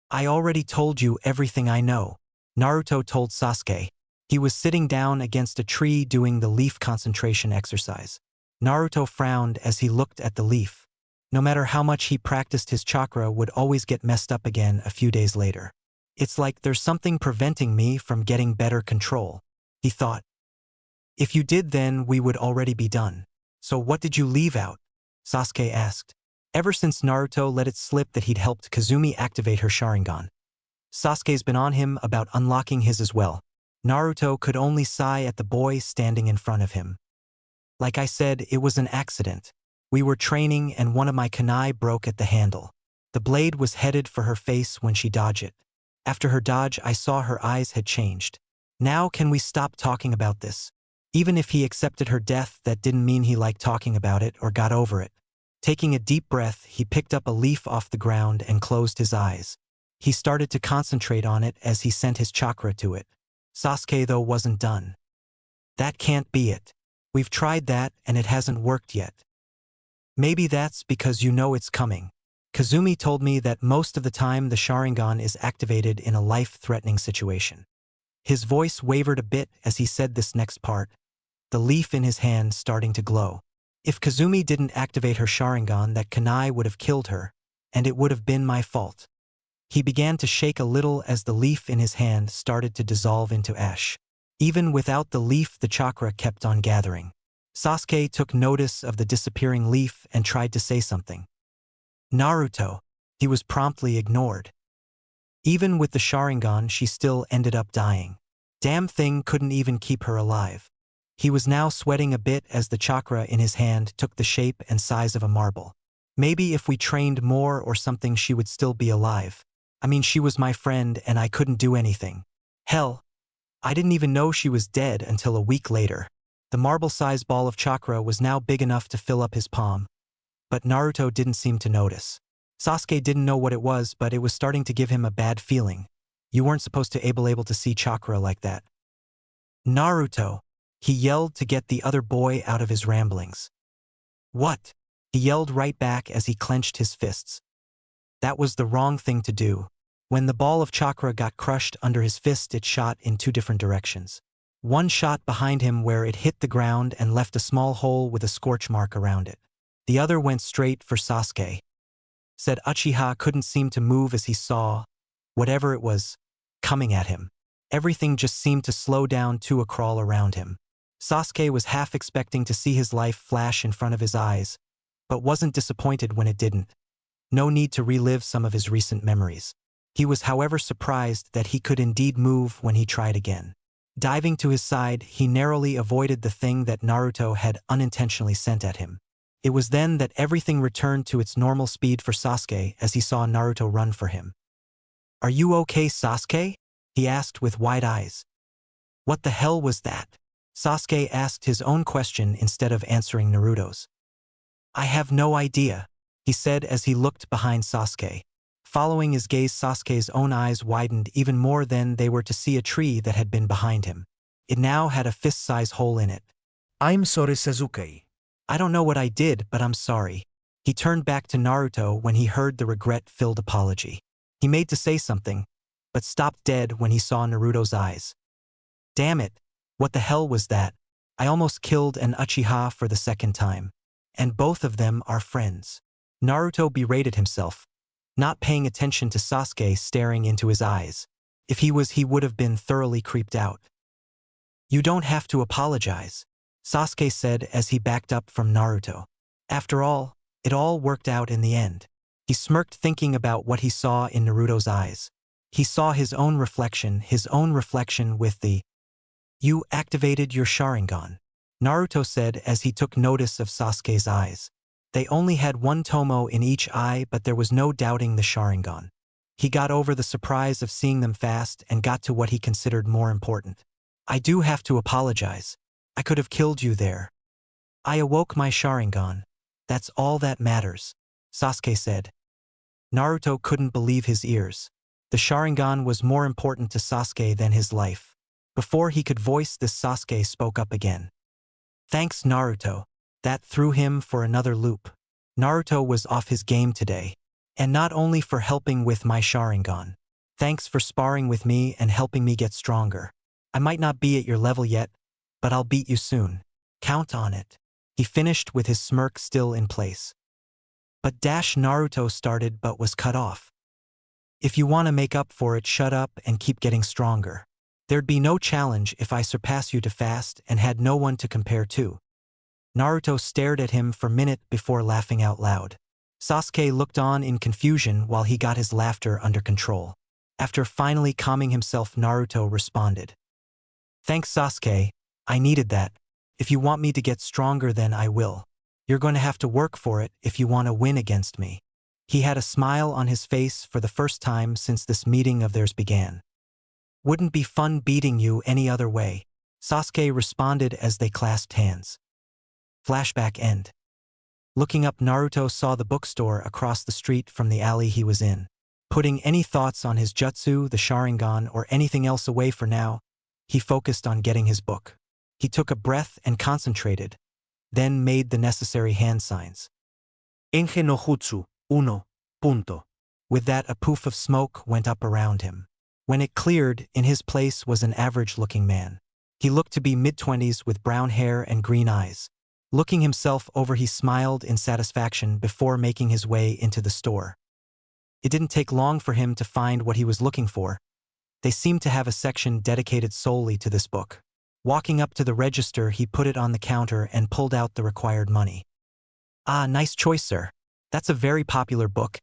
"I already told you everything I know," Naruto told Sasuke. He was sitting down against a tree doing the leaf concentration exercise. Naruto frowned as he looked at the leaf. No matter how much he practiced, his chakra would always get messed up again a few days later. "It's like there's something preventing me from getting better control," he thought. "If you did, then we would already be done. So what did you leave out?" Sasuke asked. Ever since Naruto let it slip that he'd helped Kazumi activate her Sharingan, Sasuke's been on him about unlocking his as well. Naruto could only sigh at the boy standing in front of him. "Like I said, it was an accident. We were training and one of my kunai broke at the handle. The blade was headed for her face when she dodged it. After her dodge, I saw her eyes had changed. Now can we stop talking about this?" Even if he accepted her death, that didn't mean he liked talking about it or got over it. Taking a deep breath, he picked up a leaf off the ground and closed his eyes. He started to concentrate on it as he sent his chakra to it. Sasuke, though, wasn't done. That can't be it. We've tried that and it hasn't worked yet. Maybe that's because you know it's coming. Kazumi told me that most of the time the Sharingan is activated in a life-threatening situation. His voice wavered a bit as he said this next part, the leaf in his hand starting to glow. If Kazumi didn't activate her Sharingan, that kunai would have killed her, and it would have been my fault. He began to shake a little as the leaf in his hand started to dissolve into ash. Even without the leaf, the chakra kept on gathering. Sasuke took notice of the disappearing leaf and tried to say something. Naruto. He was promptly ignored. Even with the Sharingan, she still ended up dying. Damn thing couldn't even keep her alive. He was now sweating a bit as the chakra in his hand took the shape and size of a marble. Maybe if we trained more or something she would still be alive. I mean, she was my friend and I couldn't do anything. Hell, I didn't even know she was dead until a week later. The marble-sized ball of chakra was now big enough to fill up his palm. But Naruto didn't seem to notice. Sasuke didn't know what it was, but it was starting to give him a bad feeling. You weren't supposed to able to see chakra like that. Naruto, he yelled to get the other boy out of his ramblings. What? He yelled right back as he clenched his fists. That was the wrong thing to do. When the ball of chakra got crushed under his fist, it shot in two different directions. One shot behind him where it hit the ground and left a small hole with a scorch mark around it. The other went straight for Sasuke. Said Uchiha couldn't seem to move as he saw, whatever it was, coming at him. Everything just seemed to slow down to a crawl around him. Sasuke was half expecting to see his life flash in front of his eyes, but wasn't disappointed when it didn't. No need to relive some of his recent memories. He was, however, surprised that he could indeed move when he tried again. Diving to his side, he narrowly avoided the thing that Naruto had unintentionally sent at him. It was then that everything returned to its normal speed for Sasuke as he saw Naruto run for him. "Are you okay, Sasuke?" he asked with wide eyes. "What the hell was that?" Sasuke asked his own question instead of answering Naruto's. "I have no idea," he said as he looked behind Sasuke. Following his gaze, Sasuke's own eyes widened even more than they were to see a tree that had been behind him. It now had a fist-size hole in it. I'm sorry, Sasuke. "I don't know what I did, but I'm sorry." He turned back to Naruto when he heard the regret-filled apology. He made to say something, but stopped dead when he saw Naruto's eyes. "Damn it, what the hell was that? I almost killed an Uchiha for the second time. And both of them are friends." Naruto berated himself, not paying attention to Sasuke staring into his eyes. If he would have been thoroughly creeped out. "You don't have to apologize," Sasuke said as he backed up from Naruto. After all, it all worked out in the end. He smirked thinking about what he saw in Naruto's eyes. He saw his own reflection with the, "You activated your Sharingan," Naruto said as he took notice of Sasuke's eyes. They only had one tomo in each eye, but there was no doubting the Sharingan. He got over the surprise of seeing them fast and got to what he considered more important. "I do have to apologize. I could have killed you there. I awoke my Sharingan. That's all that matters," Sasuke said. Naruto couldn't believe his ears. The Sharingan was more important to Sasuke than his life. Before he could voice this, Sasuke spoke up again. "Thanks, Naruto." That threw him for another loop. Naruto was off his game today. And not only for helping with my Sharingan. Thanks for sparring with me and helping me get stronger. I might not be at your level yet, but I'll beat you soon. Count on it. He finished with his smirk still in place. But Naruto started but was cut off. "If you want to make up for it, shut up and keep getting stronger. There'd be no challenge if I surpass you too fast and had no one to compare to." Naruto stared at him for a minute before laughing out loud. Sasuke looked on in confusion while he got his laughter under control. After finally calming himself, Naruto responded. "Thanks, Sasuke. I needed that. If you want me to get stronger, then I will. You're going to have to work for it if you want to win against me." He had a smile on his face for the first time since this meeting of theirs began. "Wouldn't be fun beating you any other way," Sasuke responded as they clasped hands. Flashback end. Looking up, Naruto saw the bookstore across the street from the alley he was in. Putting any thoughts on his jutsu, the Sharingan, or anything else away for now, he focused on getting his book. He took a breath and concentrated, then made the necessary hand signs. Enge no jutsu, uno, punto. With that, a poof of smoke went up around him. When it cleared, in his place was an average-looking man. He looked to be mid-20s with brown hair and green eyes. Looking himself over, he smiled in satisfaction before making his way into the store. It didn't take long for him to find what he was looking for. They seemed to have a section dedicated solely to this book. Walking up to the register, he put it on the counter and pulled out the required money. "Ah, nice choice, sir. That's a very popular book,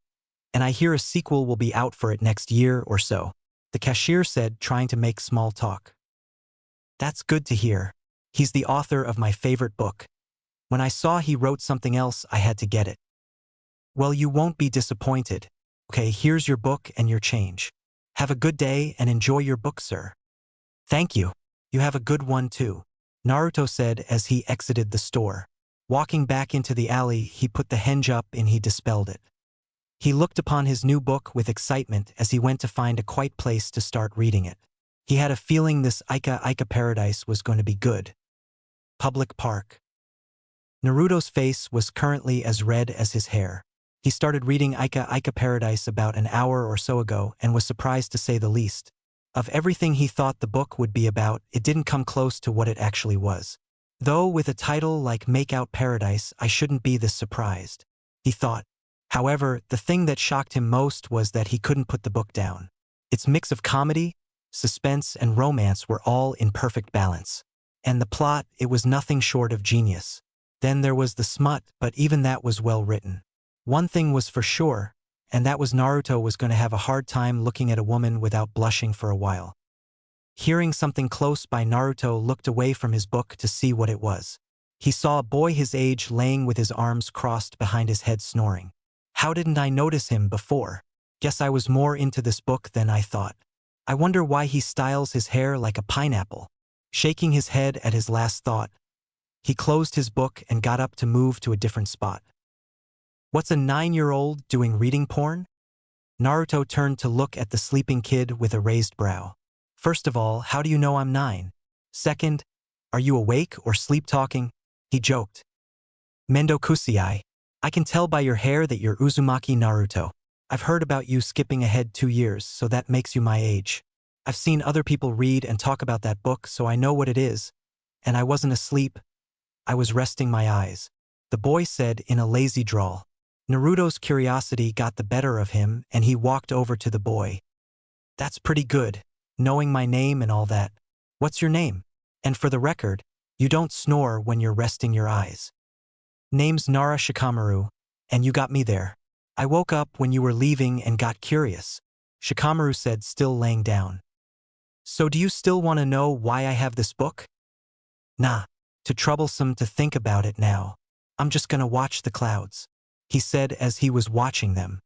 and I hear a sequel will be out for it next year or so," the cashier said, trying to make small talk. "That's good to hear. He's the author of my favorite book. When I saw he wrote something else, I had to get it." "Well, you won't be disappointed. Okay, here's your book and your change. Have a good day and enjoy your book, sir." "Thank you. You have a good one too," Naruto said as he exited the store. Walking back into the alley, he put the henge up and he dispelled it. He looked upon his new book with excitement as he went to find a quiet place to start reading it. He had a feeling this Ichiraku paradise was going to be good. Public park. Naruto's face was currently as red as his hair. He started reading Ichiraku Paradise about an hour or so ago and was surprised to say the least. Of everything he thought the book would be about, it didn't come close to what it actually was. Though with a title like Make Out Paradise, I shouldn't be this surprised, he thought. However, the thing that shocked him most was that he couldn't put the book down. Its mix of comedy, suspense, and romance were all in perfect balance. And the plot, it was nothing short of genius. Then there was the smut, but even that was well written. One thing was for sure, and that was Naruto was going to have a hard time looking at a woman without blushing for a while. Hearing something close by, Naruto looked away from his book to see what it was. He saw a boy his age laying with his arms crossed behind his head snoring. How didn't I notice him before? Guess I was more into this book than I thought. I wonder why he styles his hair like a pineapple. Shaking his head at his last thought, he closed his book and got up to move to a different spot. What's a 9-year-old doing reading porn? Naruto turned to look at the sleeping kid with a raised brow. First of all, how do you know I'm 9? Second, are you awake or sleep-talking? He joked. Mendo kusei. I can tell by your hair that you're Uzumaki Naruto. I've heard about you skipping ahead 2 years, so that makes you my age. I've seen other people read and talk about that book, so I know what it is. And I wasn't asleep. I was resting my eyes, the boy said in a lazy drawl. Naruto's curiosity got the better of him, and he walked over to the boy. That's pretty good, knowing my name and all that. What's your name? And for the record, you don't snore when you're resting your eyes. Name's Nara Shikamaru, and you got me there. I woke up when you were leaving and got curious, Shikamaru said, still laying down. So do you still want to know why I have this book? Nah, too troublesome to think about it now. I'm just gonna watch the clouds, he said as he was watching them.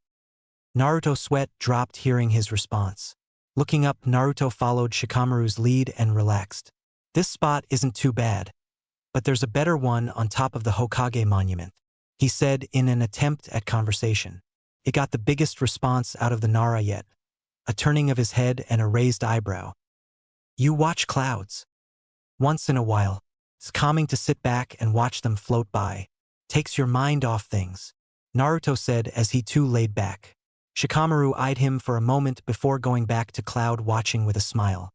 Naruto's sweat dropped hearing his response. Looking up, Naruto followed Shikamaru's lead and relaxed. This spot isn't too bad, but there's a better one on top of the Hokage monument, he said in an attempt at conversation. It got the biggest response out of the Nara yet, a turning of his head and a raised eyebrow. You watch clouds? Once in a while. It's calming to sit back and watch them float by. Takes your mind off things, Naruto said as he too laid back. Shikamaru eyed him for a moment before going back to cloud watching with a smile.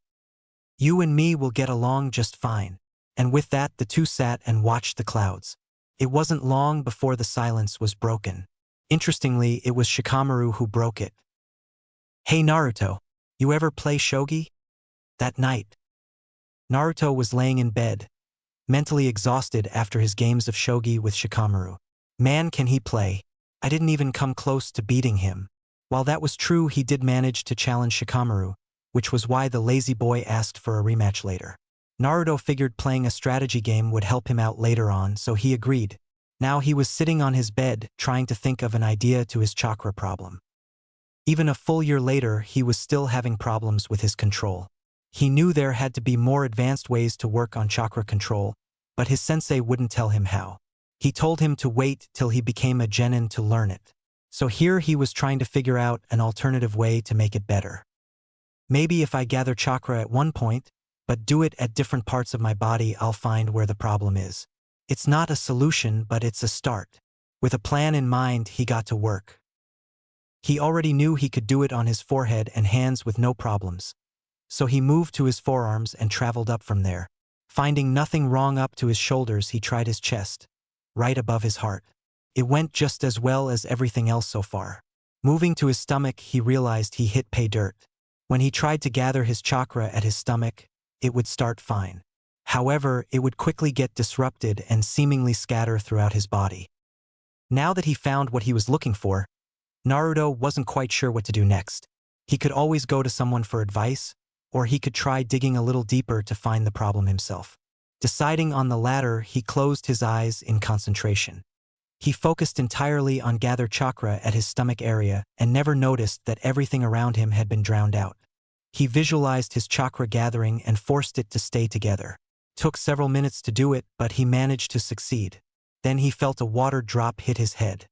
You and me will get along just fine. And with that, the two sat and watched the clouds. It wasn't long before the silence was broken. Interestingly, it was Shikamaru who broke it. Hey Naruto, you ever play shogi? That night, Naruto was laying in bed, mentally exhausted after his games of shogi with Shikamaru. Man, can he play. I didn't even come close to beating him. While that was true, he did manage to challenge Shikamaru, which was why the lazy boy asked for a rematch later. Naruto figured playing a strategy game would help him out later on, so he agreed. Now he was sitting on his bed, trying to think of an idea to his chakra problem. Even a full year later, he was still having problems with his control. He knew there had to be more advanced ways to work on chakra control, but his sensei wouldn't tell him how. He told him to wait till he became a genin to learn it. So here he was trying to figure out an alternative way to make it better. Maybe if I gather chakra at one point, but do it at different parts of my body. I'll find where the problem is. It's not a solution, but it's a start. With a plan in mind, he got to work. He already knew he could do it on his forehead and hands with no problems. So he moved to his forearms and traveled up from there. Finding nothing wrong up to his shoulders, he tried his chest, right above his heart. It went just as well as everything else so far. Moving to his stomach, he realized he hit pay dirt. When he tried to gather his chakra at his stomach, it would start fine. However, it would quickly get disrupted and seemingly scatter throughout his body. Now that he found what he was looking for, Naruto wasn't quite sure what to do next. He could always go to someone for advice, or he could try digging a little deeper to find the problem himself. Deciding on the latter, he closed his eyes in concentration. He focused entirely on gather chakra at his stomach area and never noticed that everything around him had been drowned out. He visualized his chakra gathering and forced it to stay together. Took several minutes to do it, but he managed to succeed. Then he felt a water drop hit his head.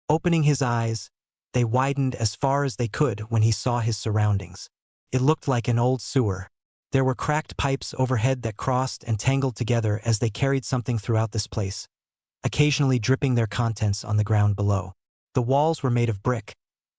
Opening his eyes, they widened as far as they could when he saw his surroundings. It looked like an old sewer. There were cracked pipes overhead that crossed and tangled together as they carried something throughout this place, occasionally dripping their contents on the ground below. The walls were made of brick,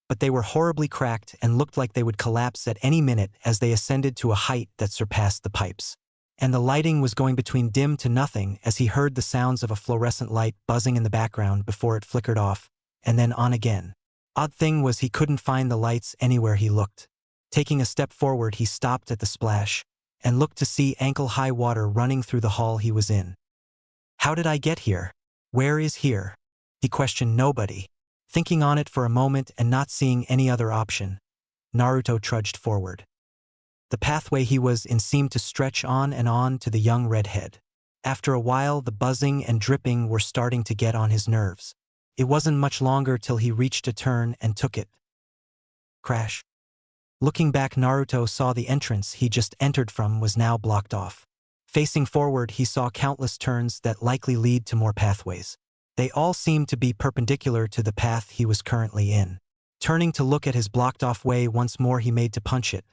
but they were horribly cracked and looked like they would collapse at any minute as they ascended to a height that surpassed the pipes. And the lighting was going between dim to nothing as he heard the sounds of a fluorescent light buzzing in the background before it flickered off, and then on again. Odd thing was he couldn't find the lights anywhere he looked. Taking a step forward, he stopped at the splash and looked to see ankle-high water running through the hall he was in. How did I get here? Where is here? He questioned nobody. Thinking on it for a moment and not seeing any other option, Naruto trudged forward. The pathway he was in seemed to stretch on and on to the young redhead. After a while, the buzzing and dripping were starting to get on his nerves. It wasn't much longer till he reached a turn and took it. Crash. Looking back, Naruto saw the entrance he just entered from was now blocked off. Facing forward, he saw countless turns that likely lead to more pathways. They all seemed to be perpendicular to the path he was currently in. Turning to look at his blocked-off way once more, he made to punch it.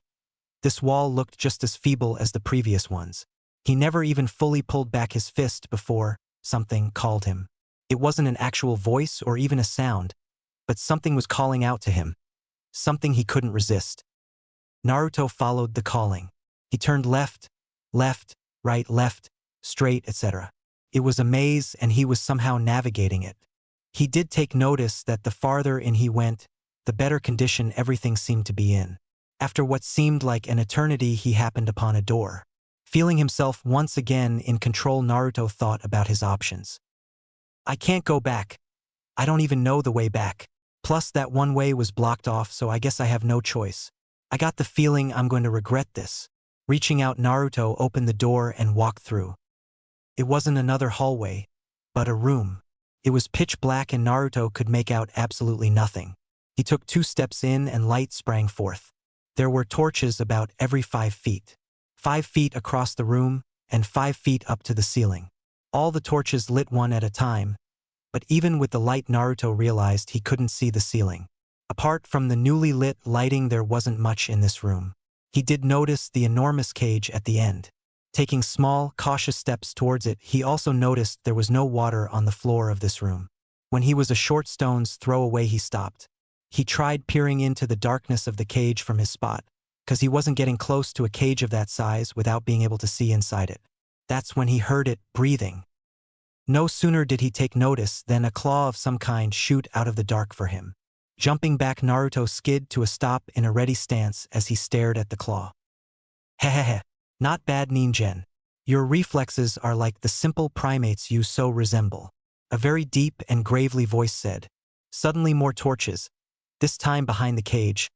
This wall looked just as feeble as the previous ones. He never even fully pulled back his fist before something called him. It wasn't an actual voice or even a sound, but something was calling out to him. Something he couldn't resist. Naruto followed the calling. He turned left, right, straight, etc. It was a maze and he was somehow navigating it. He did take notice that the farther in he went, the better condition everything seemed to be in. After what seemed like an eternity, he happened upon a door. Feeling himself once again in control, Naruto thought about his options. I can't go back. I don't even know the way back. Plus that one way was blocked off, so I guess I have no choice. I got the feeling I'm going to regret this. Reaching out, Naruto opened the door and walked through. It wasn't another hallway, but a room. It was pitch black and Naruto could make out absolutely nothing. He took 2 steps in and light sprang forth. There were torches about every 5 feet. 5 feet across the room and 5 feet up to the ceiling. All the torches lit one at a time, but even with the light, Naruto realized he couldn't see the ceiling. Apart from the newly lit lighting, there wasn't much in this room. He did notice the enormous cage at the end. Taking small, cautious steps towards it, he also noticed there was no water on the floor of this room. When he was a short stone's throw away, he stopped. He tried peering into the darkness of the cage from his spot, because he wasn't getting close to a cage of that size without being able to see inside it. That's when he heard it breathing. No sooner did he take notice than a claw of some kind shoot out of the dark for him. Jumping back, Naruto skid to a stop in a ready stance as he stared at the claw. Hehehe. Not bad, Ningen. Your reflexes are like the simple primates you so resemble. A very deep and gravely voice said. Suddenly more torches, this time behind the cage,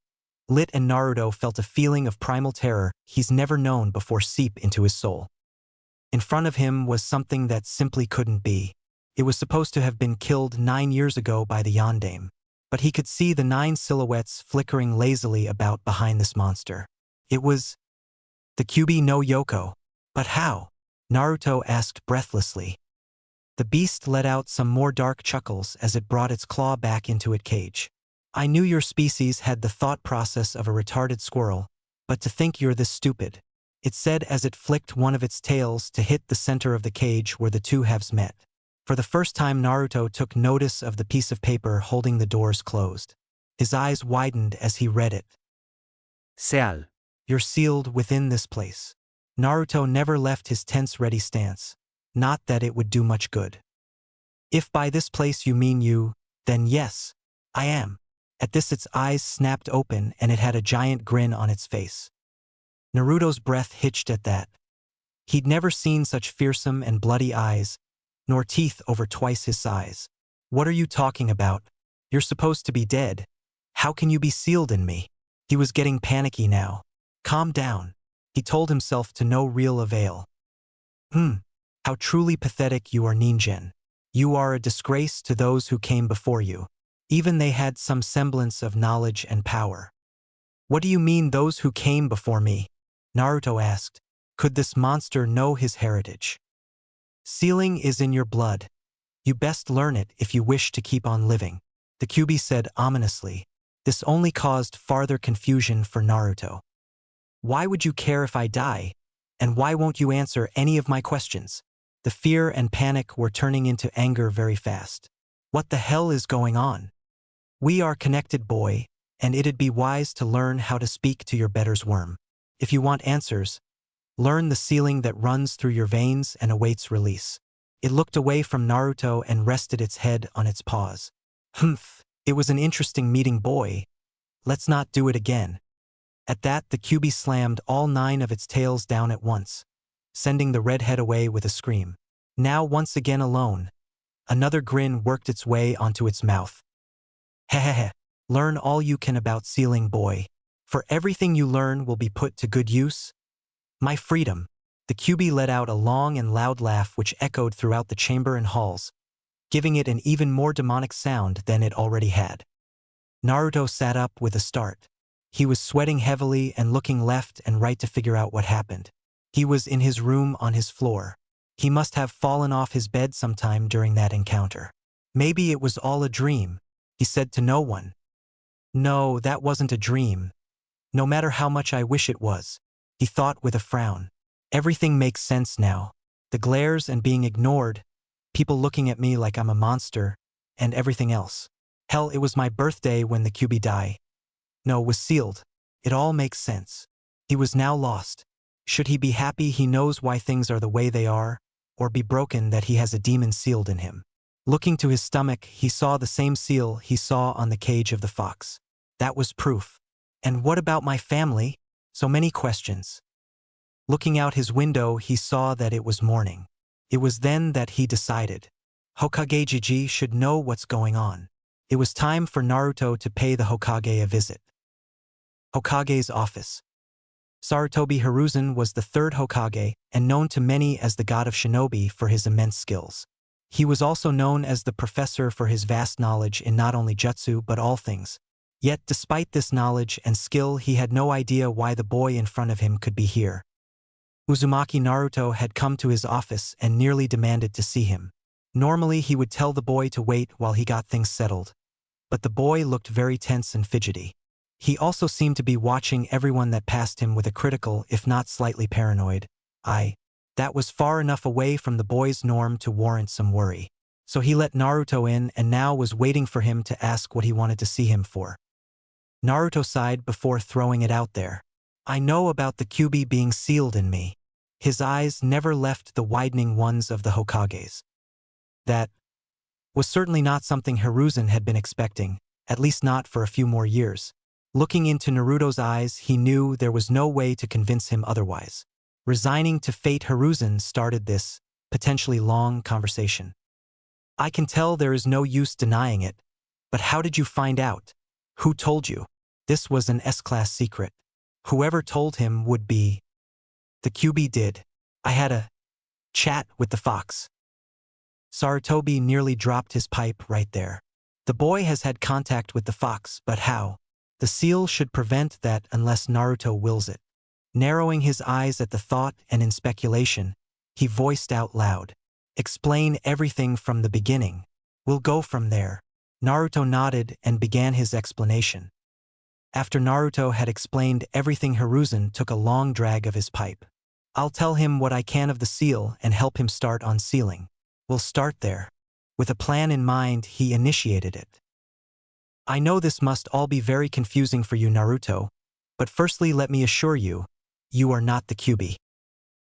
lit, and Naruto felt a feeling of primal terror he's never known before seep into his soul. In front of him was something that simply couldn't be. It was supposed to have been killed 9 years ago by the Yondaime, but he could see the 9 silhouettes flickering lazily about behind this monster. It was the Kyuubi no Yoko. But how? Naruto asked breathlessly. The beast let out some more dark chuckles as it brought its claw back into its cage. I knew your species had the thought process of a retarded squirrel, but to think you're this stupid. it said as it flicked one of its tails to hit the center of the cage where the two halves met. For the first time, Naruto took notice of the piece of paper holding the doors closed. His eyes widened as he read it. Seal. You're sealed within this place. Naruto never left his tense ready stance. Not that it would do much good. If by this place you mean you, then yes, I am. At this its eyes snapped open and it had a giant grin on its face. Naruto's breath hitched at that. He'd never seen such fearsome and bloody eyes, nor teeth over twice his size. What are you talking about? You're supposed to be dead. How can you be sealed in me? He was getting panicky now. Calm down, he told himself to no real avail. How truly pathetic you are, Ningen. You are a disgrace to those who came before you. Even they had some semblance of knowledge and power. What do you mean those who came before me? Naruto asked. Could this monster know his heritage? Sealing is in your blood. You best learn it if you wish to keep on living, the Kyuubi said ominously. This only caused farther confusion for Naruto. Why would you care if I die? And why won't you answer any of my questions? The fear and panic were turning into anger very fast. What the hell is going on? We are connected, boy, and it'd be wise to learn how to speak to your better's worm. If you want answers, learn the sealing that runs through your veins and awaits release. It looked away from Naruto and rested its head on its paws. It was an interesting meeting, boy. Let's not do it again. At that, the Kyuubi slammed all 9 of its tails down at once, sending the redhead away with a scream. Now once again alone. Another grin worked its way onto its mouth. Hehehe. Learn all you can about sealing, boy. For everything you learn will be put to good use. My freedom. The Kyuubi let out a long and loud laugh which echoed throughout the chamber and halls, giving it an even more demonic sound than it already had. Naruto sat up with a start. He was sweating heavily and looking left and right to figure out what happened. He was in his room on his floor. He must have fallen off his bed sometime during that encounter. Maybe it was all a dream, he said to no one. No, that wasn't a dream. No matter how much I wish it was, he thought with a frown. Everything makes sense now. The glares and being ignored, people looking at me like I'm a monster, and everything else. Hell, it was my birthday when the Kyuubi died. No, was sealed. It all makes sense. He was now lost. Should he be happy he knows why things are the way they are, or be broken that he has a demon sealed in him? Looking to his stomach, he saw the same seal he saw on the cage of the fox. That was proof. And what about my family? So many questions. Looking out his window, he saw that it was morning. It was then that he decided. Hokage Jiji should know what's going on. It was time for Naruto to pay the Hokage a visit. Hokage's office. Sarutobi Hiruzen was the 3rd Hokage and known to many as the god of shinobi for his immense skills. He was also known as the professor for his vast knowledge in not only jutsu but all things. Yet despite this knowledge and skill, he had no idea why the boy in front of him could be here. Uzumaki Naruto had come to his office and nearly demanded to see him. Normally he would tell the boy to wait while he got things settled, but the boy looked very tense and fidgety. He also seemed to be watching everyone that passed him with a critical, if not slightly paranoid eye. That was far enough away from the boy's norm to warrant some worry. So he let Naruto in and now was waiting for him to ask what he wanted to see him for. Naruto sighed before throwing it out there. I know about the Kyuubi being sealed in me. His eyes never left the widening ones of the Hokages. That was certainly not something Hiruzen had been expecting, at least not for a few more years. Looking into Naruto's eyes, he knew there was no way to convince him otherwise. Resigning to fate, Hiruzen started this, potentially long conversation. I can tell there is no use denying it, but how did you find out? Who told you? This was an S-class secret. Whoever told him would be. The Kyuubi did. I had a chat with the fox. Sarutobi nearly dropped his pipe right there. The boy has had contact with the fox, but how? The seal should prevent that unless Naruto wills it. Narrowing his eyes at the thought and in speculation, he voiced out loud. Explain everything from the beginning. We'll go from there. Naruto nodded and began his explanation. After Naruto had explained everything, Hiruzen took a long drag of his pipe. I'll tell him what I can of the seal and help him start on sealing. We'll start there. With a plan in mind, he initiated it. I know this must all be very confusing for you, Naruto, but firstly let me assure you, you are not the Kyuubi.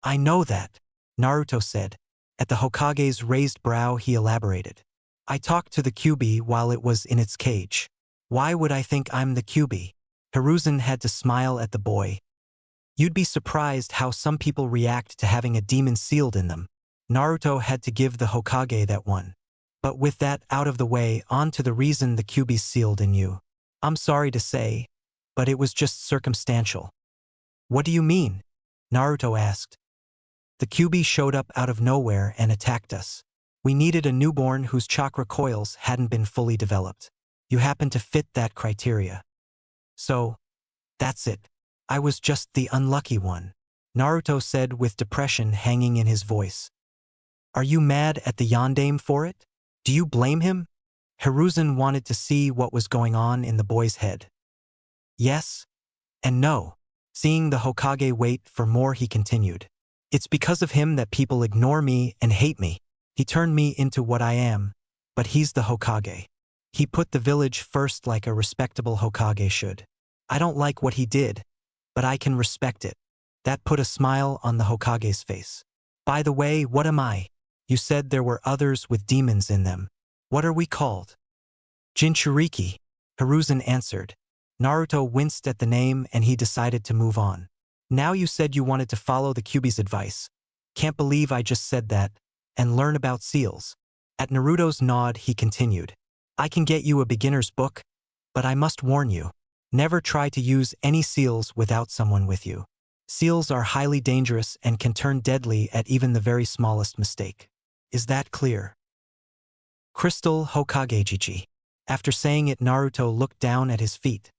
I know that, Naruto said. At the Hokage's raised brow he elaborated. I talked to the Kyuubi while it was in its cage. Why would I think I'm the Kyuubi? Hiruzen had to smile at the boy. You'd be surprised how some people react to having a demon sealed in them. Naruto had to give the Hokage that one. But with that out of the way, on to the reason the Kyuubi's sealed in you. I'm sorry to say, but it was just circumstantial. What do you mean? Naruto asked. The Kyuubi showed up out of nowhere and attacked us. We needed a newborn whose chakra coils hadn't been fully developed. You happen to fit that criteria. So, that's it. I was just the unlucky one, Naruto said with depression hanging in his voice. Are you mad at the yondaime for it? Do you blame him? Hiruzen wanted to see what was going on in the boy's head. Yes and no. Seeing the Hokage wait for more, he continued. It's because of him that people ignore me and hate me. He turned me into what I am, but he's the Hokage. He put the village first like a respectable Hokage should. I don't like what he did, but I can respect it. That put a smile on the Hokage's face. By the way, what am I? You said there were others with demons in them. What are we called? Jinchuriki, Hiruzen answered. Naruto winced at the name and he decided to move on. Now you said you wanted to follow the Kyuubi's advice. Can't believe I just said that. And learn about seals. At Naruto's nod, he continued. I can get you a beginner's book, but I must warn you. Never try to use any seals without someone with you. Seals are highly dangerous and can turn deadly at even the very smallest mistake. Is that clear? Crystal Hokage. After saying it, Naruto looked down at his feet,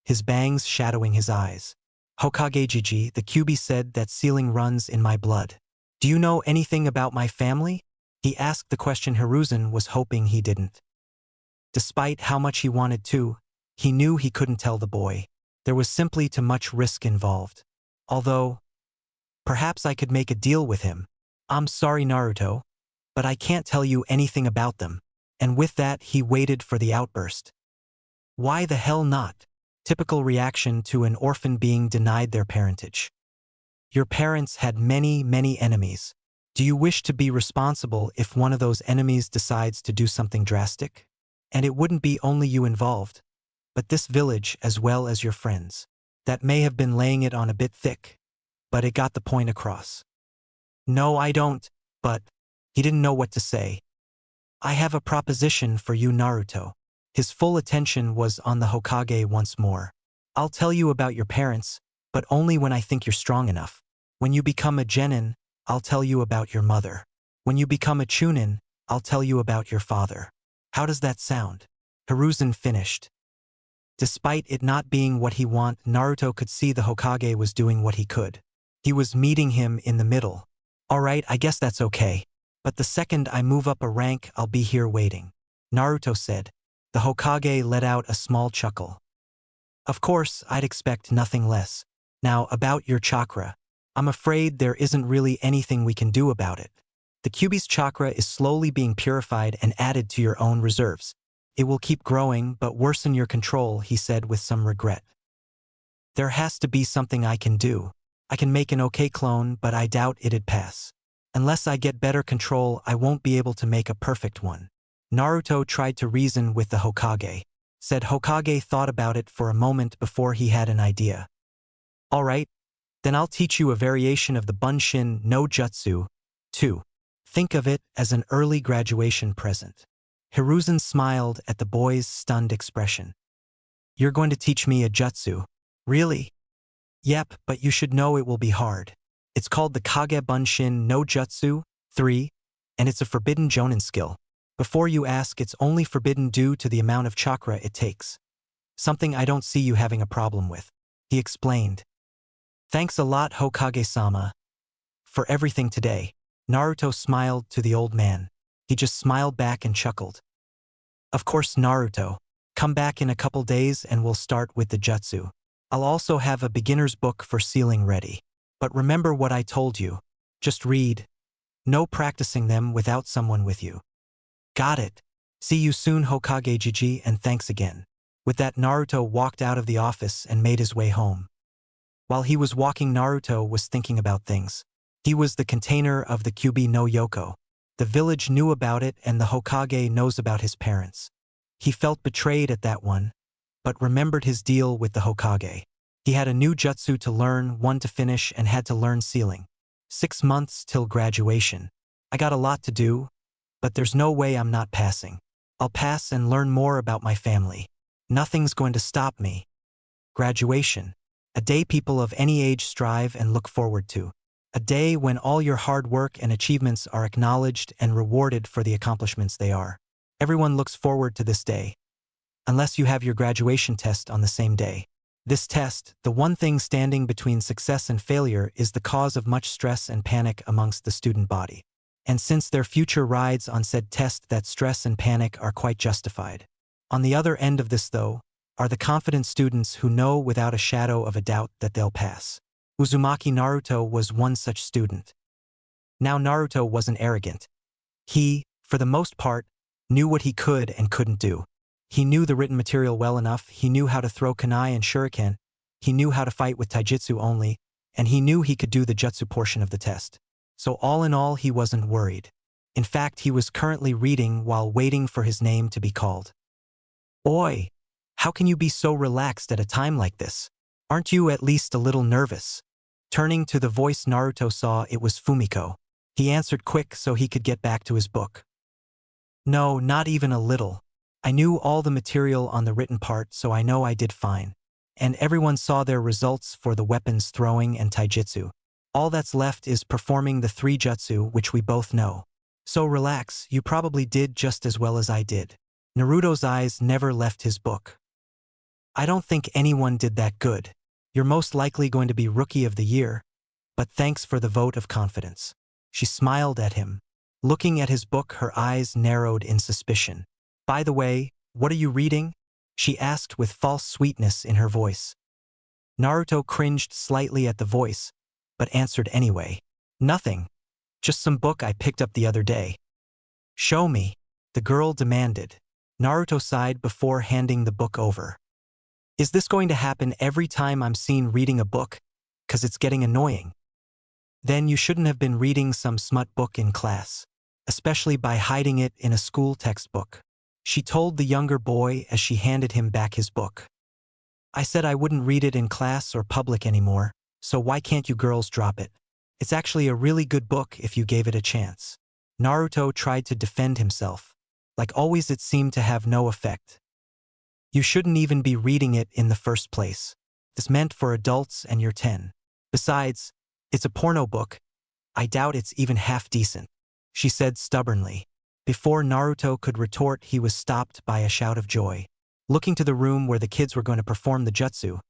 his bangs shadowing his eyes. Hokage, the Kyuubi said that sealing runs in my blood. Do you know anything about my family? He asked the question Hiruzen was hoping he didn't. Despite how much he wanted to, he knew he couldn't tell the boy. There was simply too much risk involved. Although, perhaps I could make a deal with him. I'm sorry, Naruto, but I can't tell you anything about them. And with that, he waited for the outburst. Why the hell not? Typical reaction to an orphan being denied their parentage. Your parents had many enemies. Do you wish to be responsible if one of those enemies decides to do something drastic? And it wouldn't be only you involved, but this village as well as your friends. That may have been laying it on a bit thick, but it got the point across. No, I don't, but he didn't know what to say. I have a proposition for you, Naruto. His full attention was on the Hokage once more. I'll tell you about your parents, but only when I think you're strong enough. When you become a genin, I'll tell you about your mother. When you become a chunin, I'll tell you about your father. How does that sound? Hiruzen finished. Despite it not being what he wanted, Naruto could see the Hokage was doing what he could. He was meeting him in the middle. Alright, I guess that's okay. But the second I move up a rank, I'll be here waiting, Naruto said. The Hokage let out a small chuckle. Of course, I'd expect nothing less. Now, about your chakra. I'm afraid there isn't really anything we can do about it. The Kyuubi's chakra is slowly being purified and added to your own reserves. It will keep growing but worsen your control, he said with some regret. There has to be something I can do. I can make an okay clone, but I doubt it'd pass. Unless I get better control, I won't be able to make a perfect one. Naruto tried to reason with the Hokage. Said Hokage thought about it for a moment before he had an idea. Alright, then I'll teach you a variation of the Bunshin no Jutsu, too. Think of it as an early graduation present. Hiruzen smiled at the boy's stunned expression. You're going to teach me a jutsu? Really? Yep, but you should know it will be hard. It's called the Kage Bunshin no Jutsu 3, and it's a forbidden jonin skill. Before you ask, it's only forbidden due to the amount of chakra it takes. Something I don't see you having a problem with, he explained. Thanks a lot, Hokage-sama, for everything today. Naruto smiled to the old man. He just smiled back and chuckled. Of course, Naruto. Come back in a couple days and we'll start with the jutsu. I'll also have a beginner's book for sealing ready. But remember what I told you. Just read. No practicing them without someone with you. Got it. See you soon, Hokage Jiji, and thanks again. With that, Naruto walked out of the office and made his way home. While he was walking, Naruto was thinking about things. He was the container of the Kyuubi no Yoko. The village knew about it and the Hokage knows about his parents. He felt betrayed at that one, but remembered his deal with the Hokage. He had a new jutsu to learn, one to finish, and had to learn sealing. 6 months till graduation. I got a lot to do, but there's no way I'm not passing. I'll pass and learn more about my family. Nothing's going to stop me. Graduation. A day people of any age strive and look forward to. A day when all your hard work and achievements are acknowledged and rewarded for the accomplishments they are. Everyone looks forward to this day. Unless you have your graduation test on the same day. This test, the one thing standing between success and failure, is the cause of much stress and panic amongst the student body. And since their future rides on said test, that stress and panic are quite justified. On the other end of this, though, are the confident students who know without a shadow of a doubt that they'll pass. Uzumaki Naruto was one such student. Now Naruto wasn't arrogant. He, for the most part, knew what he could and couldn't do. He knew the written material well enough, he knew how to throw kunai and shuriken, he knew how to fight with taijutsu only, and he knew he could do the jutsu portion of the test. So all in all, he wasn't worried. In fact, he was currently reading while waiting for his name to be called. Oi! How can you be so relaxed at a time like this? Aren't you at least a little nervous? Turning to the voice, Naruto saw it was Fumiko. He answered quick so he could get back to his book. No, not even a little. I knew all the material on the written part, so I know I did fine. And everyone saw their results for the weapons throwing and taijutsu. All that's left is performing the 3 jutsu, which we both know. So relax, you probably did just as well as I did. Naruto's eyes never left his book. I don't think anyone did that good. You're most likely going to be Rookie of the Year, but thanks for the vote of confidence. She smiled at him. Looking at his book, her eyes narrowed in suspicion. By the way, what are you reading? She asked with false sweetness in her voice. Naruto cringed slightly at the voice, but answered anyway. Nothing. Just some book I picked up the other day. Show me, the girl demanded. Naruto sighed before handing the book over. Is this going to happen every time I'm seen reading a book? 'Cause it's getting annoying. Then you shouldn't have been reading some smut book in class, especially by hiding it in a school textbook. She told the younger boy as she handed him back his book. I said I wouldn't read it in class or public anymore, so why can't you girls drop it? It's actually a really good book if you gave it a chance. Naruto tried to defend himself. Like always, it seemed to have no effect. You shouldn't even be reading it in the first place. It's meant for adults and you're 10. Besides, it's a porno book. I doubt it's even half decent, she said stubbornly. Before Naruto could retort, he was stopped by a shout of joy. Looking to the room where the kids were going to perform the jutsu,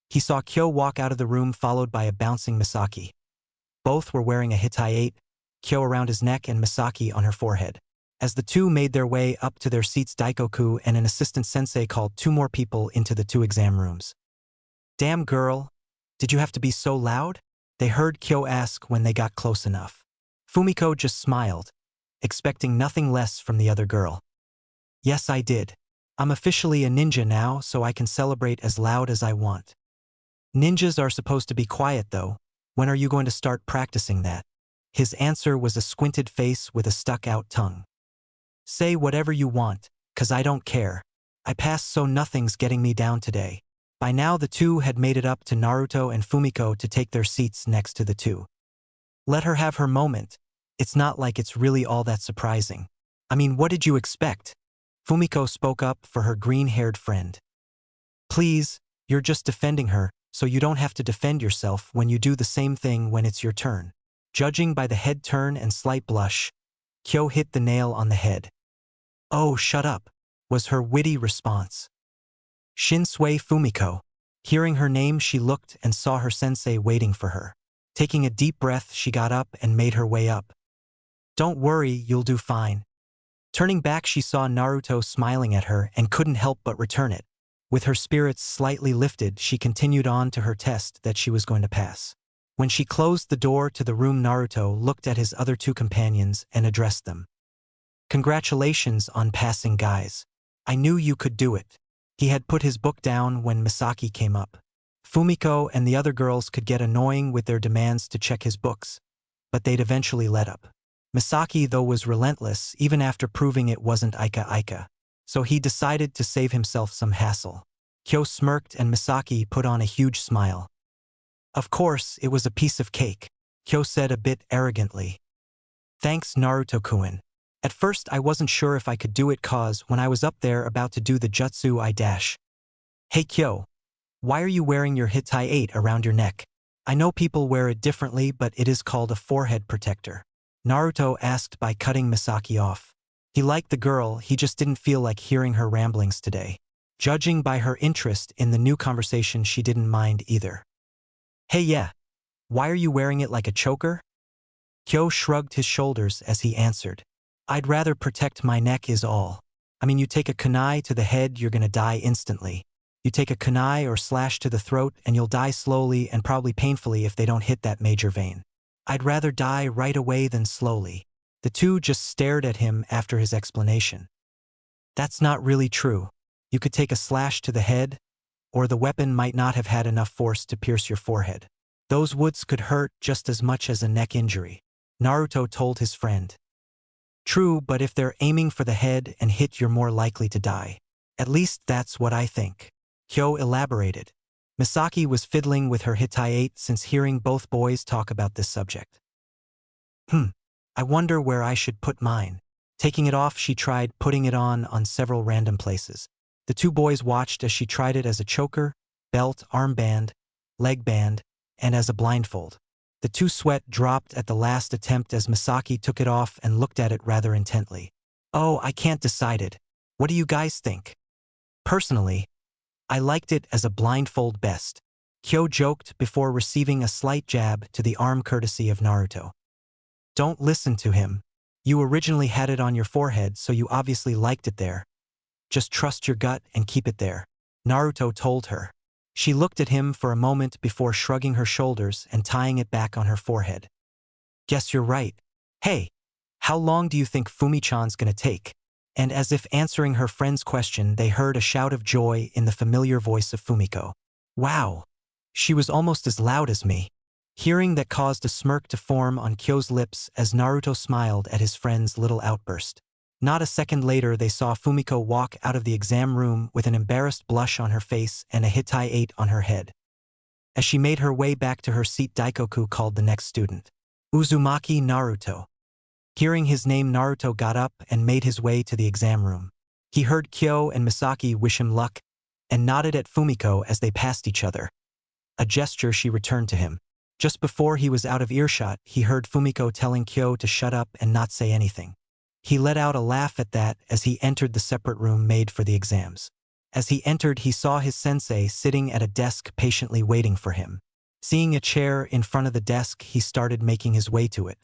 he saw Kyo walk out of the room followed by a bouncing Misaki. Both were wearing a hitayate, Kyo around his neck and Misaki on her forehead. As the two made their way up to their seats, Daikoku and an assistant sensei called 2 more people into the 2 exam rooms. Damn girl, did you have to be so loud? They heard Kyo ask when they got close enough. Fumiko just smiled, expecting nothing less from the other girl. Yes, I did. I'm officially a ninja now, so I can celebrate as loud as I want. Ninjas are supposed to be quiet though. When are you going to start practicing that? His answer was a squinted face with a stuck-out tongue. Say whatever you want, 'cause I don't care. I passed, so nothing's getting me down today. By now the 2 had made it up to Naruto and Fumiko to take their seats next to the 2. Let her have her moment. It's not like it's really all that surprising. I mean, what did you expect? Fumiko spoke up for her green-haired friend. Please, you're just defending her, so you don't have to defend yourself when you do the same thing when it's your turn. Judging by the head turn and slight blush, Kyo hit the nail on the head. Oh, shut up, was her witty response. Shinsui Fumiko. Hearing her name, she looked and saw her sensei waiting for her. Taking a deep breath, she got up and made her way up. Don't worry, you'll do fine. Turning back, she saw Naruto smiling at her and couldn't help but return it. With her spirits slightly lifted, she continued on to her test that she was going to pass. When she closed the door to the room, Naruto looked at his other two companions and addressed them. Congratulations on passing, guys. I knew you could do it. He had put his book down when Misaki came up. Fumiko and the other girls could get annoying with their demands to check his books, but they'd eventually let up. Misaki, though, was relentless even after proving it wasn't Ika, so he decided to save himself some hassle. Kyo smirked and Misaki put on a huge smile. Of course, it was a piece of cake, Kyo said a bit arrogantly. Thanks, Naruto-kun. At first I wasn't sure if I could do it cause when I was up there about to do the jutsu I dash. Hey Kyo, why are you wearing your Hitai 8 around your neck? I know people wear it differently, but it is called a forehead protector. Naruto asked by cutting Misaki off. He liked the girl, he just didn't feel like hearing her ramblings today. Judging by her interest in the new conversation, she didn't mind either. Hey yeah, why are you wearing it like a choker? Kyo shrugged his shoulders as he answered. I'd rather protect my neck is all. I mean, you take a kunai to the head, you're gonna die instantly. You take a kunai or slash to the throat and you'll die slowly and probably painfully if they don't hit that major vein. I'd rather die right away than slowly. The two just stared at him after his explanation. That's not really true. You could take a slash to the head, or the weapon might not have had enough force to pierce your forehead. Those wounds could hurt just as much as a neck injury, Naruto told his friend. True, but if they're aiming for the head and hit, you're more likely to die. At least that's what I think. Kyo elaborated. Misaki was fiddling with her Hitai 8 since hearing both boys talk about this subject. I wonder where I should put mine. Taking it off, she tried putting it on several random places. The two boys watched as she tried it as a choker, belt, armband, leg band, and as a blindfold. The two sweat dropped at the last attempt as Misaki took it off and looked at it rather intently. Oh, I can't decide it. What do you guys think? Personally, I liked it as a blindfold best, Kyo joked before receiving a slight jab to the arm courtesy of Naruto. Don't listen to him. You originally had it on your forehead, so you obviously liked it there. Just trust your gut and keep it there, Naruto told her. She looked at him for a moment before shrugging her shoulders and tying it back on her forehead. Guess you're right. Hey, how long do you think Fumi-chan's gonna take? And as if answering her friend's question, they heard a shout of joy in the familiar voice of Fumiko. Wow! She was almost as loud as me. Hearing that caused a smirk to form on Kyo's lips as Naruto smiled at his friend's little outburst. Not a second later, they saw Fumiko walk out of the exam room with an embarrassed blush on her face and a Hitai 8 on her head. As she made her way back to her seat, Daikoku called the next student. Uzumaki Naruto. Hearing his name, Naruto got up and made his way to the exam room. He heard Kyo and Misaki wish him luck and nodded at Fumiko as they passed each other. A gesture she returned to him. Just before he was out of earshot, he heard Fumiko telling Kyo to shut up and not say anything. He let out a laugh at that as he entered the separate room made for the exams. As he entered, he saw his sensei sitting at a desk patiently waiting for him. Seeing a chair in front of the desk, he started making his way to it.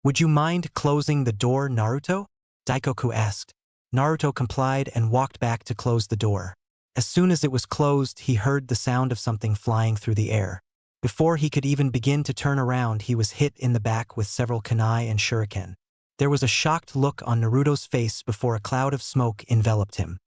Would you mind closing the door, Naruto? Daikoku asked. Naruto complied and walked back to close the door. As soon as it was closed, he heard the sound of something flying through the air. Before he could even begin to turn around, he was hit in the back with several kunai and shuriken. There was a shocked look on Naruto's face before a cloud of smoke enveloped him.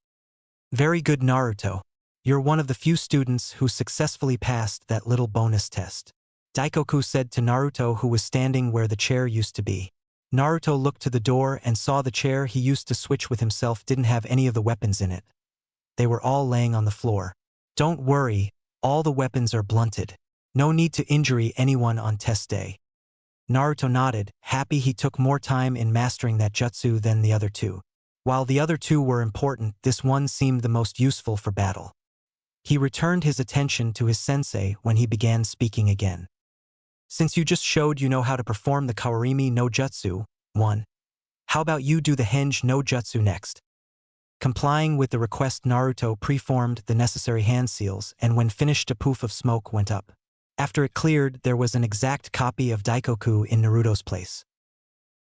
Very good, Naruto. You're one of the few students who successfully passed that little bonus test, Daikoku said to Naruto, who was standing where the chair used to be. Naruto looked to the door and saw the chair he used to switch with himself didn't have any of the weapons in it. They were all laying on the floor. Don't worry, all the weapons are blunted. No need to injury anyone on test day. Naruto nodded, happy he took more time in mastering that jutsu than the other two. While the other two were important, this one seemed the most useful for battle. He returned his attention to his sensei when he began speaking again. Since you just showed you know how to perform the Kawarimi no Jutsu, 1. How about you do the Henge no Jutsu next? Complying with the request, Naruto preformed the necessary hand seals, and when finished, a poof of smoke went up. After it cleared, there was an exact copy of Daikoku in Naruto's place.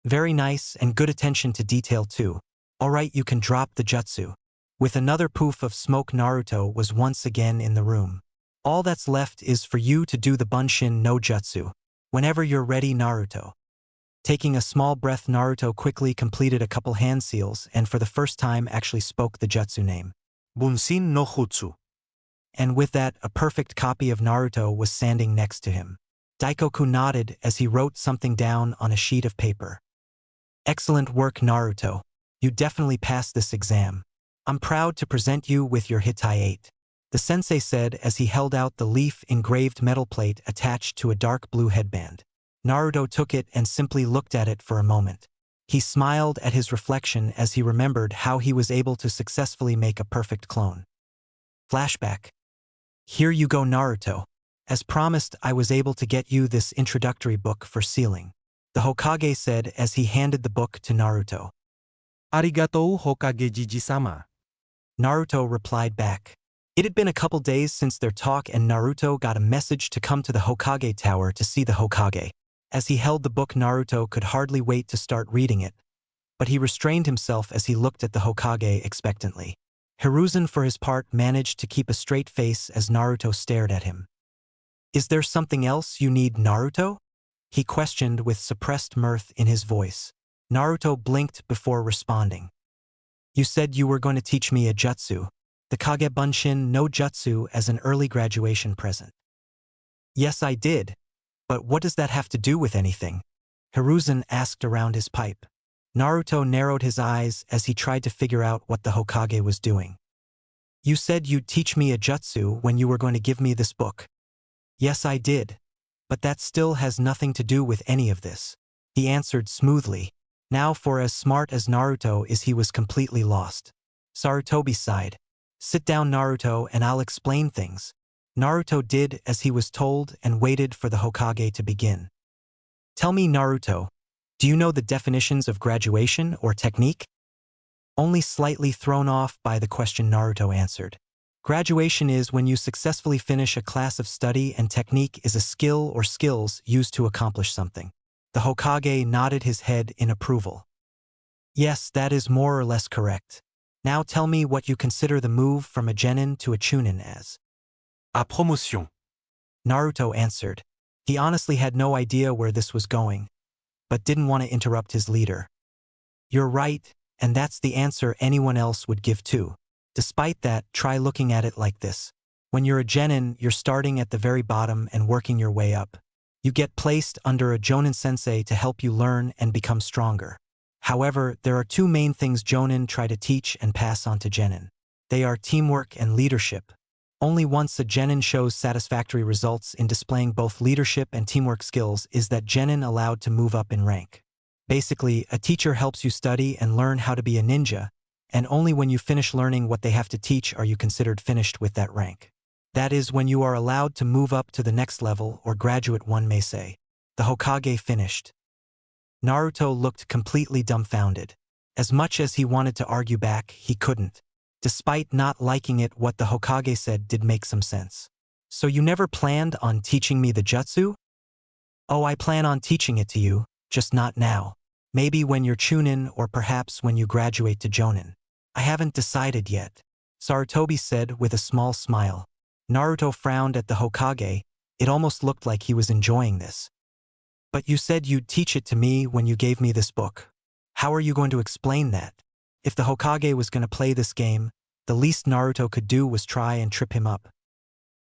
Very nice and good attention to detail too. Alright, you can drop the jutsu. With another poof of smoke, Naruto was once again in the room. All that's left is for you to do the Bunshin no Jutsu. Whenever you're ready, Naruto. Taking a small breath, Naruto quickly completed a couple hand seals and for the first time actually spoke the jutsu name. Bunshin no Jutsu. And with that, a perfect copy of Naruto was standing next to him. Daikoku nodded as he wrote something down on a sheet of paper. Excellent work, Naruto. You definitely passed this exam. I'm proud to present you with your Hitai 8. The sensei said as he held out the leaf-engraved metal plate attached to a dark blue headband. Naruto took it and simply looked at it for a moment. He smiled at his reflection as he remembered how he was able to successfully make a perfect clone. Flashback. Here you go, Naruto. As promised, I was able to get you this introductory book for sealing. The Hokage said as he handed the book to Naruto. Arigatou Hokage Jiji-sama. Naruto replied back. It had been a couple days since their talk and Naruto got a message to come to the Hokage Tower to see the Hokage. As he held the book, Naruto could hardly wait to start reading it, but he restrained himself as he looked at the Hokage expectantly. Hiruzen, for his part, managed to keep a straight face as Naruto stared at him. Is there something else you need, Naruto? He questioned with suppressed mirth in his voice. Naruto blinked before responding. You said you were going to teach me a jutsu, the Kage Bunshin no Jutsu, as an early graduation present. Yes, I did. But what does that have to do with anything? Hiruzen asked around his pipe. Naruto narrowed his eyes as he tried to figure out what the Hokage was doing. You said you'd teach me a jutsu when you were going to give me this book. Yes, I did. But that still has nothing to do with any of this. He answered smoothly. Now, for as smart as Naruto is, he was completely lost. Sarutobi sighed. Sit down, Naruto, and I'll explain things. Naruto did as he was told and waited for the Hokage to begin. Tell me, Naruto, do you know the definitions of graduation or technique? Only slightly thrown off by the question, Naruto answered. Graduation is when you successfully finish a class of study, and technique is a skill or skills used to accomplish something. The Hokage nodded his head in approval. Yes, that is more or less correct. Now tell me what you consider the move from a genin to a chunin as. A promotion. Naruto answered. He honestly had no idea where this was going, but didn't want to interrupt his leader. You're right, and that's the answer anyone else would give too. Despite that, try looking at it like this. When you're a genin, you're starting at the very bottom and working your way up. You get placed under a jonin sensei to help you learn and become stronger. However, there are two main things jonin try to teach and pass on to genin. They are teamwork and leadership. Only once a genin shows satisfactory results in displaying both leadership and teamwork skills is that genin allowed to move up in rank. Basically, a teacher helps you study and learn how to be a ninja, and only when you finish learning what they have to teach are you considered finished with that rank. That is when you are allowed to move up to the next level, or graduate, one may say. The Hokage finished. Naruto looked completely dumbfounded. As much as he wanted to argue back, he couldn't. Despite not liking it, what the Hokage said did make some sense. So you never planned on teaching me the jutsu? Oh, I plan on teaching it to you, just not now. Maybe when you're chunin, or perhaps when you graduate to jonin. I haven't decided yet, Sarutobi said with a small smile. Naruto frowned at the Hokage. It almost looked like he was enjoying this. But you said you'd teach it to me when you gave me this book. How are you going to explain that? If the Hokage was going to play this game, the least Naruto could do was try and trip him up.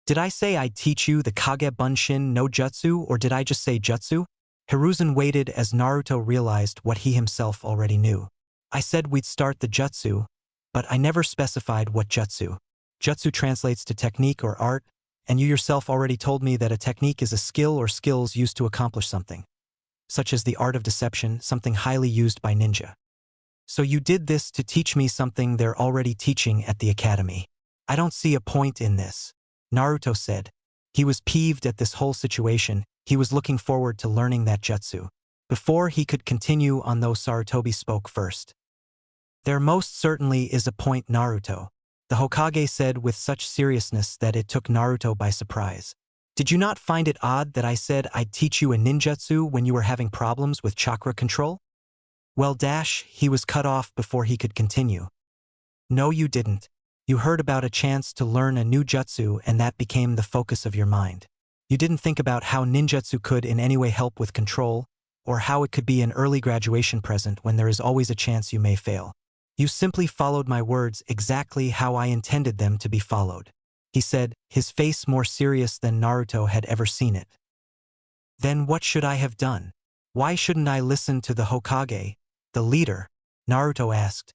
Did I say I'd teach you the Kage Bunshin no Jutsu, or did I just say jutsu? Hiruzen waited as Naruto realized what he himself already knew. I said we'd start the jutsu, but I never specified what jutsu. Jutsu translates to technique or art, and you yourself already told me that a technique is a skill or skills used to accomplish something, such as the art of deception, something highly used by ninja. So you did this to teach me something they're already teaching at the academy. I don't see a point in this, Naruto said. He was peeved at this whole situation. He was looking forward to learning that jutsu. Before he could continue on, though, Sarutobi spoke first. There most certainly is a point, Naruto, the Hokage said with such seriousness that it took Naruto by surprise. Did you not find it odd that I said I'd teach you a ninjutsu when you were having problems with chakra control? Well, he was cut off before he could continue. No, you didn't. You heard about a chance to learn a new jutsu and that became the focus of your mind. You didn't think about how ninjutsu could in any way help with control, or how it could be an early graduation present when there is always a chance you may fail. You simply followed my words exactly how I intended them to be followed. He said, his face more serious than Naruto had ever seen it. Then what should I have done? Why shouldn't I listen to the Hokage, the leader? Naruto asked.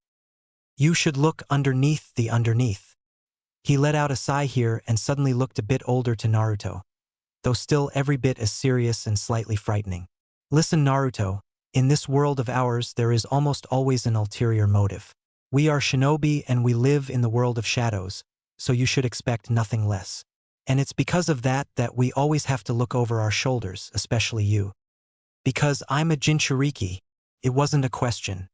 You should look underneath the underneath. He let out a sigh here and suddenly looked a bit older to Naruto, though still every bit as serious and slightly frightening. Listen, Naruto, in this world of ours there is almost always an ulterior motive. We are shinobi and we live in the world of shadows, so you should expect nothing less. And it's because of that that we always have to look over our shoulders, especially you. Because I'm a Jinchuriki, it wasn't a question.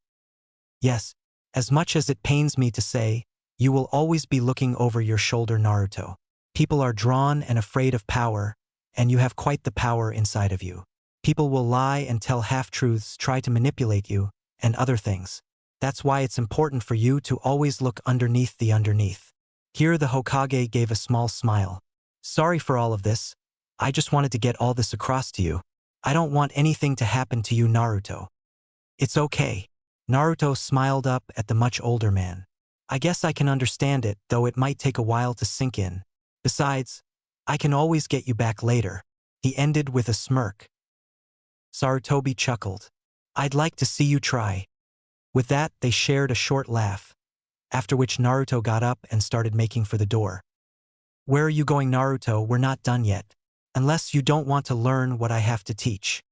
Yes, as much as it pains me to say, you will always be looking over your shoulder, Naruto. People are drawn and afraid of power, and you have quite the power inside of you. People will lie and tell half-truths, try to manipulate you, and other things. That's why it's important for you to always look underneath the underneath. Here the Hokage gave a small smile. Sorry for all of this. I just wanted to get all this across to you. I don't want anything to happen to you, Naruto. It's okay. Naruto smiled up at the much older man. I guess I can understand it, though it might take a while to sink in. Besides, I can always get you back later. He ended with a smirk. Sarutobi chuckled. I'd like to see you try. With that, they shared a short laugh, after which Naruto got up and started making for the door. Where are you going, Naruto? We're not done yet. Unless you don't want to learn what I have to teach.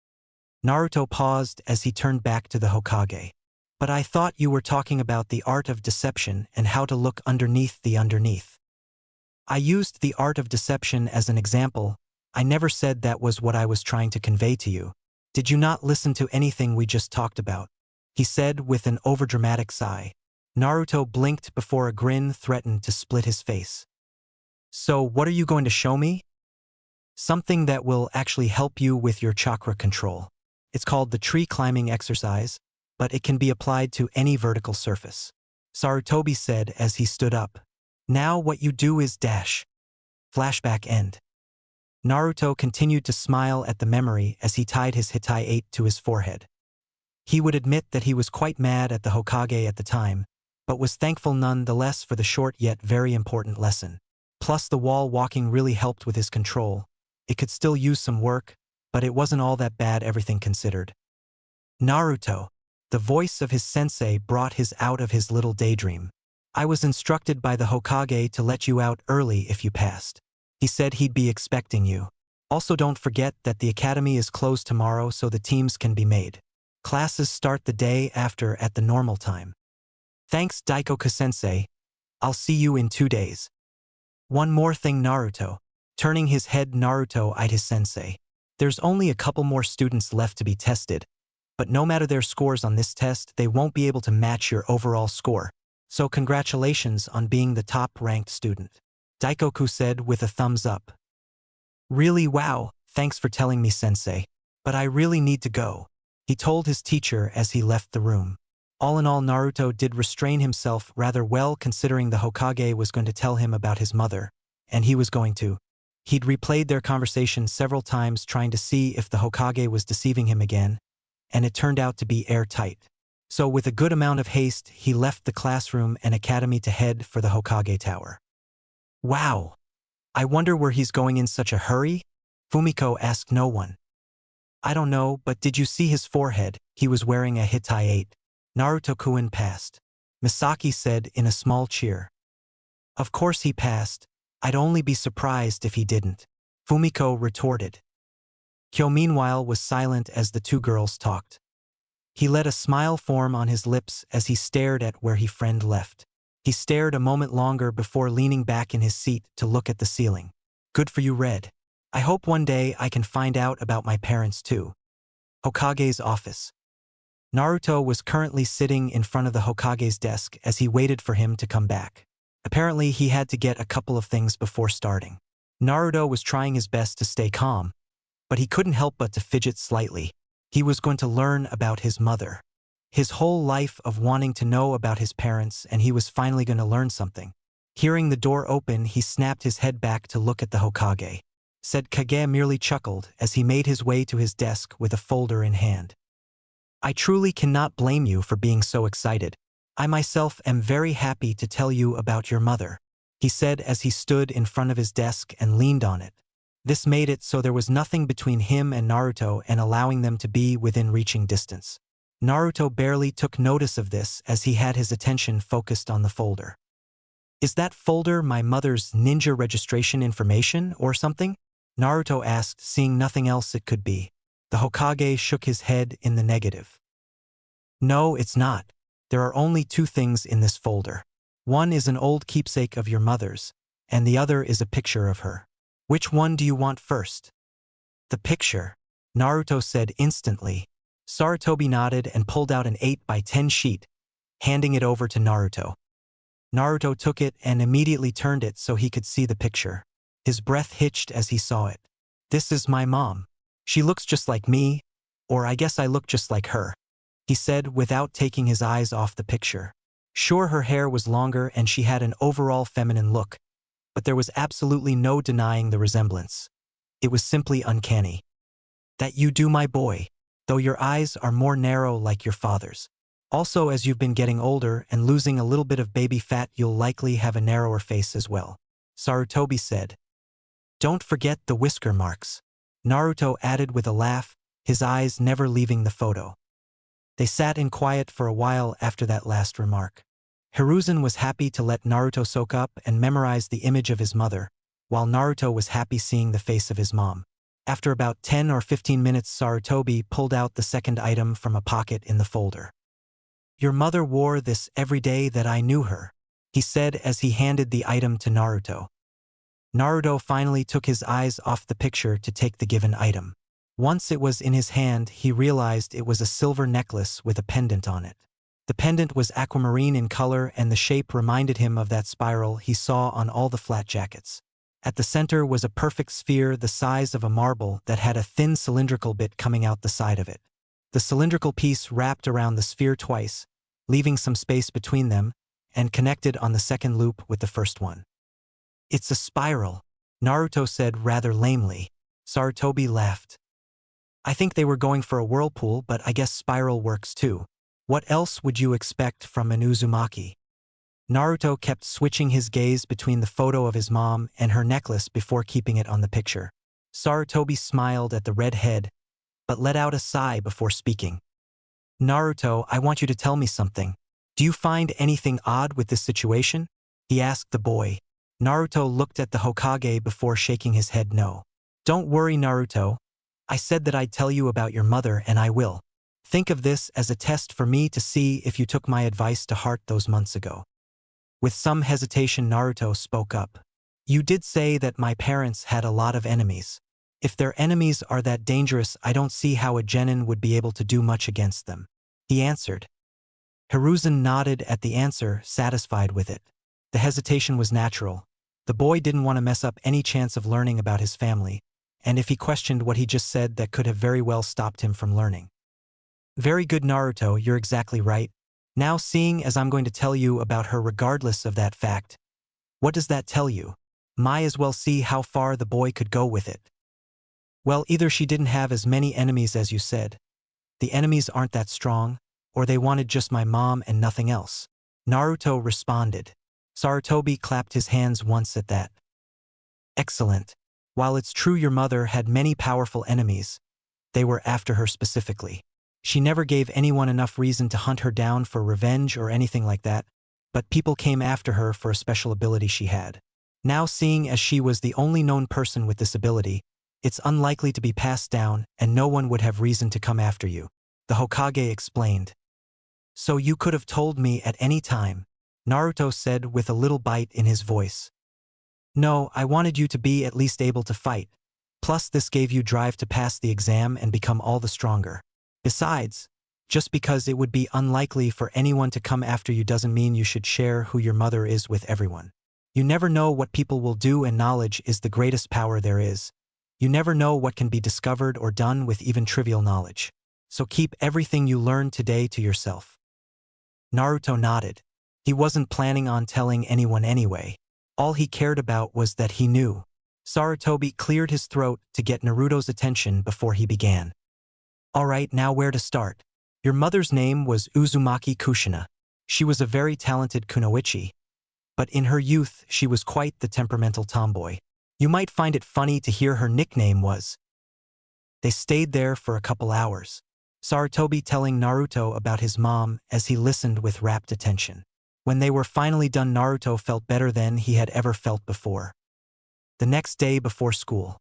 Naruto paused as he turned back to the Hokage. But I thought you were talking about the art of deception and how to look underneath the underneath. I used the art of deception as an example. I never said that was what I was trying to convey to you. Did you not listen to anything we just talked about? He said with an overdramatic sigh. Naruto blinked before a grin threatened to split his face. So what are you going to show me? Something that will actually help you with your chakra control. It's called the tree climbing exercise, but it can be applied to any vertical surface. Sarutobi said as he stood up. Now what you do is dash. Flashback end. Naruto continued to smile at the memory as he tied his Hitai 8 to his forehead. He would admit that he was quite mad at the Hokage at the time, but was thankful nonetheless for the short yet very important lesson. Plus the wall walking really helped with his control. It could still use some work, but it wasn't all that bad, everything considered. Naruto. The voice of his sensei brought his out of his little daydream. I was instructed by the Hokage to let you out early if you passed. He said he'd be expecting you. Also don't forget that the academy is closed tomorrow so the teams can be made. Classes start the day after at the normal time. Thanks, Daikoku-sensei. I'll see you in 2 days. One more thing, Naruto. Turning his head, Naruto eyed his sensei. There's only a couple more students left to be tested, but no matter their scores on this test, they won't be able to match your overall score. So congratulations on being the top-ranked student. Daikoku said with a thumbs up. Really, wow, thanks for telling me, sensei. But I really need to go. He told his teacher as he left the room. All in all, Naruto did restrain himself rather well considering the Hokage was going to tell him about his mother, and he was going to. He'd replayed their conversation several times trying to see if the Hokage was deceiving him again, and it turned out to be airtight. So with a good amount of haste, he left the classroom and academy to head for the Hokage Tower. Wow! I wonder where he's going in such a hurry? Fumiko asked no one. I don't know, but did you see his forehead? He was wearing a Hitai 8. Naruto-kun passed. Misaki said in a small cheer. Of course he passed. I'd only be surprised if he didn't. Fumiko retorted. Kyo meanwhile was silent as the two girls talked. He let a smile form on his lips as he stared at where his friend left. He stared a moment longer before leaning back in his seat to look at the ceiling. Good for you, Red. I hope one day I can find out about my parents too. Hokage's office. Naruto was currently sitting in front of the Hokage's desk as he waited for him to come back. Apparently he had to get a couple of things before starting. Naruto was trying his best to stay calm, but he couldn't help but to fidget slightly. He was going to learn about his mother. His whole life of wanting to know about his parents, and he was finally going to learn something. Hearing the door open, he snapped his head back to look at the Hokage. Said Kage merely chuckled as he made his way to his desk with a folder in hand. I truly cannot blame you for being so excited. I myself am very happy to tell you about your mother, he said as he stood in front of his desk and leaned on it. This made it so there was nothing between him and Naruto and allowing them to be within reaching distance. Naruto barely took notice of this as he had his attention focused on the folder. Is that folder my mother's ninja registration information or something? Naruto asked, seeing nothing else it could be. The Hokage shook his head in the negative. No, it's not. There are only two things in this folder. One is an old keepsake of your mother's, and the other is a picture of her. Which one do you want first? The picture, Naruto said instantly. Sarutobi nodded and pulled out an 8x10 sheet, handing it over to Naruto. Naruto took it and immediately turned it so he could see the picture. His breath hitched as he saw it. This is my mom. She looks just like me, or I guess I look just like her, he said without taking his eyes off the picture. Sure, her hair was longer and she had an overall feminine look, but there was absolutely no denying the resemblance. It was simply uncanny. That you do, my boy, though your eyes are more narrow like your father's. Also, as you've been getting older and losing a little bit of baby fat, you'll likely have a narrower face as well, Sarutobi said. Don't forget the whisker marks, Naruto added with a laugh, his eyes never leaving the photo. They sat in quiet for a while after that last remark. Hiruzen was happy to let Naruto soak up and memorize the image of his mother, while Naruto was happy seeing the face of his mom. After about 10 or 15 minutes, Sarutobi pulled out the second item from a pocket in the folder. Your mother wore this every day that I knew her, he said as he handed the item to Naruto. Naruto finally took his eyes off the picture to take the given item. Once it was in his hand, he realized it was a silver necklace with a pendant on it. The pendant was aquamarine in color and the shape reminded him of that spiral he saw on all the flat jackets. At the center was a perfect sphere the size of a marble that had a thin cylindrical bit coming out the side of it. The cylindrical piece wrapped around the sphere twice, leaving some space between them, and connected on the second loop with the first one. It's a spiral, Naruto said rather lamely. Sarutobi laughed. I think they were going for a whirlpool, but I guess spiral works too. What else would you expect from an Uzumaki? Naruto kept switching his gaze between the photo of his mom and her necklace before keeping it on the picture. Sarutobi smiled at the red head, but let out a sigh before speaking. Naruto, I want you to tell me something. Do you find anything odd with this situation? He asked the boy. Naruto looked at the Hokage before shaking his head no. Don't worry, Naruto. I said that I'd tell you about your mother and I will. Think of this as a test for me to see if you took my advice to heart those months ago. With some hesitation, Naruto spoke up. You did say that my parents had a lot of enemies. If their enemies are that dangerous, I don't see how a genin would be able to do much against them, he answered. Hiruzen nodded at the answer, satisfied with it. The hesitation was natural. The boy didn't want to mess up any chance of learning about his family, and if he questioned what he just said, that could have very well stopped him from learning. Very good, Naruto, you're exactly right. Now, seeing as I'm going to tell you about her regardless of that fact, what does that tell you? Might as well see how far the boy could go with it. Well, either she didn't have as many enemies as you said, the enemies aren't that strong, or they wanted just my mom and nothing else, Naruto responded. Sarutobi clapped his hands once at that. Excellent. While it's true your mother had many powerful enemies, they were after her specifically. She never gave anyone enough reason to hunt her down for revenge or anything like that, but people came after her for a special ability she had. Now, seeing as she was the only known person with this ability, it's unlikely to be passed down and no one would have reason to come after you, the Hokage explained. So you could have told me at any time, Naruto said with a little bite in his voice. No, I wanted you to be at least able to fight. Plus, this gave you drive to pass the exam and become all the stronger. Besides, just because it would be unlikely for anyone to come after you doesn't mean you should share who your mother is with everyone. You never know what people will do, and knowledge is the greatest power there is. You never know what can be discovered or done with even trivial knowledge. So keep everything you learned today to yourself. Naruto nodded. He wasn't planning on telling anyone anyway. All he cared about was that he knew. Sarutobi cleared his throat to get Naruto's attention before he began. Alright, now where to start? Your mother's name was Uzumaki Kushina. She was a very talented kunoichi, but in her youth she was quite the temperamental tomboy. You might find it funny to hear her nickname was. They stayed there for a couple hours, Sarutobi telling Naruto about his mom as he listened with rapt attention. When they were finally done, Naruto felt better than he had ever felt before. The next day before school.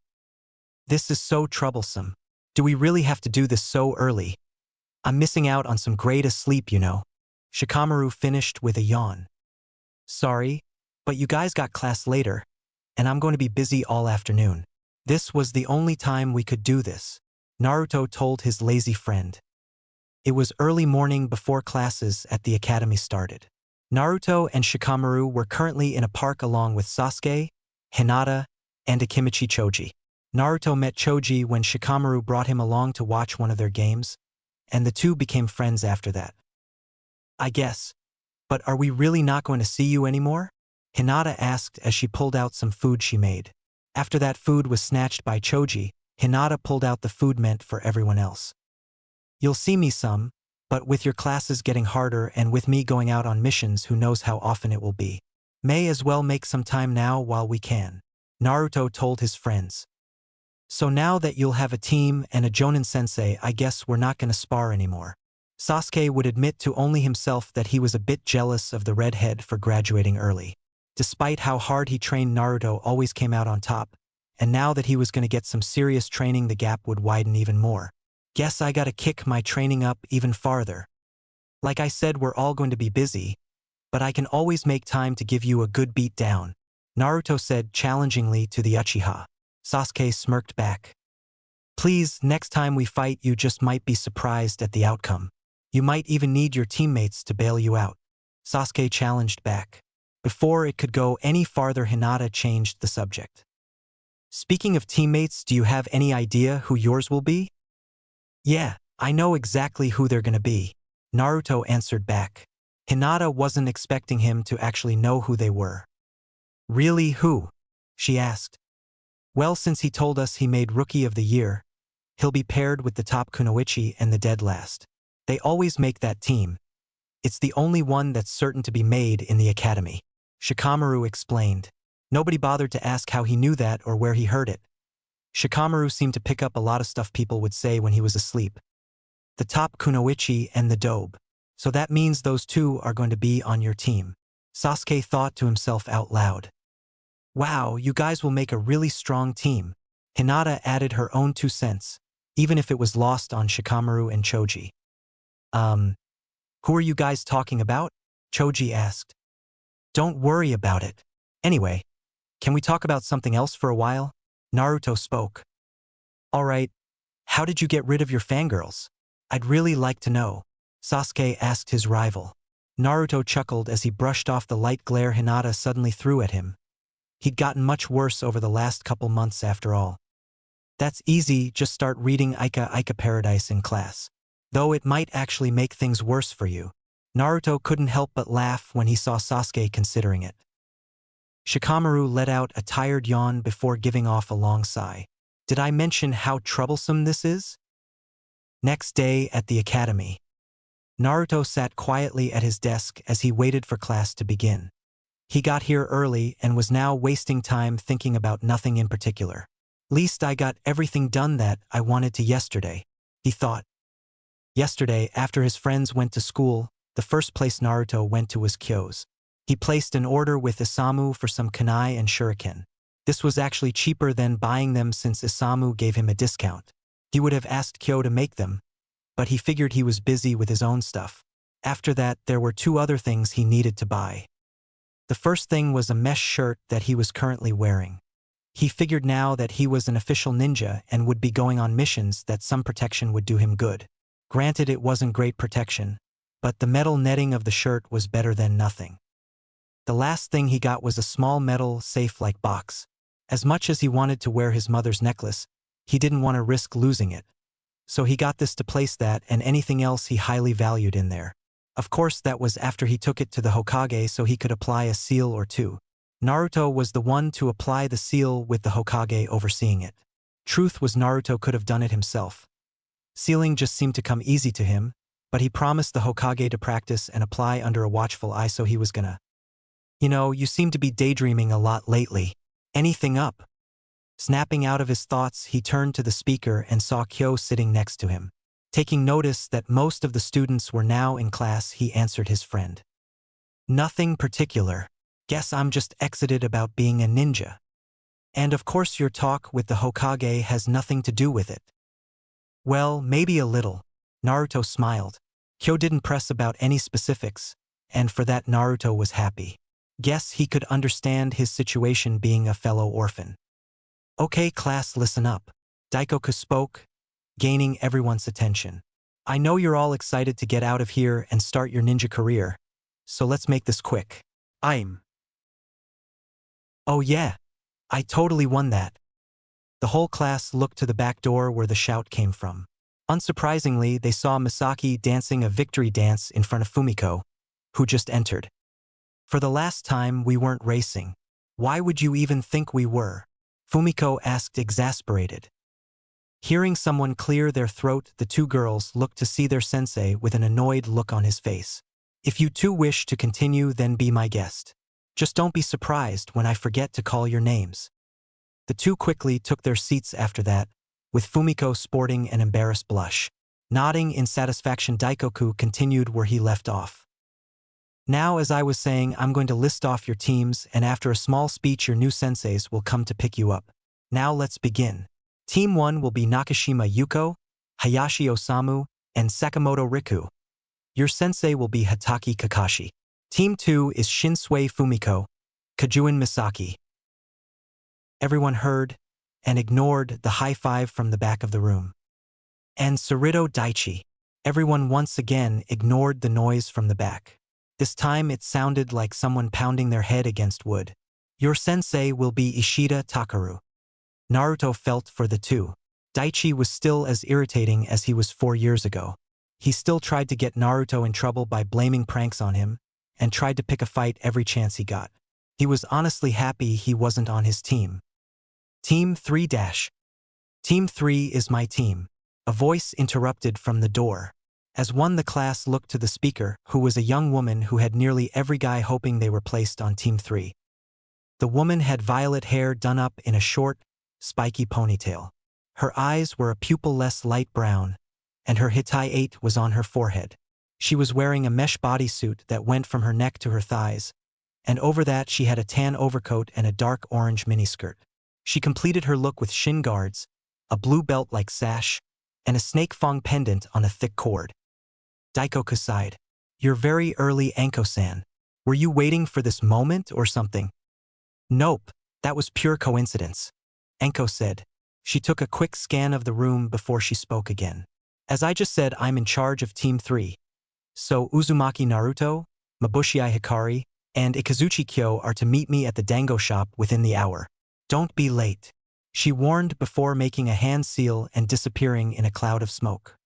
This is so troublesome. Do we really have to do this so early? I'm missing out on some great sleep, you know. Shikamaru finished with a yawn. Sorry, but you guys got class later, and I'm going to be busy all afternoon. This was the only time we could do this, Naruto told his lazy friend. It was early morning before classes at the academy started. Naruto and Shikamaru were currently in a park along with Sasuke, Hinata, and Akimichi Choji. Naruto met Choji when Shikamaru brought him along to watch one of their games, and the two became friends after that. I guess. But are we really not going to see you anymore? Hinata asked as she pulled out some food she made. After that food was snatched by Choji, Hinata pulled out the food meant for everyone else. You'll see me some, but with your classes getting harder and with me going out on missions, who knows how often it will be. May as well make some time now while we can, Naruto told his friends. So now that you'll have a team and a Jonin sensei, I guess we're not going to spar anymore. Sasuke would admit to only himself that he was a bit jealous of the redhead for graduating early. Despite how hard he trained, Naruto always came out on top, and now that he was going to get some serious training, the gap would widen even more. Guess I gotta kick my training up even farther. Like I said, we're all going to be busy, but I can always make time to give you a good beat down, Naruto said challengingly to the Uchiha. Sasuke smirked back. Please, next time we fight you just might be surprised at the outcome. You might even need your teammates to bail you out, Sasuke challenged back. Before it could go any farther, Hinata changed the subject. Speaking of teammates, do you have any idea who yours will be? Yeah, I know exactly who they're gonna be, Naruto answered back. Hinata wasn't expecting him to actually know who they were. Really, who? She asked. Well, since he told us he made Rookie of the Year, he'll be paired with the top kunoichi and the dead last. They always make that team. It's the only one that's certain to be made in the academy, Shikamaru explained. Nobody bothered to ask how he knew that or where he heard it. Shikamaru seemed to pick up a lot of stuff people would say when he was asleep. The top kunoichi and the dobe. So that means those two are going to be on your team, Sasuke thought to himself out loud. Wow, you guys will make a really strong team. Hinata added her own 2 cents, even if it was lost on Shikamaru and Choji. Who are you guys talking about? Choji asked. Don't worry about it. Anyway, can we talk about something else for a while? Naruto spoke. Alright, how did you get rid of your fangirls? I'd really like to know, Sasuke asked his rival. Naruto chuckled as he brushed off the light glare Hinata suddenly threw at him. He'd gotten much worse over the last couple months after all. That's easy, just start reading Ica Paradise in class. Though it might actually make things worse for you. Naruto couldn't help but laugh when he saw Sasuke considering it. Shikamaru let out a tired yawn before giving off a long sigh. Did I mention how troublesome this is? Next day at the academy. Naruto sat quietly at his desk as he waited for class to begin. He got here early and was now wasting time thinking about nothing in particular. Least I got everything done that I wanted to yesterday, he thought. Yesterday, after his friends went to school, the first place Naruto went to was Kyo's. He placed an order with Isamu for some kunai and shuriken. This was actually cheaper than buying them since Isamu gave him a discount. He would have asked Kyo to make them, but he figured he was busy with his own stuff. After that, there were 2 other things he needed to buy. The first thing was a mesh shirt that he was currently wearing. He figured now that he was an official ninja and would be going on missions that some protection would do him good. Granted, it wasn't great protection, but the metal netting of the shirt was better than nothing. The last thing he got was a small metal safe-like box. As much as he wanted to wear his mother's necklace, he didn't want to risk losing it. So he got this to place that and anything else he highly valued in there. Of course, that was after he took it to the Hokage so he could apply a seal or 2. Naruto was the one to apply the seal with the Hokage overseeing it. Truth was Naruto could have done it himself. Sealing just seemed to come easy to him, but he promised the Hokage to practice and apply under a watchful eye, so he was gonna. You seem to be daydreaming a lot lately. Anything up? Snapping out of his thoughts, he turned to the speaker and saw Kyo sitting next to him. Taking notice that most of the students were now in class, he answered his friend. Nothing particular. Guess I'm just excited about being a ninja. And of course your talk with the Hokage has nothing to do with it. Well, maybe a little. Naruto smiled. Kyo didn't press about any specifics, and for that Naruto was happy. Guess he could understand his situation being a fellow orphan. Okay class, listen up. Daikoku spoke, gaining everyone's attention. I know you're all excited to get out of here and start your ninja career, so let's make this quick. Oh yeah, I totally won that. The whole class looked to the back door where the shout came from. Unsurprisingly, they saw Misaki dancing a victory dance in front of Fumiko, who just entered. For the last time, we weren't racing. Why would you even think we were? Fumiko asked, exasperated. Hearing someone clear their throat, the two girls looked to see their sensei with an annoyed look on his face. If you two wish to continue, then be my guest. Just don't be surprised when I forget to call your names. The two quickly took their seats after that, with Fumiko sporting an embarrassed blush. Nodding in satisfaction, Daikoku continued where he left off. Now, as I was saying, I'm going to list off your teams, and after a small speech your new senseis will come to pick you up. Now let's begin. Team 1 will be Nakashima Yuko, Hayashi Osamu, and Sakamoto Riku. Your sensei will be Hatake Kakashi. Team 2 is Shinsui Fumiko, Kajuin Misaki. Everyone heard and ignored the high five from the back of the room. And Sarito Daichi. Everyone once again ignored the noise from the back. This time it sounded like someone pounding their head against wood. Your sensei will be Ishida Takaru. Naruto felt for the two. Daichi was still as irritating as he was 4 years ago. He still tried to get Naruto in trouble by blaming pranks on him, and tried to pick a fight every chance he got. He was honestly happy he wasn't on his team. Team 3 Team 3 is my team. A voice interrupted from the door. As one, the class looked to the speaker, who was a young woman who had nearly every guy hoping they were placed on Team 3. The woman had violet hair done up in a short, spiky ponytail. Her eyes were a pupil-less light brown, and her Hitai-8 was on her forehead. She was wearing a mesh bodysuit that went from her neck to her thighs, and over that she had a tan overcoat and a dark orange miniskirt. She completed her look with shin guards, a blue belt-like sash, and a snake fang pendant on a thick cord. Daikoku sighed. You're very early, Anko-san. Were you waiting for this moment or something? Nope, that was pure coincidence, Anko said. She took a quick scan of the room before she spoke again. As I just said, I'm in charge of Team 3. So Uzumaki Naruto, Mabushii Hikari, and Ikazuchi Kyo are to meet me at the dango shop within the hour. Don't be late, she warned before making a hand seal and disappearing in a cloud of smoke.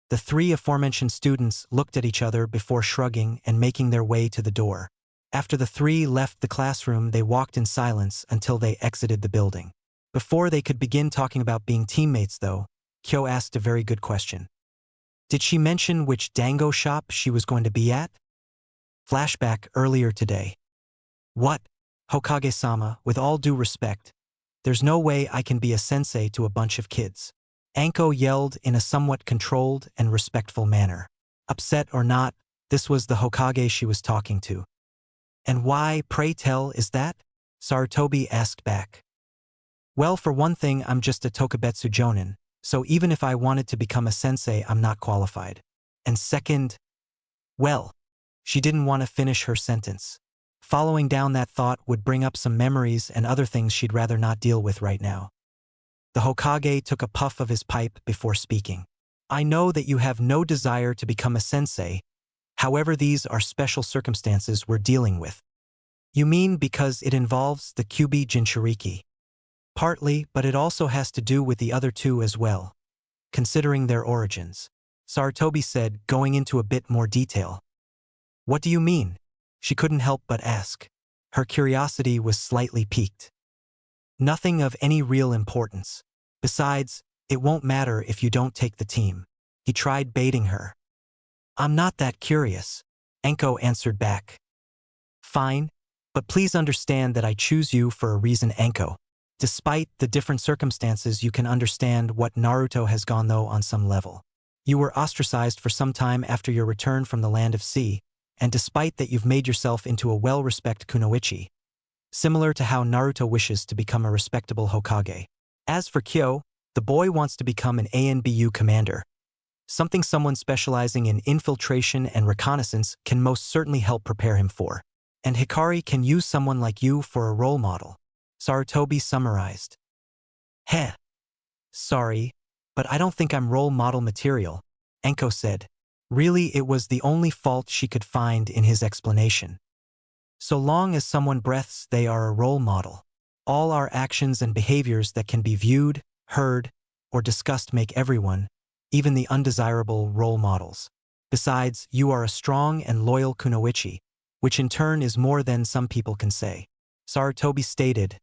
The three aforementioned students looked at each other before shrugging and making their way to the door. After the three left the classroom, they walked in silence until they exited the building. Before they could begin talking about being teammates, though, Kyo asked a very good question. Did she mention which dango shop she was going to be at? Flashback earlier today. What? Hokage-sama, with all due respect, there's no way I can be a sensei to a bunch of kids. Anko yelled in a somewhat controlled and respectful manner. Upset or not, this was the Hokage she was talking to. And why, pray tell, is that? Sarutobi asked back. Well, for one thing, I'm just a Tokubetsu Jonin, so even if I wanted to become a sensei, I'm not qualified. And second, well, she didn't want to finish her sentence. Following down that thought would bring up some memories and other things she'd rather not deal with right now. The Hokage took a puff of his pipe before speaking. I know that you have no desire to become a sensei, however these are special circumstances we're dealing with. You mean because it involves the Kyuubi Jinchuriki? Partly, but it also has to do with the other two as well, considering their origins. Sarutobi said, going into a bit more detail. What do you mean? She couldn't help but ask. Her curiosity was slightly piqued. Nothing of any real importance. Besides, it won't matter if you don't take the team. He tried baiting her. I'm not that curious, Enko answered back. Fine, but please understand that I choose you for a reason, Enko. Despite the different circumstances, you can understand what Naruto has gone through on some level. You were ostracized for some time after your return from the land of sea, and despite that you've made yourself into a well-respected kunoichi, similar to how Naruto wishes to become a respectable Hokage. As for Kyo, the boy wants to become an ANBU commander. Someone specializing in infiltration and reconnaissance can most certainly help prepare him for. And Hikari can use someone like you for a role model. Sarutobi summarized. Heh. Sorry, but I don't think I'm role model material, Enko said. Really, it was the only fault she could find in his explanation. So long as someone breathes, they are a role model. All our actions and behaviors that can be viewed, heard, or discussed make everyone, even the undesirable, role models. Besides, you are a strong and loyal kunoichi, which in turn is more than some people can say, Sarutobi stated,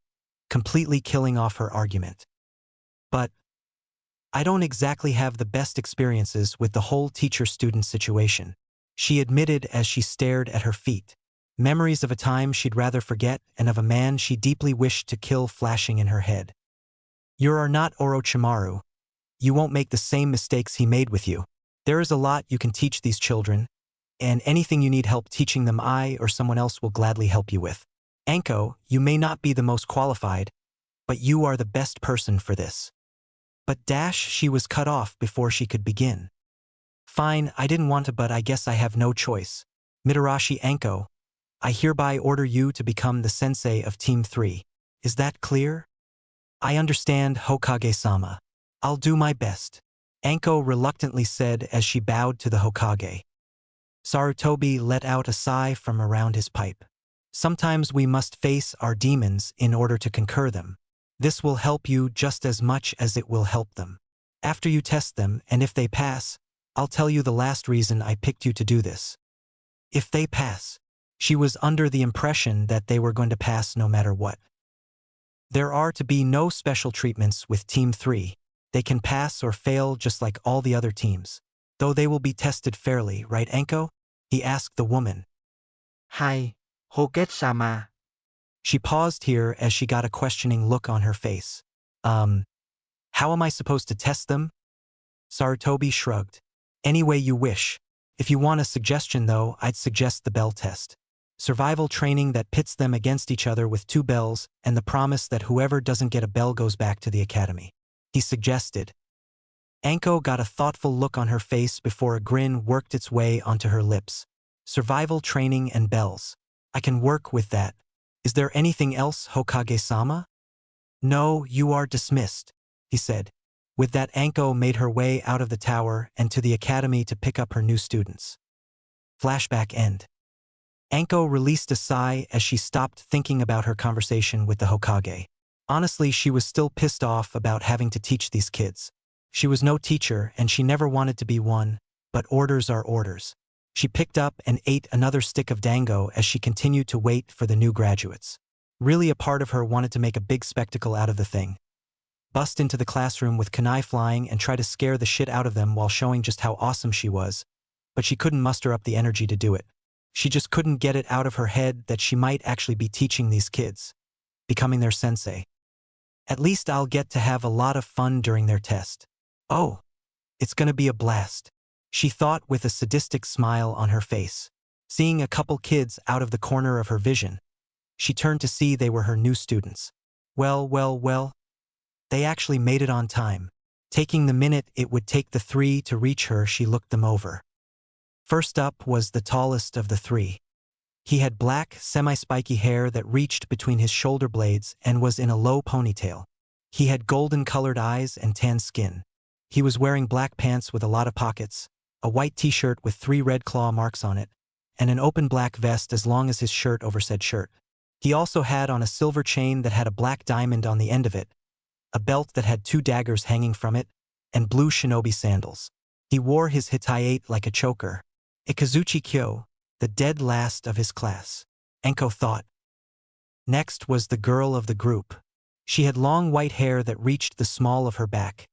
completely killing off her argument. But I don't exactly have the best experiences with the whole teacher-student situation, she admitted as she stared at her feet. Memories of a time she'd rather forget and of a man she deeply wished to kill flashing in her head. You are not Orochimaru. You won't make the same mistakes he made with you. There is a lot you can teach these children, and anything you need help teaching them, I or someone else will gladly help you with. Enko, you may not be the most qualified, but you are the best person for this. But she was cut off before she could begin. Fine, I didn't want to, but I guess I have no choice. Mitarashi Enko, I hereby order you to become the sensei of Team 3. Is that clear? I understand, Hokage-sama. I'll do my best, Enko reluctantly said as she bowed to the Hokage. Sarutobi let out a sigh from around his pipe. Sometimes we must face our demons in order to conquer them. This will help you just as much as it will help them. After you test them, and if they pass, I'll tell you the last reason I picked you to do this. If they pass. She was under the impression that they were going to pass no matter what. There are to be no special treatments with Team 3. They can pass or fail just like all the other teams. Though they will be tested fairly, right, Enko? He asked the woman. Hi, Hokage-sama. She paused here as she got a questioning look on her face. How am I supposed to test them? Sarutobi shrugged. Any way you wish. If you want a suggestion though, I'd suggest the bell test. Survival training that pits them against each other with 2 bells and the promise that whoever doesn't get a bell goes back to the academy. He suggested. Enko got a thoughtful look on her face before a grin worked its way onto her lips. Survival training and bells. I can work with that. Is there anything else, Hokage-sama? No, you are dismissed, he said. With that, Enko made her way out of the tower and to the academy to pick up her new students. Flashback end. Enko released a sigh as she stopped thinking about her conversation with the Hokage. Honestly, she was still pissed off about having to teach these kids. She was no teacher and she never wanted to be one, but orders are orders. She picked up and ate another stick of dango as she continued to wait for the new graduates. Really, a part of her wanted to make a big spectacle out of the thing. Bust into the classroom with kunai flying and try to scare the shit out of them while showing just how awesome she was, but she couldn't muster up the energy to do it. She just couldn't get it out of her head that she might actually be teaching these kids, becoming their sensei. At least I'll get to have a lot of fun during their test. Oh, it's gonna be a blast, she thought with a sadistic smile on her face. Seeing a couple kids out of the corner of her vision, she turned to see they were her new students. Well, they actually made it on time. Taking the minute it would take the 3 to reach her, she looked them over. First up was the tallest of the 3. He had black, semi-spiky hair that reached between his shoulder blades and was in a low ponytail. He had golden-colored eyes and tan skin. He was wearing black pants with a lot of pockets, a white t-shirt with 3 red claw marks on it, and an open black vest as long as his shirt over said shirt. He also had on a silver chain that had a black diamond on the end of it, a belt that had 2 daggers hanging from it, and blue shinobi sandals. He wore his hitayate like a choker. Ikazuchi Kyo, the dead last of his class. Enko thought. Next was the girl of the group. She had long white hair that reached the small of her back,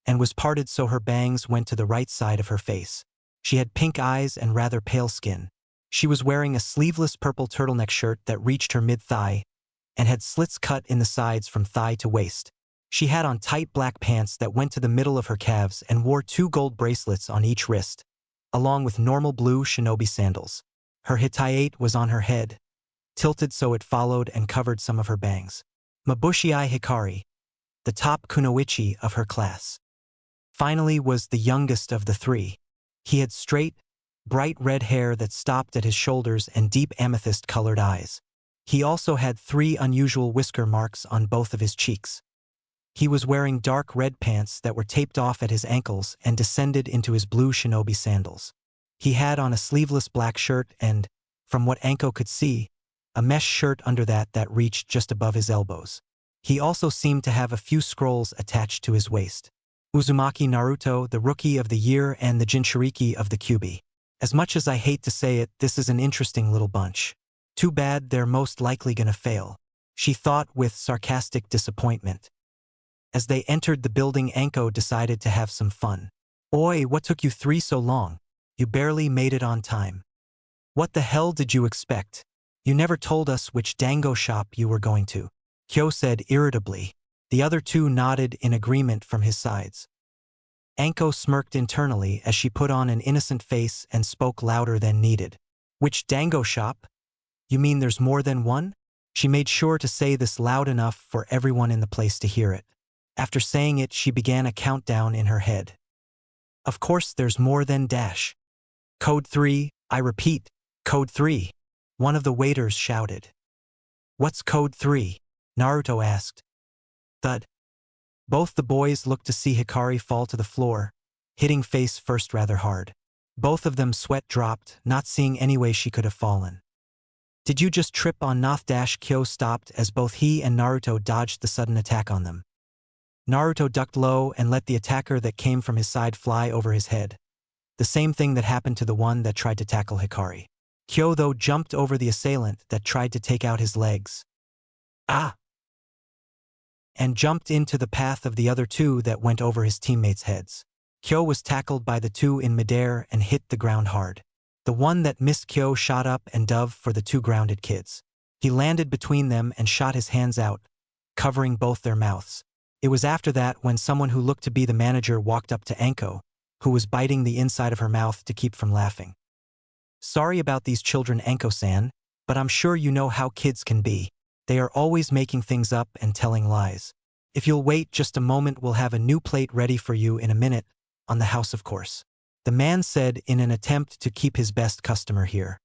and was parted so her bangs went to the right side of her face. She had pink eyes and rather pale skin. She was wearing a sleeveless purple turtleneck shirt that reached her mid-thigh, and had slits cut in the sides from thigh to waist. She had on tight black pants that went to the middle of her calves and wore 2 gold bracelets on each wrist, along with normal blue shinobi sandals. Her hitayate was on her head, tilted so it followed and covered some of her bangs. Mabushii Hikari, the top kunoichi of her class. Finally was the youngest of the 3. He had straight, bright red hair that stopped at his shoulders and deep amethyst-colored eyes. He also had 3 unusual whisker marks on both of his cheeks. He was wearing dark red pants that were taped off at his ankles and descended into his blue shinobi sandals. He had on a sleeveless black shirt and, from what Anko could see, a mesh shirt under that reached just above his elbows. He also seemed to have a few scrolls attached to his waist. Uzumaki Naruto, the Rookie of the Year and the Jinchuriki of the Kyuubi. As much as I hate to say it, this is an interesting little bunch. Too bad they're most likely gonna fail, she thought with sarcastic disappointment. As they entered the building, Anko decided to have some fun. Oi, what took you 3 so long? You barely made it on time. What the hell did you expect? You never told us which dango shop you were going to, Kyo said irritably. The other 2 nodded in agreement from his sides. Anko smirked internally as she put on an innocent face and spoke louder than needed. Which dango shop? You mean there's more than one? She made sure to say this loud enough for everyone in the place to hear it. After saying it, she began a countdown in her head. Of course there's more than dash. Code 3, I repeat, Code 3. One of the waiters shouted. What's Code 3? Naruto asked. Thud. Both the boys looked to see Hikari fall to the floor, hitting face first rather hard. Both of them sweat dropped, not seeing any way she could have fallen. Did you just trip on Noth? Kyo stopped as both he and Naruto dodged the sudden attack on them. Naruto ducked low and let the attacker that came from his side fly over his head. The same thing that happened to the one that tried to tackle Hikari. Kyo, though, jumped over the assailant that tried to take out his legs. Ah! And jumped into the path of the other 2 that went over his teammates' heads. Kyo was tackled by the 2 in midair and hit the ground hard. The one that missed Kyo shot up and dove for the 2 grounded kids. He landed between them and shot his hands out, covering both their mouths. It was after that when someone who looked to be the manager walked up to Anko, who was biting the inside of her mouth to keep from laughing. Sorry about these children, Anko-san, but I'm sure you know how kids can be. They are always making things up and telling lies. If you'll wait just a moment, we'll have a new plate ready for you in a minute, on the house of course. The man said in an attempt to keep his best customer here.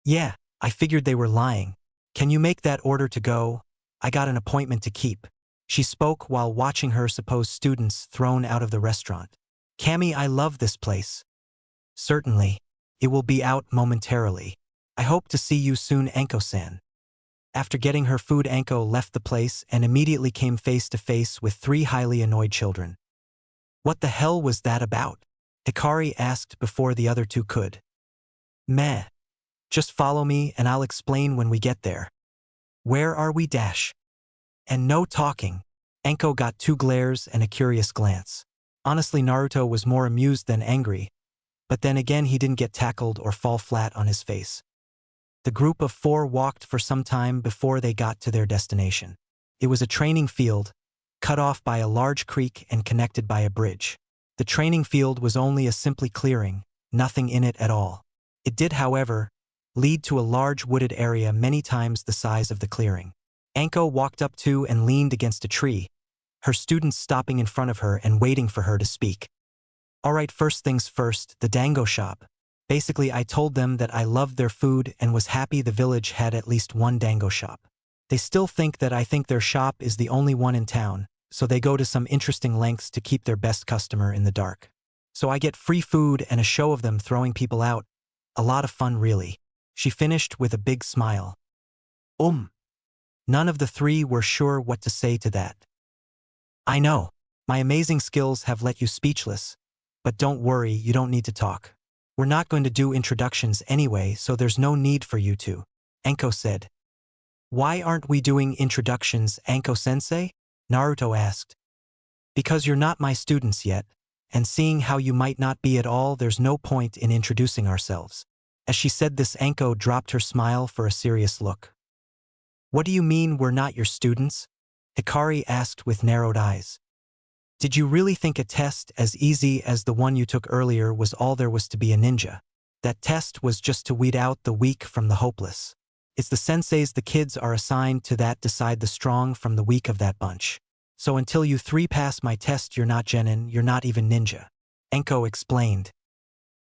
Yeah, I figured they were lying. Can you make that order to go? I got an appointment to keep. She spoke while watching her supposed students thrown out of the restaurant. Cammy, I love this place. Certainly. It will be out momentarily. I hope to see you soon, Anko-san. After getting her food, Anko left the place and immediately came face to face with 3 highly annoyed children. What the hell was that about? Hikari asked before the other 2 could. Meh. Just follow me and I'll explain when we get there. Where are we? And no talking. Anko got 2 glares and a curious glance. Honestly, Naruto was more amused than angry, but then again he didn't get tackled or fall flat on his face. The group of 4 walked for some time before they got to their destination. It was a training field, cut off by a large creek and connected by a bridge. The training field was only a simply clearing, nothing in it at all. It did, however, lead to a large wooded area many times the size of the clearing. Anko walked up to and leaned against a tree, her students stopping in front of her and waiting for her to speak. Alright, first things first, the dango shop. Basically, I told them that I loved their food and was happy the village had at least one dango shop. They still think that I think their shop is the only one in town, so they go to some interesting lengths to keep their best customer in the dark. So I get free food and a show of them throwing people out. A lot of fun, really. She finished with a big smile. None of the 3 were sure what to say to that. I know. My amazing skills have let you speechless. But don't worry, you don't need to talk. We're not going to do introductions anyway, so there's no need for you to, Anko said. Why aren't we doing introductions, Anko-sensei? Naruto asked. Because you're not my students yet, and seeing how you might not be at all, there's no point in introducing ourselves. As she said this, Anko dropped her smile for a serious look. What do you mean we're not your students? Hikari asked with narrowed eyes. Did you really think a test as easy as the one you took earlier was all there was to be a ninja? That test was just to weed out the weak from the hopeless. It's the senseis the kids are assigned to that decide the strong from the weak of that bunch. So until you three pass my test, you're not genin, you're not even ninja. Enko explained.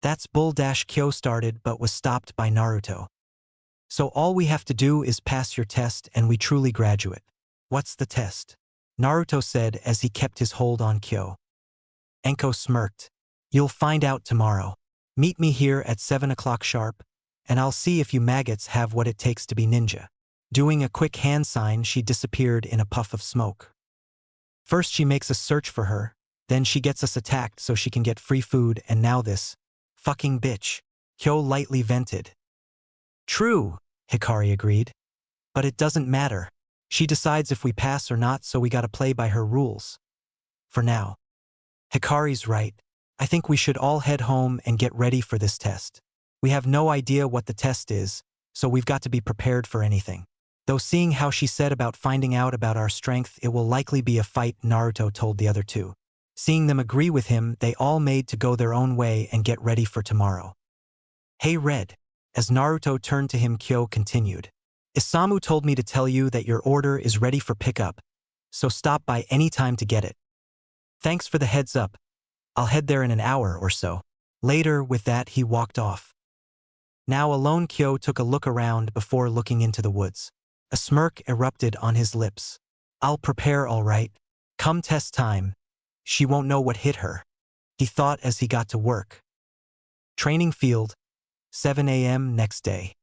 That's bull. Kyo started but was stopped by Naruto. So all we have to do is pass your test and we truly graduate. What's the test? Naruto said as he kept his hold on Kyo. Enko smirked. You'll find out tomorrow. Meet me here at 7 o'clock sharp, and I'll see if you maggots have what it takes to be ninja. Doing a quick hand sign, she disappeared in a puff of smoke. First she makes us search for her, then she gets us attacked so she can get free food, and now this. Fucking bitch. Kyo lightly vented. True, Hikari agreed. But it doesn't matter. She decides if we pass or not, so we gotta play by her rules. For now. Hikari's right. I think we should all head home and get ready for this test. We have no idea what the test is, so we've got to be prepared for anything. Though seeing how she said about finding out about our strength, it will likely be a fight, Naruto told the other two. Seeing them agree with him, they all made to go their own way and get ready for tomorrow. Hey Red. As Naruto turned to him, Kyo continued. Isamu told me to tell you that your order is ready for pickup, so stop by any time to get it. Thanks for the heads up. I'll head there in an hour or so. Later, with that, he walked off. Now alone, Kyo took a look around before looking into the woods. A smirk erupted on his lips. I'll prepare all right. Come test time. She won't know what hit her. He thought as he got to work. Training field. 7 a.m. next day.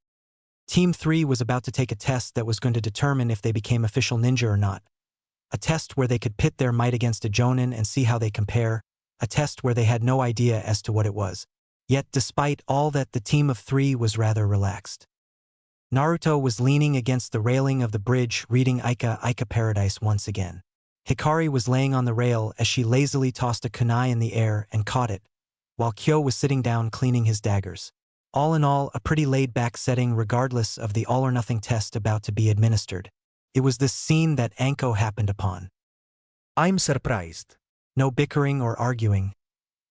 Team 3 was about to take a test that was going to determine if they became official ninja or not. A test where they could pit their might against a jonin and see how they compare. A test where they had no idea as to what it was. Yet despite all that, the team of 3 was rather relaxed. Naruto was leaning against the railing of the bridge reading Ica Paradise once again. Hikari was laying on the rail as she lazily tossed a kunai in the air and caught it, while Kyo was sitting down cleaning his daggers. All in all, a pretty laid-back setting regardless of the all-or-nothing test about to be administered. It was this scene that Anko happened upon. I'm surprised. No bickering or arguing.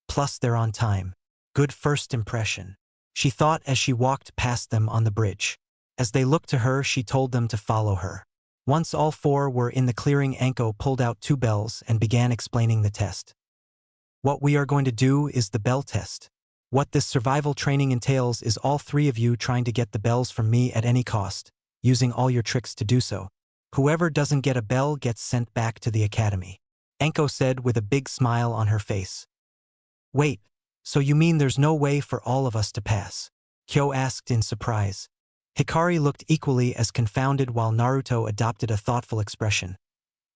Plus they're on time. Good first impression. She thought as she walked past them on the bridge. As they looked to her, she told them to follow her. Once all 4 were in the clearing, Anko pulled out 2 bells and began explaining the test. What we are going to do is the bell test. What this survival training entails is all 3 of you trying to get the bells from me at any cost, using all your tricks to do so. Whoever doesn't get a bell gets sent back to the academy. Anko said with a big smile on her face. Wait, so you mean there's no way for all of us to pass? Kyo asked in surprise. Hikari looked equally as confounded while Naruto adopted a thoughtful expression.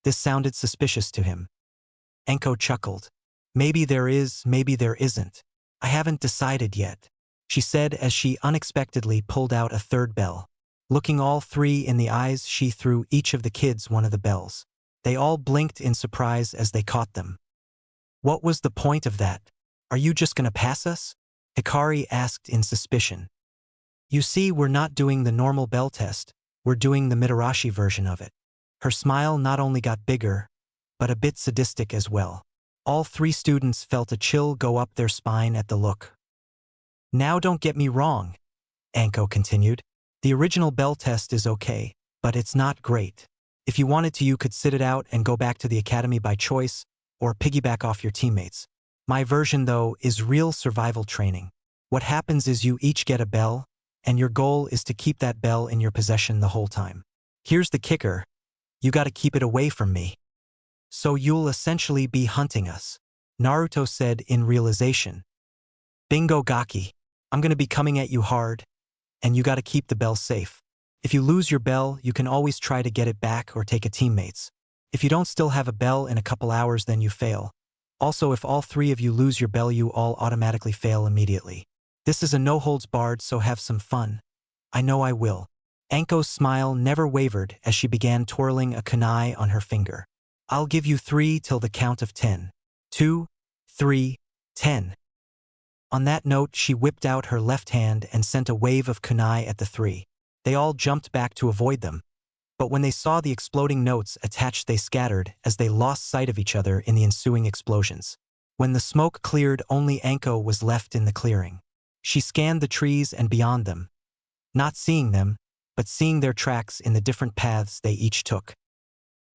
This sounded suspicious to him. Anko chuckled. Maybe there is, maybe there isn't. I haven't decided yet, she said as she unexpectedly pulled out a 3rd bell. Looking all 3 in the eyes, she threw each of the kids one of the bells. They all blinked in surprise as they caught them. What was the point of that? Are you just gonna pass us? Hikari asked in suspicion. You see, we're not doing the normal bell test, we're doing the Mitarashi version of it. Her smile not only got bigger, but a bit sadistic as well. All 3 students felt a chill go up their spine at the look. Now don't get me wrong, Anko continued. The original bell test is okay, but it's not great. If you wanted to, you could sit it out and go back to the academy by choice, or piggyback off your teammates. My version, though, is real survival training. What happens is you each get a bell, and your goal is to keep that bell in your possession the whole time. Here's the kicker. You gotta keep it away from me. So you'll essentially be hunting us, Naruto said in realization. Bingo Gaki. I'm gonna be coming at you hard, and you gotta keep the bell safe. If you lose your bell, you can always try to get it back or take a teammate's. If you don't still have a bell in a couple hours, then you fail. Also, if all 3 of you lose your bell, you all automatically fail immediately. This is a no-holds-barred, so have some fun. I know I will. Anko's smile never wavered as she began twirling a kunai on her finger. I'll give you 3 till the count of 10. 2, 3, 10. On that note, she whipped out her left hand and sent a wave of kunai at the 3. They all jumped back to avoid them, but when they saw the exploding notes attached, they scattered as they lost sight of each other in the ensuing explosions. When the smoke cleared, only Anko was left in the clearing. She scanned the trees and beyond them, not seeing them, but seeing their tracks in the different paths they each took.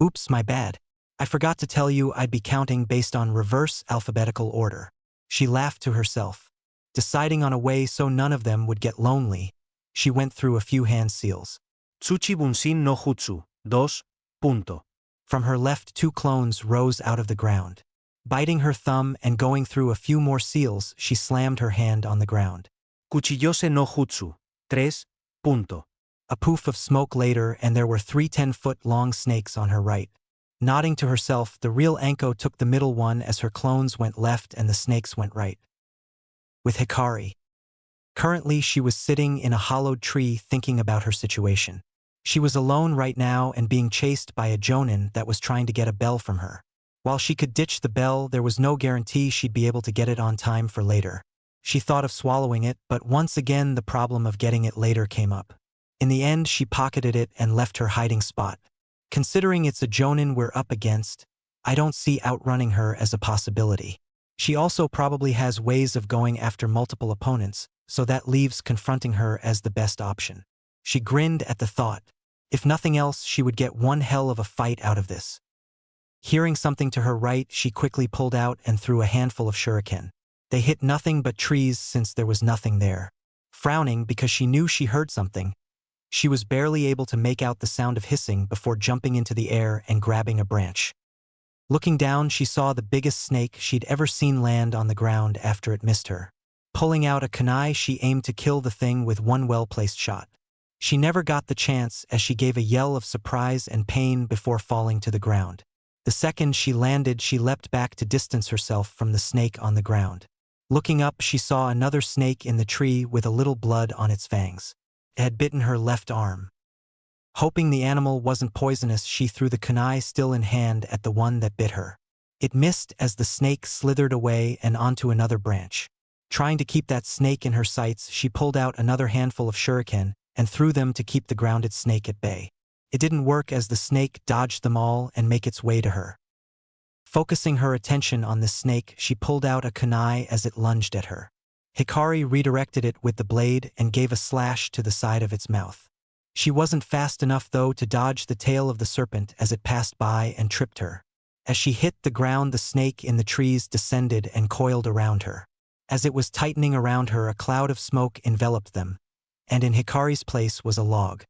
Oops, my bad. I forgot to tell you I'd be counting based on reverse alphabetical order. She laughed to herself. Deciding on a way so none of them would get lonely, she went through a few hand seals. Tsuchi Bunshin no Jutsu, 2. From her left, 2 clones rose out of the ground. Biting her thumb and going through a few more seals, she slammed her hand on the ground. Kuchiyose no Jutsu, 3. A poof of smoke later, and there were 3 10-foot-long snakes on her right. Nodding to herself, the real Anko took the middle one as her clones went left and the snakes went right. With Hikari. Currently, she was sitting in a hollowed tree thinking about her situation. She was alone right now and being chased by a jonin that was trying to get a bell from her. While she could ditch the bell, there was no guarantee she'd be able to get it on time for later. She thought of swallowing it, but once again the problem of getting it later came up. In the end, she pocketed it and left her hiding spot. Considering it's a jonin we're up against, I don't see outrunning her as a possibility. She also probably has ways of going after multiple opponents, so that leaves confronting her as the best option. She grinned at the thought. If nothing else, she would get one hell of a fight out of this. Hearing something to her right, she quickly pulled out and threw a handful of shuriken. They hit nothing but trees since there was nothing there. Frowning because she knew she heard something, she was barely able to make out the sound of hissing before jumping into the air and grabbing a branch. Looking down, she saw the biggest snake she'd ever seen land on the ground after it missed her. Pulling out a kunai, she aimed to kill the thing with one well-placed shot. She never got the chance as she gave a yell of surprise and pain before falling to the ground. The second she landed, she leapt back to distance herself from the snake on the ground. Looking up, she saw another snake in the tree with a little blood on its fangs. It had bitten her left arm. Hoping the animal wasn't poisonous, she threw the kunai still in hand at the one that bit her. It missed as the snake slithered away and onto another branch. Trying to keep that snake in her sights, she pulled out another handful of shuriken and threw them to keep the grounded snake at bay. It didn't work as the snake dodged them all and made its way to her. Focusing her attention on the snake, she pulled out a kunai as it lunged at her. Hikari redirected it with the blade and gave a slash to the side of its mouth. She wasn't fast enough, though, to dodge the tail of the serpent as it passed by and tripped her. As she hit the ground, the snake in the trees descended and coiled around her. As it was tightening around her, a cloud of smoke enveloped them, and in Hikari's place was a log.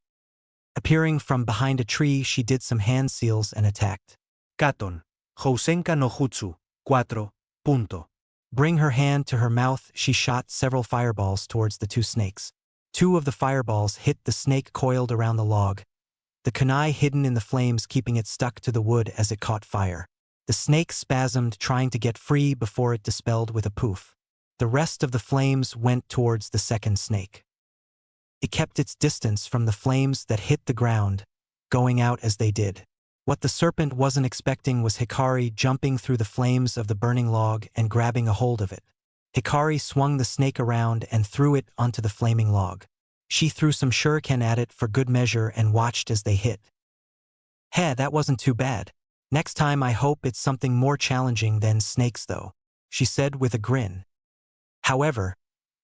Appearing from behind a tree, she did some hand seals and attacked. Katon, Housenka no Jutsu, 4. Bring her hand to her mouth, she shot several fireballs towards the 2 snakes. 2 of the fireballs hit the snake coiled around the log, the kunai hidden in the flames keeping it stuck to the wood as it caught fire. The snake spasmed, trying to get free before it dispelled with a poof. The rest of the flames went towards the second snake. It kept its distance from the flames that hit the ground, going out as they did. What the serpent wasn't expecting was Hikari jumping through the flames of the burning log and grabbing a hold of it. Hikari swung the snake around and threw it onto the flaming log. She threw some shuriken at it for good measure and watched as they hit. Hey, that wasn't too bad. Next time I hope it's something more challenging than snakes though, she said with a grin. However,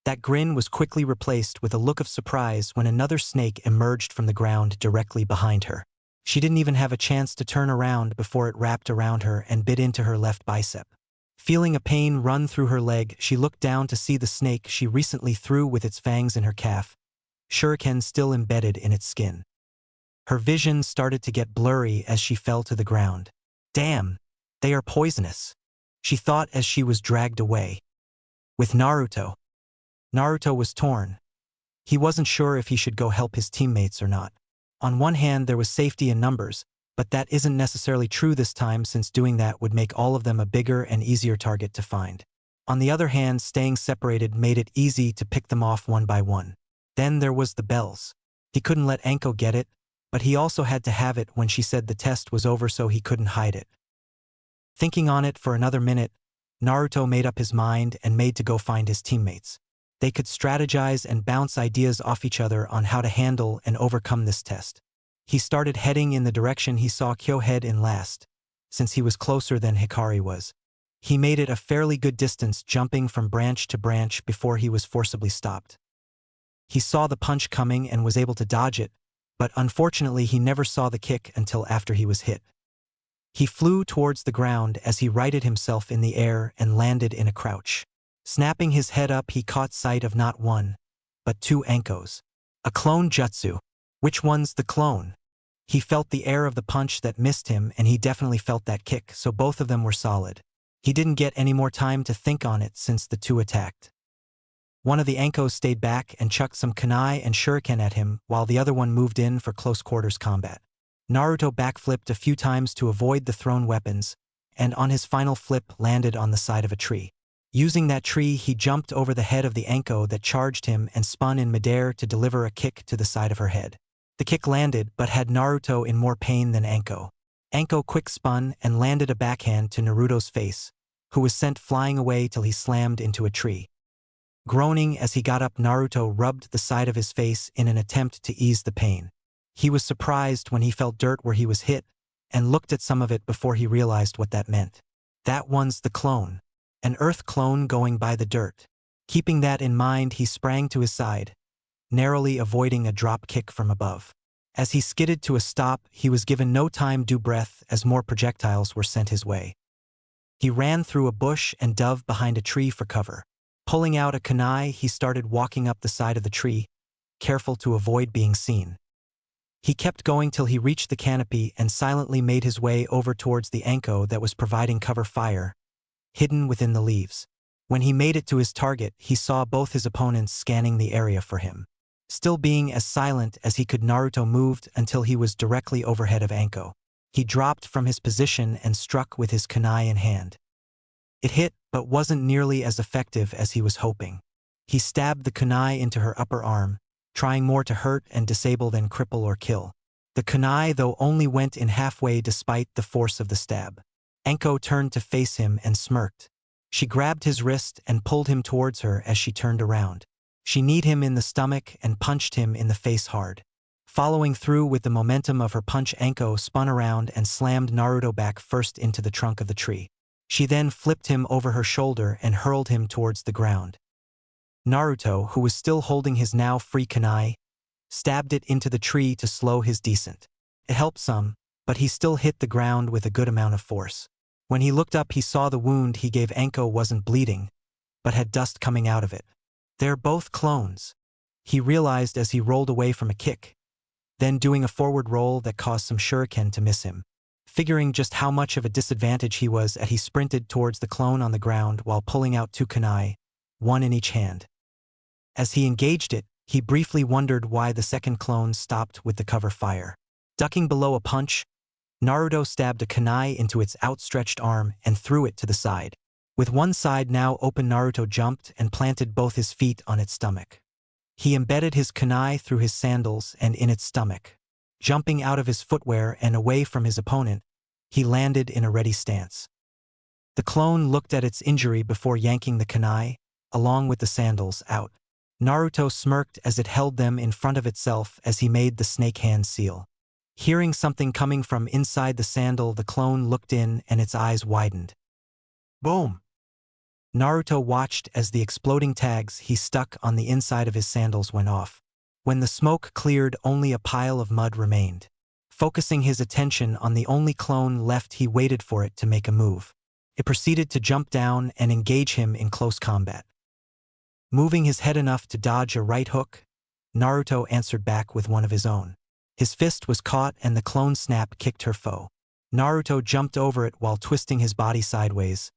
that grin was quickly replaced with a look of surprise when another snake emerged from the ground directly behind her. She didn't even have a chance to turn around before it wrapped around her and bit into her left bicep. Feeling a pain run through her leg, she looked down to see the snake she recently threw with its fangs in her calf, shuriken still embedded in its skin. Her vision started to get blurry as she fell to the ground. Damn, they are poisonous, she thought as she was dragged away. With Naruto. Naruto was torn. He wasn't sure if he should go help his teammates or not. On one hand, there was safety in numbers, but that isn't necessarily true this time since doing that would make all of them a bigger and easier target to find. On the other hand, staying separated made it easy to pick them off one by one. Then there was the bells. He couldn't let Anko get it, but he also had to have it when she said the test was over so he couldn't hide it. Thinking on it for another minute, Naruto made up his mind and made to go find his teammates. They could strategize and bounce ideas off each other on how to handle and overcome this test. He started heading in the direction he saw Kyo head in last, since he was closer than Hikari was. He made it a fairly good distance jumping from branch to branch before he was forcibly stopped. He saw the punch coming and was able to dodge it, but unfortunately he never saw the kick until after he was hit. He flew towards the ground as he righted himself in the air and landed in a crouch. Snapping his head up, he caught sight of not one, but two Ankos. A clone jutsu. Which one's the clone? He felt the air of the punch that missed him, and he definitely felt that kick, so both of them were solid. He didn't get any more time to think on it since the two attacked. One of the Ankos stayed back and chucked some kunai and shuriken at him, while the other one moved in for close quarters combat. Naruto backflipped a few times to avoid the thrown weapons, and on his final flip landed on the side of a tree. Using that tree, he jumped over the head of the Anko that charged him and spun in midair to deliver a kick to the side of her head. The kick landed but had Naruto in more pain than Anko. Anko quick spun and landed a backhand to Naruto's face, who was sent flying away till he slammed into a tree. Groaning as he got up, Naruto rubbed the side of his face in an attempt to ease the pain. He was surprised when he felt dirt where he was hit, and looked at some of it before he realized what that meant. That one's the clone. An earth clone going by the dirt. Keeping that in mind, he sprang to his side, narrowly avoiding a drop kick from above. As he skidded to a stop, he was given no time to breath as more projectiles were sent his way. He ran through a bush and dove behind a tree for cover. Pulling out a kunai, he started walking up the side of the tree, careful to avoid being seen. He kept going till he reached the canopy and silently made his way over towards the Anko that was providing cover fire, hidden within the leaves. When he made it to his target, he saw both his opponents scanning the area for him. Still being as silent as he could, Naruto moved until he was directly overhead of Anko. He dropped from his position and struck with his kunai in hand. It hit, but wasn't nearly as effective as he was hoping. He stabbed the kunai into her upper arm, trying more to hurt and disable than cripple or kill. The kunai, though, only went in halfway despite the force of the stab. Anko turned to face him and smirked. She grabbed his wrist and pulled him towards her as she turned around. She kneed him in the stomach and punched him in the face hard. Following through with the momentum of her punch, Anko spun around and slammed Naruto back first into the trunk of the tree. She then flipped him over her shoulder and hurled him towards the ground. Naruto, who was still holding his now free kunai, stabbed it into the tree to slow his descent. It helped some, but he still hit the ground with a good amount of force. When he looked up, he saw the wound he gave Anko wasn't bleeding, but had dust coming out of it. They're both clones, he realized as he rolled away from a kick, then doing a forward roll that caused some shuriken to miss him. Figuring just how much of a disadvantage he was at, he sprinted towards the clone on the ground while pulling out two kunai, one in each hand. As he engaged it, he briefly wondered why the second clone stopped with the cover fire. Ducking below a punch, Naruto stabbed a kunai into its outstretched arm and threw it to the side. With one side now open, Naruto jumped and planted both his feet on its stomach. He embedded his kunai through his sandals and in its stomach. Jumping out of his footwear and away from his opponent, he landed in a ready stance. The clone looked at its injury before yanking the kunai, along with the sandals, out. Naruto smirked as it held them in front of itself as he made the snake hand seal. Hearing something coming from inside the sandal, the clone looked in and its eyes widened. Boom! Naruto watched as the exploding tags he stuck on the inside of his sandals went off. When the smoke cleared, only a pile of mud remained. Focusing his attention on the only clone left, he waited for it to make a move. It proceeded to jump down and engage him in close combat. Moving his head enough to dodge a right hook, Naruto answered back with one of his own. His fist was caught and the clone snap kicked her foe. Naruto jumped over it while twisting his body sideways,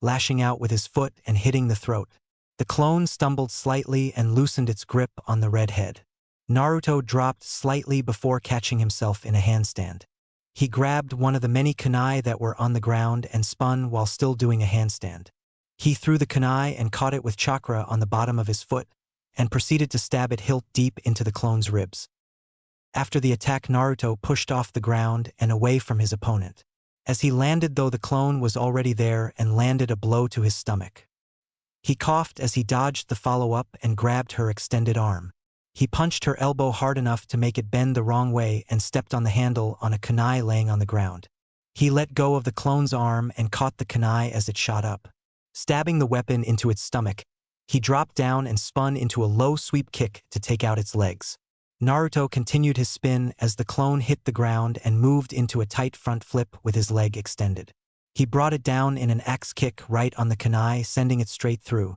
lashing out with his foot and hitting the throat. The clone stumbled slightly and loosened its grip on the red head. Naruto dropped slightly before catching himself in a handstand. He grabbed one of the many kunai that were on the ground and spun while still doing a handstand. He threw the kunai and caught it with chakra on the bottom of his foot, and proceeded to stab it hilt deep into the clone's ribs. After the attack, Naruto pushed off the ground and away from his opponent. As he landed, though, the clone was already there and landed a blow to his stomach. He coughed as he dodged the follow-up and grabbed her extended arm. He punched her elbow hard enough to make it bend the wrong way and stepped on the handle on a kunai laying on the ground. He let go of the clone's arm and caught the kunai as it shot up. Stabbing the weapon into its stomach, he dropped down and spun into a low sweep kick to take out its legs. Naruto continued his spin as the clone hit the ground and moved into a tight front flip with his leg extended. He brought it down in an axe kick right on the kunai, sending it straight through.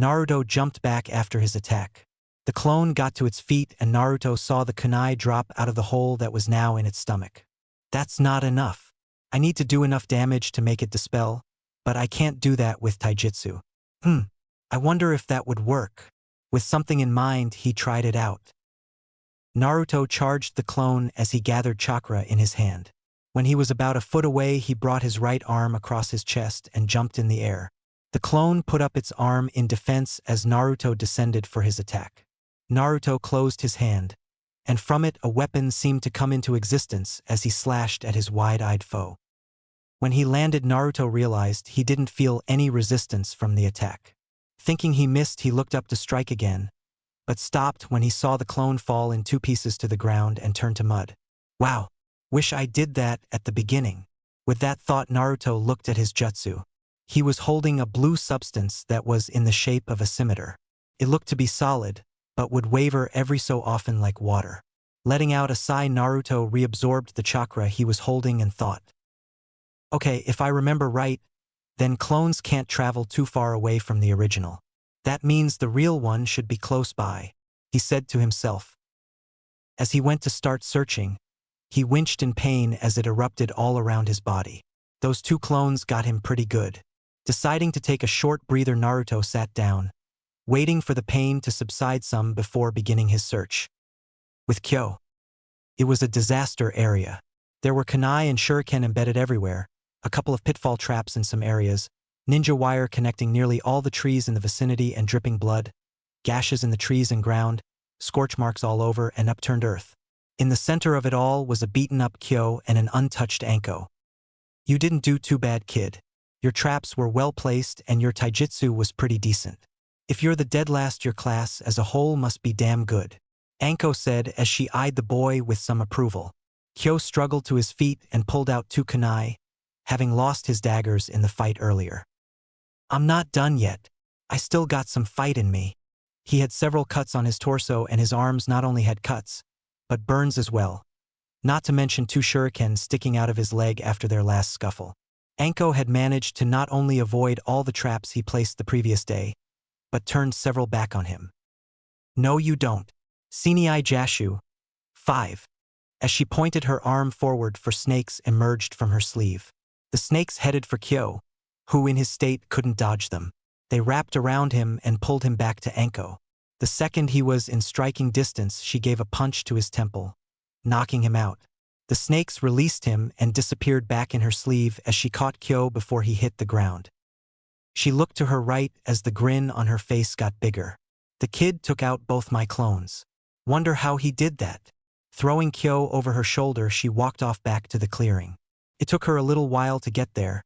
Naruto jumped back after his attack. The clone got to its feet and Naruto saw the kunai drop out of the hole that was now in its stomach. That's not enough. I need to do enough damage to make it dispel, but I can't do that with taijutsu. I wonder if that would work. With something in mind, he tried it out. Naruto charged the clone as he gathered chakra in his hand. When he was about a foot away, he brought his right arm across his chest and jumped in the air. The clone put up its arm in defense as Naruto descended for his attack. Naruto closed his hand, and from it a weapon seemed to come into existence as he slashed at his wide-eyed foe. When he landed, Naruto realized he didn't feel any resistance from the attack. Thinking he missed, he looked up to strike again, but stopped when he saw the clone fall in 2 pieces to the ground and turn to mud. Wow, wish I did that at the beginning. With that thought, Naruto looked at his jutsu. He was holding a blue substance that was in the shape of a scimitar. It looked to be solid, but would waver every so often like water. Letting out a sigh, Naruto reabsorbed the chakra he was holding and thought. Okay, if I remember right, then clones can't travel too far away from the original. That means the real one should be close by, he said to himself. As he went to start searching, he winched in pain as it erupted all around his body. Those 2 clones got him pretty good. Deciding to take a short breather, Naruto sat down, waiting for the pain to subside some before beginning his search. With Kyo, it was a disaster area. There were kunai and shuriken embedded everywhere, a couple of pitfall traps in some areas, ninja wire connecting nearly all the trees in the vicinity and dripping blood, gashes in the trees and ground, scorch marks all over, and upturned earth. In the center of it all was a beaten-up Kyo and an untouched Anko. You didn't do too bad, kid. Your traps were well placed and your taijutsu was pretty decent. If you're the dead last, your class as a whole must be damn good, Anko said as she eyed the boy with some approval. Kyo struggled to his feet and pulled out 2 kunai, having lost his daggers in the fight earlier. I'm not done yet. I still got some fight in me. He had several cuts on his torso and his arms not only had cuts, but burns as well. Not to mention 2 shurikens sticking out of his leg after their last scuffle. Anko had managed to not only avoid all the traps he placed the previous day, but turned several back on him. No, you don't. Sinai Jashu. 5. As she pointed her arm forward, for snakes emerged from her sleeve. The snakes headed for Kyo, who in his state couldn't dodge them. They wrapped around him and pulled him back to Anko. The second he was in striking distance, she gave a punch to his temple, knocking him out. The snakes released him and disappeared back in her sleeve as she caught Kyo before he hit the ground. She looked to her right as the grin on her face got bigger. The kid took out both my clones. Wonder how he did that. Throwing Kyo over her shoulder, she walked off back to the clearing. It took her a little while to get there.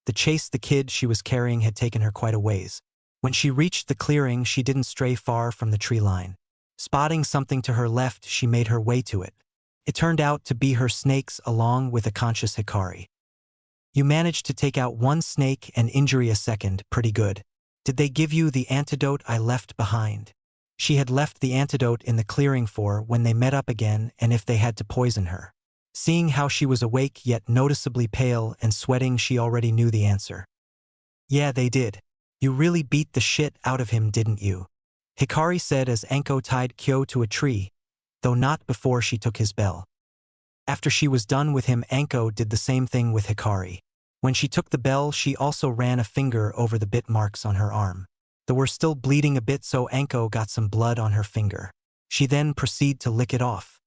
The chase the kid she was carrying had taken her quite a ways. When she reached the clearing, she didn't stray far from the tree line. Spotting something to her left, she made her way to it. It turned out to be her snakes along with a conscious Hikari. You managed to take out 1 snake and injure a second, pretty good. Did they give you the antidote I left behind? She had left the antidote in the clearing for when they met up again and if they had to poison her. Seeing how she was awake yet noticeably pale and sweating, she already knew the answer. Yeah, they did. You really beat the shit out of him, didn't you? Hikari said as Anko tied Kyo to a tree, though not before she took his bell. After she was done with him, Anko did the same thing with Hikari. When she took the bell, she also ran a finger over the bit marks on her arm. They were still bleeding a bit, so Anko got some blood on her finger. She then proceeded to lick it off.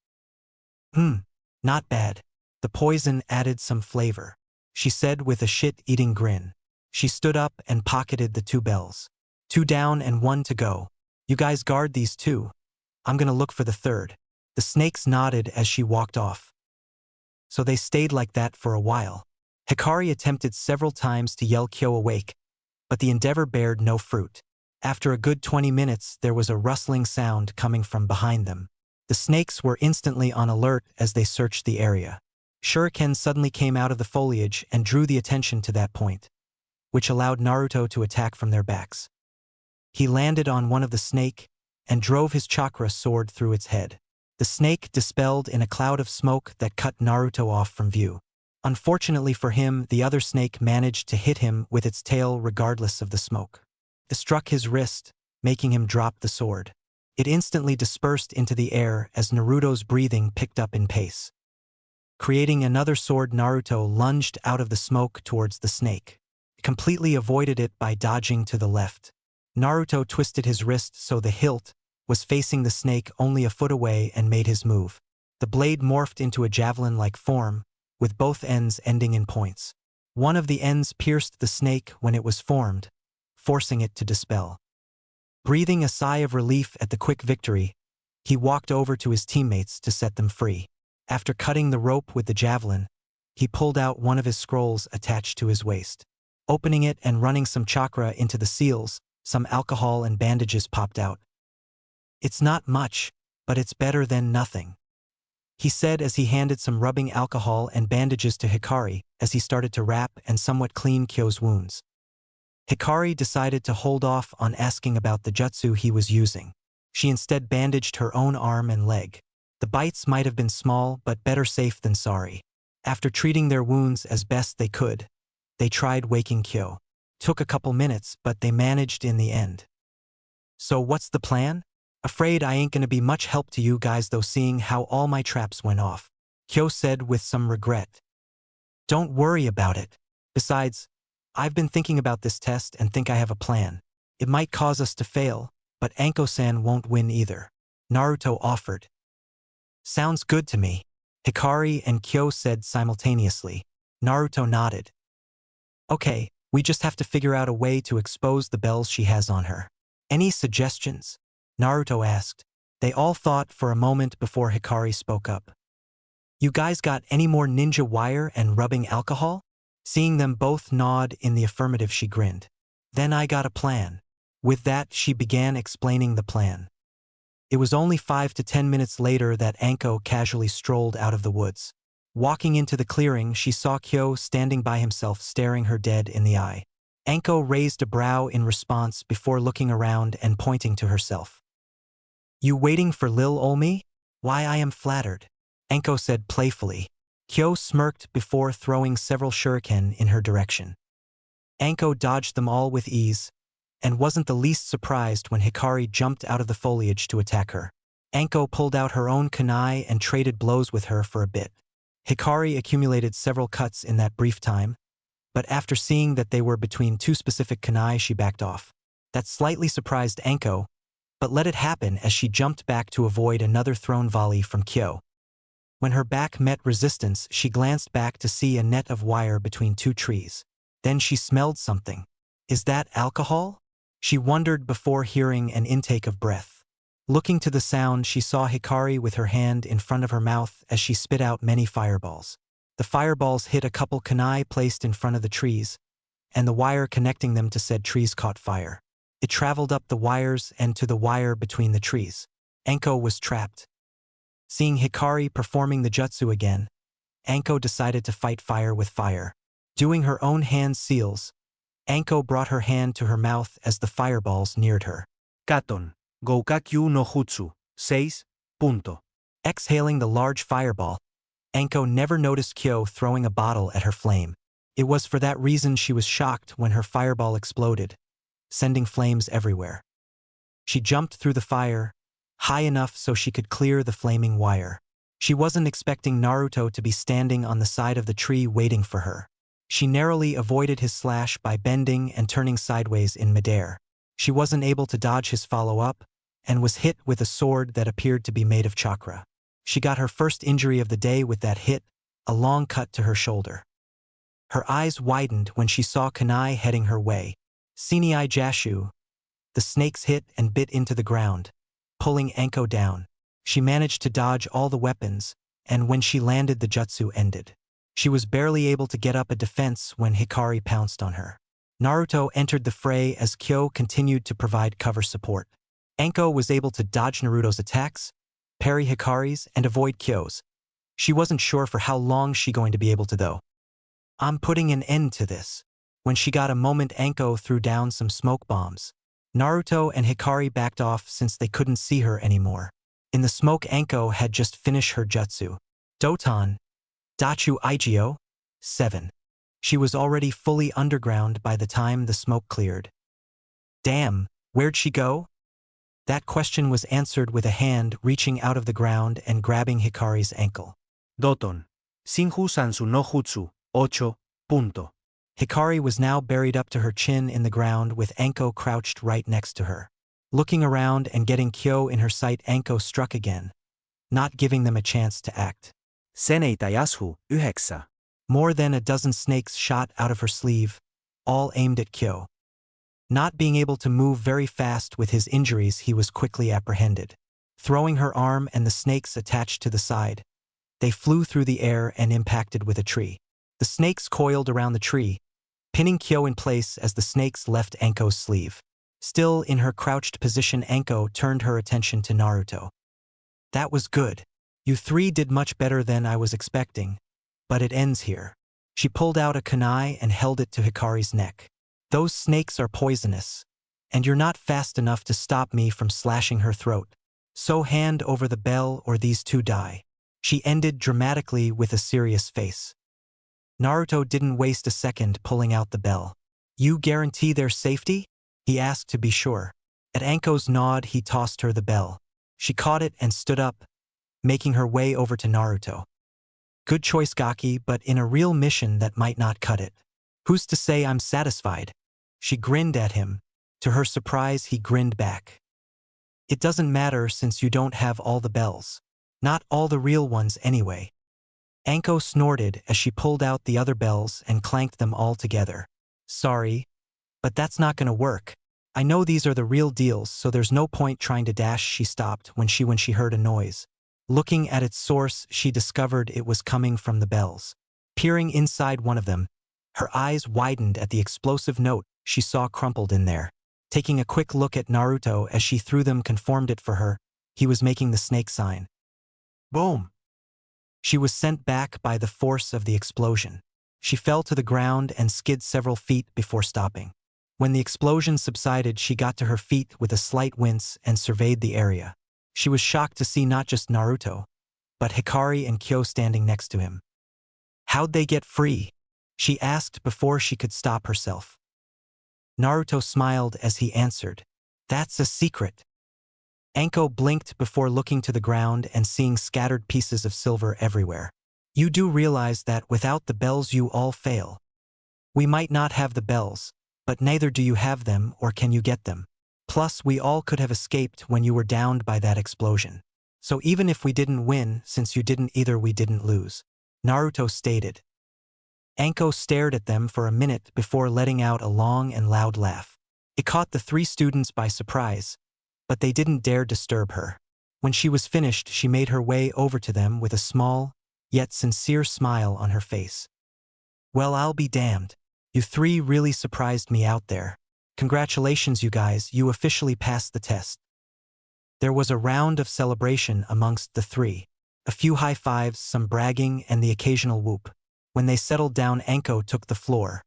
Not bad. The poison added some flavor, she said with a shit-eating grin. She stood up and pocketed the 2 bells. 2 down and 1 to go. You guys guard these 2. I'm gonna look for the 3rd. The snakes nodded as she walked off. So they stayed like that for a while. Hikari attempted several times to yell Kyo awake, but the endeavor bared no fruit. After a good 20 minutes, there was a rustling sound coming from behind them. The snakes were instantly on alert as they searched the area. Shuriken suddenly came out of the foliage and drew the attention to that point, which allowed Naruto to attack from their backs. He landed on one of the snake and drove his chakra sword through its head. The snake dispelled in a cloud of smoke that cut Naruto off from view. Unfortunately for him, the other snake managed to hit him with its tail regardless of the smoke. It struck his wrist, making him drop the sword. It instantly dispersed into the air as Naruto's breathing picked up in pace. Creating another sword, Naruto lunged out of the smoke towards the snake. He completely avoided it by dodging to the left. Naruto twisted his wrist so the hilt was facing the snake only a foot away and made his move. The blade morphed into a javelin-like form, with both ends ending in points. One of the ends pierced the snake when it was formed, forcing it to dispel. Breathing a sigh of relief at the quick victory, he walked over to his teammates to set them free. After cutting the rope with the javelin, he pulled out one of his scrolls attached to his waist. Opening it and running some chakra into the seals, some alcohol and bandages popped out. "It's not much, but it's better than nothing," he said as he handed some rubbing alcohol and bandages to Hikari as he started to wrap and somewhat clean Kyo's wounds. Hikari decided to hold off on asking about the jutsu he was using. She instead bandaged her own arm and leg. The bites might have been small, but better safe than sorry. After treating their wounds as best they could, they tried waking Kyo. Took a couple minutes, but they managed in the end. "So what's the plan? Afraid I ain't gonna be much help to you guys though, seeing how all my traps went off," Kyo said with some regret. "Don't worry about it. Besides, I've been thinking about this test and think I have a plan. It might cause us to fail, but Anko-san won't win either," Naruto offered. "Sounds good to me," Hikari and Kyo said simultaneously. Naruto nodded. "Okay, we just have to figure out a way to expose the bells she has on her. Any suggestions?" Naruto asked. They all thought for a moment before Hikari spoke up. "You guys got any more ninja wire and rubbing alcohol?" Seeing them both nod in the affirmative, she grinned. "Then I got a plan." With that, she began explaining the plan. It was only 5 to 10 minutes later that Anko casually strolled out of the woods. Walking into the clearing, she saw Kyo standing by himself, staring her dead in the eye. Anko raised a brow in response before looking around and pointing to herself. "You waiting for Lil Olmi? Why, I am flattered," Anko said playfully. Kyo smirked before throwing several shuriken in her direction. Anko dodged them all with ease, and wasn't the least surprised when Hikari jumped out of the foliage to attack her. Anko pulled out her own kunai and traded blows with her for a bit. Hikari accumulated several cuts in that brief time, but after seeing that they were between two specific kunai, she backed off. That slightly surprised Anko, but let it happen as she jumped back to avoid another thrown volley from Kyo. When her back met resistance, she glanced back to see a net of wire between two trees. Then she smelled something. "Is that alcohol?" she wondered before hearing an intake of breath. Looking to the sound, she saw Hikari with her hand in front of her mouth as she spit out many fireballs. The fireballs hit a couple kunai placed in front of the trees, and the wire connecting them to said trees caught fire. It traveled up the wires and to the wire between the trees. Anko was trapped. Seeing Hikari performing the jutsu again, Anko decided to fight fire with fire. Doing her own hand seals, Anko brought her hand to her mouth as the fireballs neared her. Katon, Goukakyu no Jutsu, 6. Exhaling the large fireball, Anko never noticed Kyo throwing a bottle at her flame. It was for that reason she was shocked when her fireball exploded, sending flames everywhere. She jumped through the fire, high enough so she could clear the flaming wire. She wasn't expecting Naruto to be standing on the side of the tree waiting for her. She narrowly avoided his slash by bending and turning sideways in midair. She wasn't able to dodge his follow-up, and was hit with a sword that appeared to be made of chakra. She got her first injury of the day with that hit, a long cut to her shoulder. Her eyes widened when she saw kunai heading her way. Sinai Jashu. The snakes hit and bit into the ground, pulling Anko down. She managed to dodge all the weapons, and when she landed the jutsu ended. She was barely able to get up a defense when Hikari pounced on her. Naruto entered the fray as Kyo continued to provide cover support. Anko was able to dodge Naruto's attacks, parry Hikari's, and avoid Kyo's. She wasn't sure for how long she going to be able to though. I'm putting an end to this. When she got a moment, Anko threw down some smoke bombs. Naruto and Hikari backed off since they couldn't see her anymore. In the smoke, Anko had just finished her jutsu. Doton. Dachu Igyo. 7. She was already fully underground by the time the smoke cleared. Damn, where'd she go? That question was answered with a hand reaching out of the ground and grabbing Hikari's ankle. Doton. Shinju Sansu no Jutsu. 8. Punto. Hikari was now buried up to her chin in the ground with Anko crouched right next to her. Looking around and getting Kyo in her sight, Anko struck again, not giving them a chance to act. Seneita Yashu. 9. More than a dozen snakes shot out of her sleeve, all aimed at Kyo. Not being able to move very fast with his injuries, he was quickly apprehended. Throwing her arm and the snakes attached to the side, they flew through the air and impacted with a tree. The snakes coiled around the tree, pinning Kyo in place as the snakes left Anko's sleeve. Still in her crouched position, Anko turned her attention to Naruto. That was good. You three did much better than I was expecting, but it ends here. She pulled out a kunai and held it to Hikari's neck. Those snakes are poisonous, and you're not fast enough to stop me from slashing her throat. So hand over the bell or these two die. She ended dramatically with a serious face. Naruto didn't waste a second pulling out the bell. You guarantee their safety? He asked to be sure. At Anko's nod, he tossed her the bell. She caught it and stood up, making her way over to Naruto. Good choice, Gaki, but in a real mission that might not cut it. Who's to say I'm satisfied? She grinned at him. To her surprise, he grinned back. It doesn't matter since you don't have all the bells. Not all the real ones anyway. Anko snorted as she pulled out the other bells and clanked them all together. Sorry, but that's not gonna work. I know these are the real deals, so there's no point trying to dash. She stopped when she heard a noise. Looking at its source, she discovered it was coming from the bells. Peering inside one of them, her eyes widened at the explosive note she saw crumpled in there. Taking a quick look at Naruto as she threw them confirmed it for her, he was making the snake sign. Boom! She was sent back by the force of the explosion. She fell to the ground and skid several feet before stopping. When the explosion subsided, she got to her feet with a slight wince and surveyed the area. She was shocked to see not just Naruto, but Hikari and Kyo standing next to him. How'd they get free? She asked before she could stop herself. Naruto smiled as he answered, That's a secret. Anko blinked before looking to the ground and seeing scattered pieces of silver everywhere. You do realize that without the bells you all fail. We might not have the bells, but neither do you have them or can you get them. Plus, we all could have escaped when you were downed by that explosion. So even if we didn't win, since you didn't either, we didn't lose. Naruto stated. Anko stared at them for a minute before letting out a long and loud laugh. It caught the three students by surprise, but they didn't dare disturb her. When she was finished, she made her way over to them with a small, yet sincere smile on her face. Well, I'll be damned. You three really surprised me out there. Congratulations, you guys, you officially passed the test. There was a round of celebration amongst the three. A few high fives, some bragging, and the occasional whoop. When they settled down, Anko took the floor.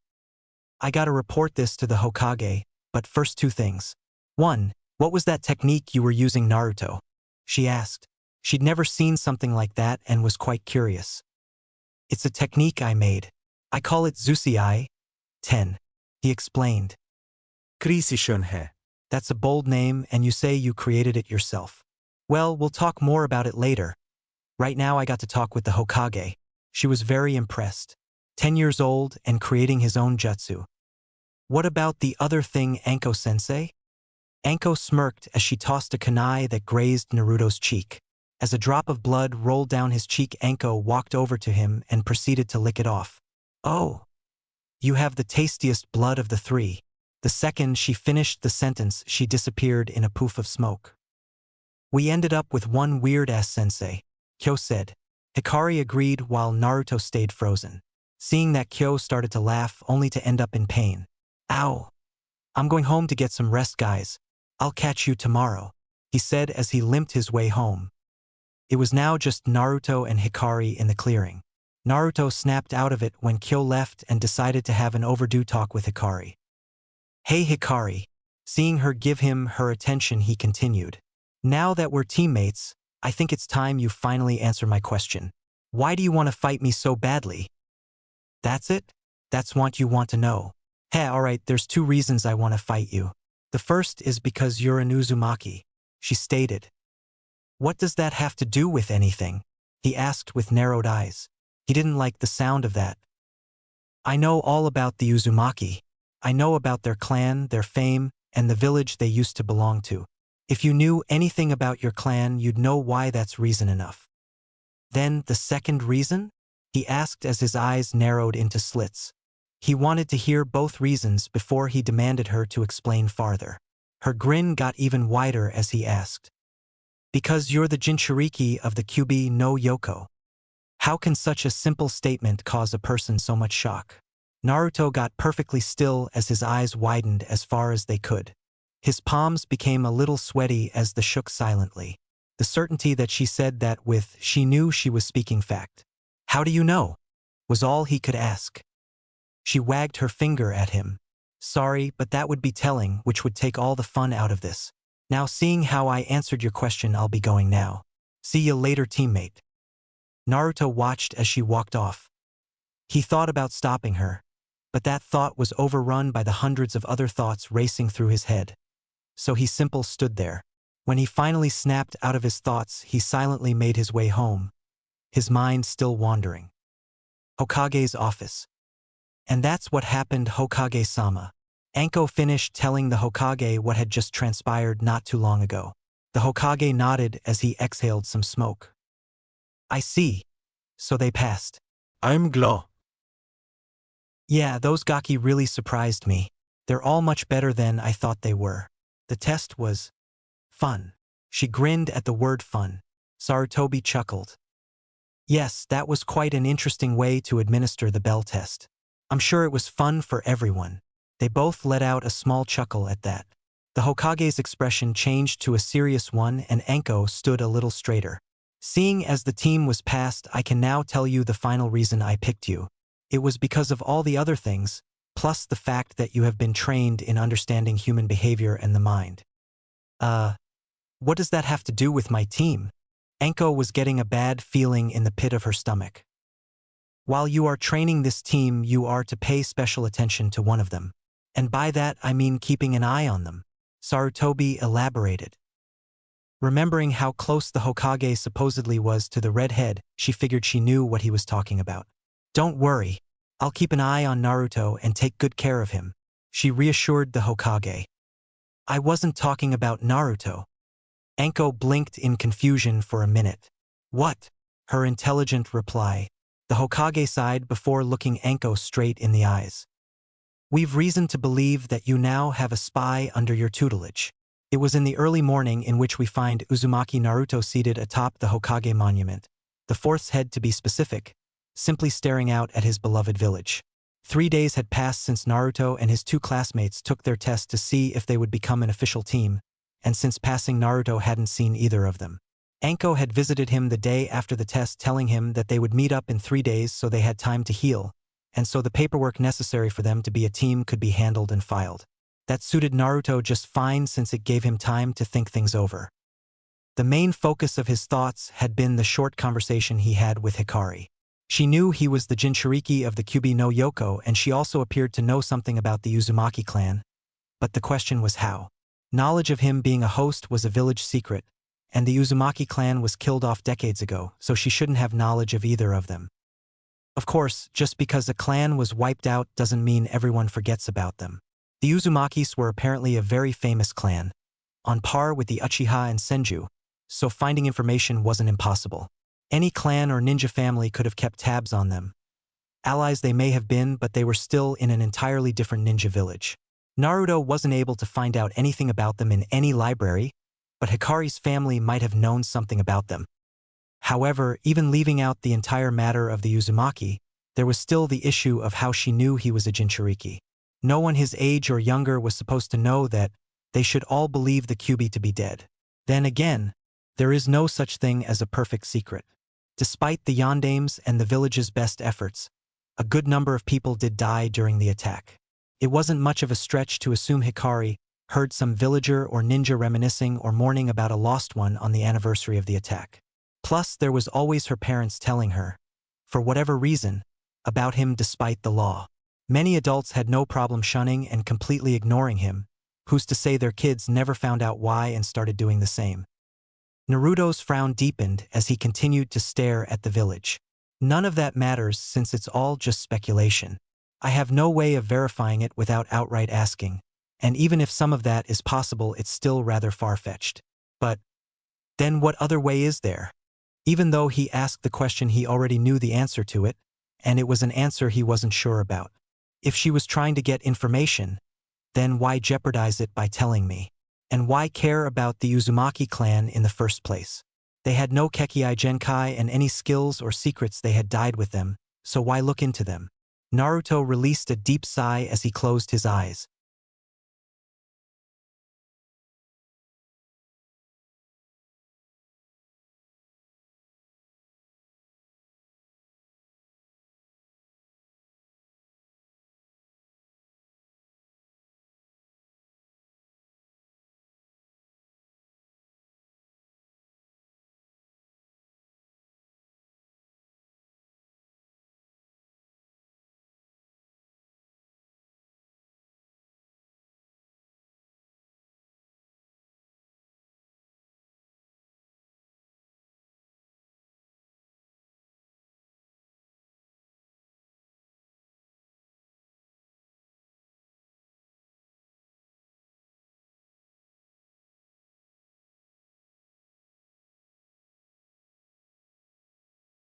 I gotta report this to the Hokage, but first two things. 1. What was that technique you were using, Naruto? She asked. She'd never seen something like that and was quite curious. It's a technique I made. I call it Zusiai 10. He explained. Krisishunhe. That's a bold name and you say you created it yourself. Well, we'll talk more about it later. Right now I got to talk with the Hokage. She was very impressed. 10 years old and creating his own jutsu. What about the other thing, Anko-sensei? Anko smirked as she tossed a kunai that grazed Naruto's cheek. As a drop of blood rolled down his cheek, Anko walked over to him and proceeded to lick it off. Oh, you have the tastiest blood of the three. The second she finished the sentence, she disappeared in a poof of smoke. We ended up with one weird-ass sensei, Kyo said. Hikari agreed while Naruto stayed frozen. Seeing that, Kyo started to laugh only to end up in pain. Ow! I'm going home to get some rest, guys. I'll catch you tomorrow, he said as he limped his way home. It was now just Naruto and Hikari in the clearing. Naruto snapped out of it when Kyo left and decided to have an overdue talk with Hikari. Hey Hikari. Seeing her give him her attention, he continued. Now that we're teammates, I think it's time you finally answer my question. Why do you want to fight me so badly? That's it? That's what you want to know. Hey, alright, there's two reasons I want to fight you. The first is because you're an Uzumaki, she stated. What does that have to do with anything? He asked with narrowed eyes. He didn't like the sound of that. I know all about the Uzumaki. I know about their clan, their fame, and the village they used to belong to. If you knew anything about your clan, you'd know why that's reason enough. Then the second reason? He asked as his eyes narrowed into slits. He wanted to hear both reasons before he demanded her to explain farther. Her grin got even wider as he asked. Because you're the Jinchuriki of the Kyuubi no Yoko. How can such a simple statement cause a person so much shock? Naruto got perfectly still as his eyes widened as far as they could. His palms became a little sweaty as they shook silently. The certainty that she said that with, she knew she was speaking fact. How do you know? Was all he could ask. She wagged her finger at him. Sorry, but that would be telling, which would take all the fun out of this. Now, seeing how I answered your question, I'll be going now. See you later, teammate. Naruto watched as she walked off. He thought about stopping her, but that thought was overrun by the hundreds of other thoughts racing through his head. So he simply stood there. When he finally snapped out of his thoughts, he silently made his way home, his mind still wandering. Hokage's office. And that's what happened, Hokage-sama. Anko finished telling the Hokage what had just transpired not too long ago. The Hokage nodded as he exhaled some smoke. I see. So they passed. I'm glad. Yeah, those gaki really surprised me. They're all much better than I thought they were. The test was fun. She grinned at the word fun. Sarutobi chuckled. Yes, that was quite an interesting way to administer the bell test. I'm sure it was fun for everyone. They both let out a small chuckle at that. The Hokage's expression changed to a serious one and Anko stood a little straighter. Seeing as the team was passed, I can now tell you the final reason I picked you. It was because of all the other things, plus the fact that you have been trained in understanding human behavior and the mind. What does that have to do with my team? Anko was getting a bad feeling in the pit of her stomach. While you are training this team, you are to pay special attention to one of them. And by that I mean keeping an eye on them, Sarutobi elaborated. Remembering how close the Hokage supposedly was to the redhead, she figured she knew what he was talking about. Don't worry, I'll keep an eye on Naruto and take good care of him, she reassured the Hokage. I wasn't talking about Naruto. Anko blinked in confusion for a minute. What? Her intelligent reply. The Hokage sighed before looking Anko straight in the eyes. We've reason to believe that you now have a spy under your tutelage. It was in the early morning in which we find Uzumaki Naruto seated atop the Hokage monument, the fourth's head to be specific, simply staring out at his beloved village. 3 days had passed since Naruto and his two classmates took their test to see if they would become an official team, and since passing, Naruto hadn't seen either of them. Anko had visited him the day after the test, telling him that they would meet up in 3 days so they had time to heal, and so the paperwork necessary for them to be a team could be handled and filed. That suited Naruto just fine since it gave him time to think things over. The main focus of his thoughts had been the short conversation he had with Hikari. She knew he was the Jinchuriki of the Kyuubi no Yoko, and she also appeared to know something about the Uzumaki clan. But the question was how. Knowledge of him being a host was a village secret, and the Uzumaki clan was killed off decades ago, so she shouldn't have knowledge of either of them. Of course, just because a clan was wiped out doesn't mean everyone forgets about them. The Uzumakis were apparently a very famous clan, on par with the Uchiha and Senju, so finding information wasn't impossible. Any clan or ninja family could have kept tabs on them. Allies they may have been, but they were still in an entirely different ninja village. Naruto wasn't able to find out anything about them in any library, but Hikari's family might have known something about them. However, even leaving out the entire matter of the Uzumaki, there was still the issue of how she knew he was a Jinchuriki. No one his age or younger was supposed to know that they should all believe the Kyuubi to be dead. Then again, there is no such thing as a perfect secret. Despite the Yandames and the village's best efforts, a good number of people did die during the attack. It wasn't much of a stretch to assume Hikari heard some villager or ninja reminiscing or mourning about a lost one on the anniversary of the attack. Plus, there was always her parents telling her, for whatever reason, about him despite the law. Many adults had no problem shunning and completely ignoring him. Who's to say their kids never found out why and started doing the same? Naruto's frown deepened as he continued to stare at the village. None of that matters since it's all just speculation. I have no way of verifying it without outright asking, and even if some of that is possible, it's still rather far-fetched. But then what other way is there? Even though he asked the question, he already knew the answer to it, and it was an answer he wasn't sure about. If she was trying to get information, then why jeopardize it by telling me? And why care about the Uzumaki clan in the first place? They had no Kekkai Genkai, and any skills or secrets they had died with them, so why look into them? Naruto released a deep sigh as he closed his eyes.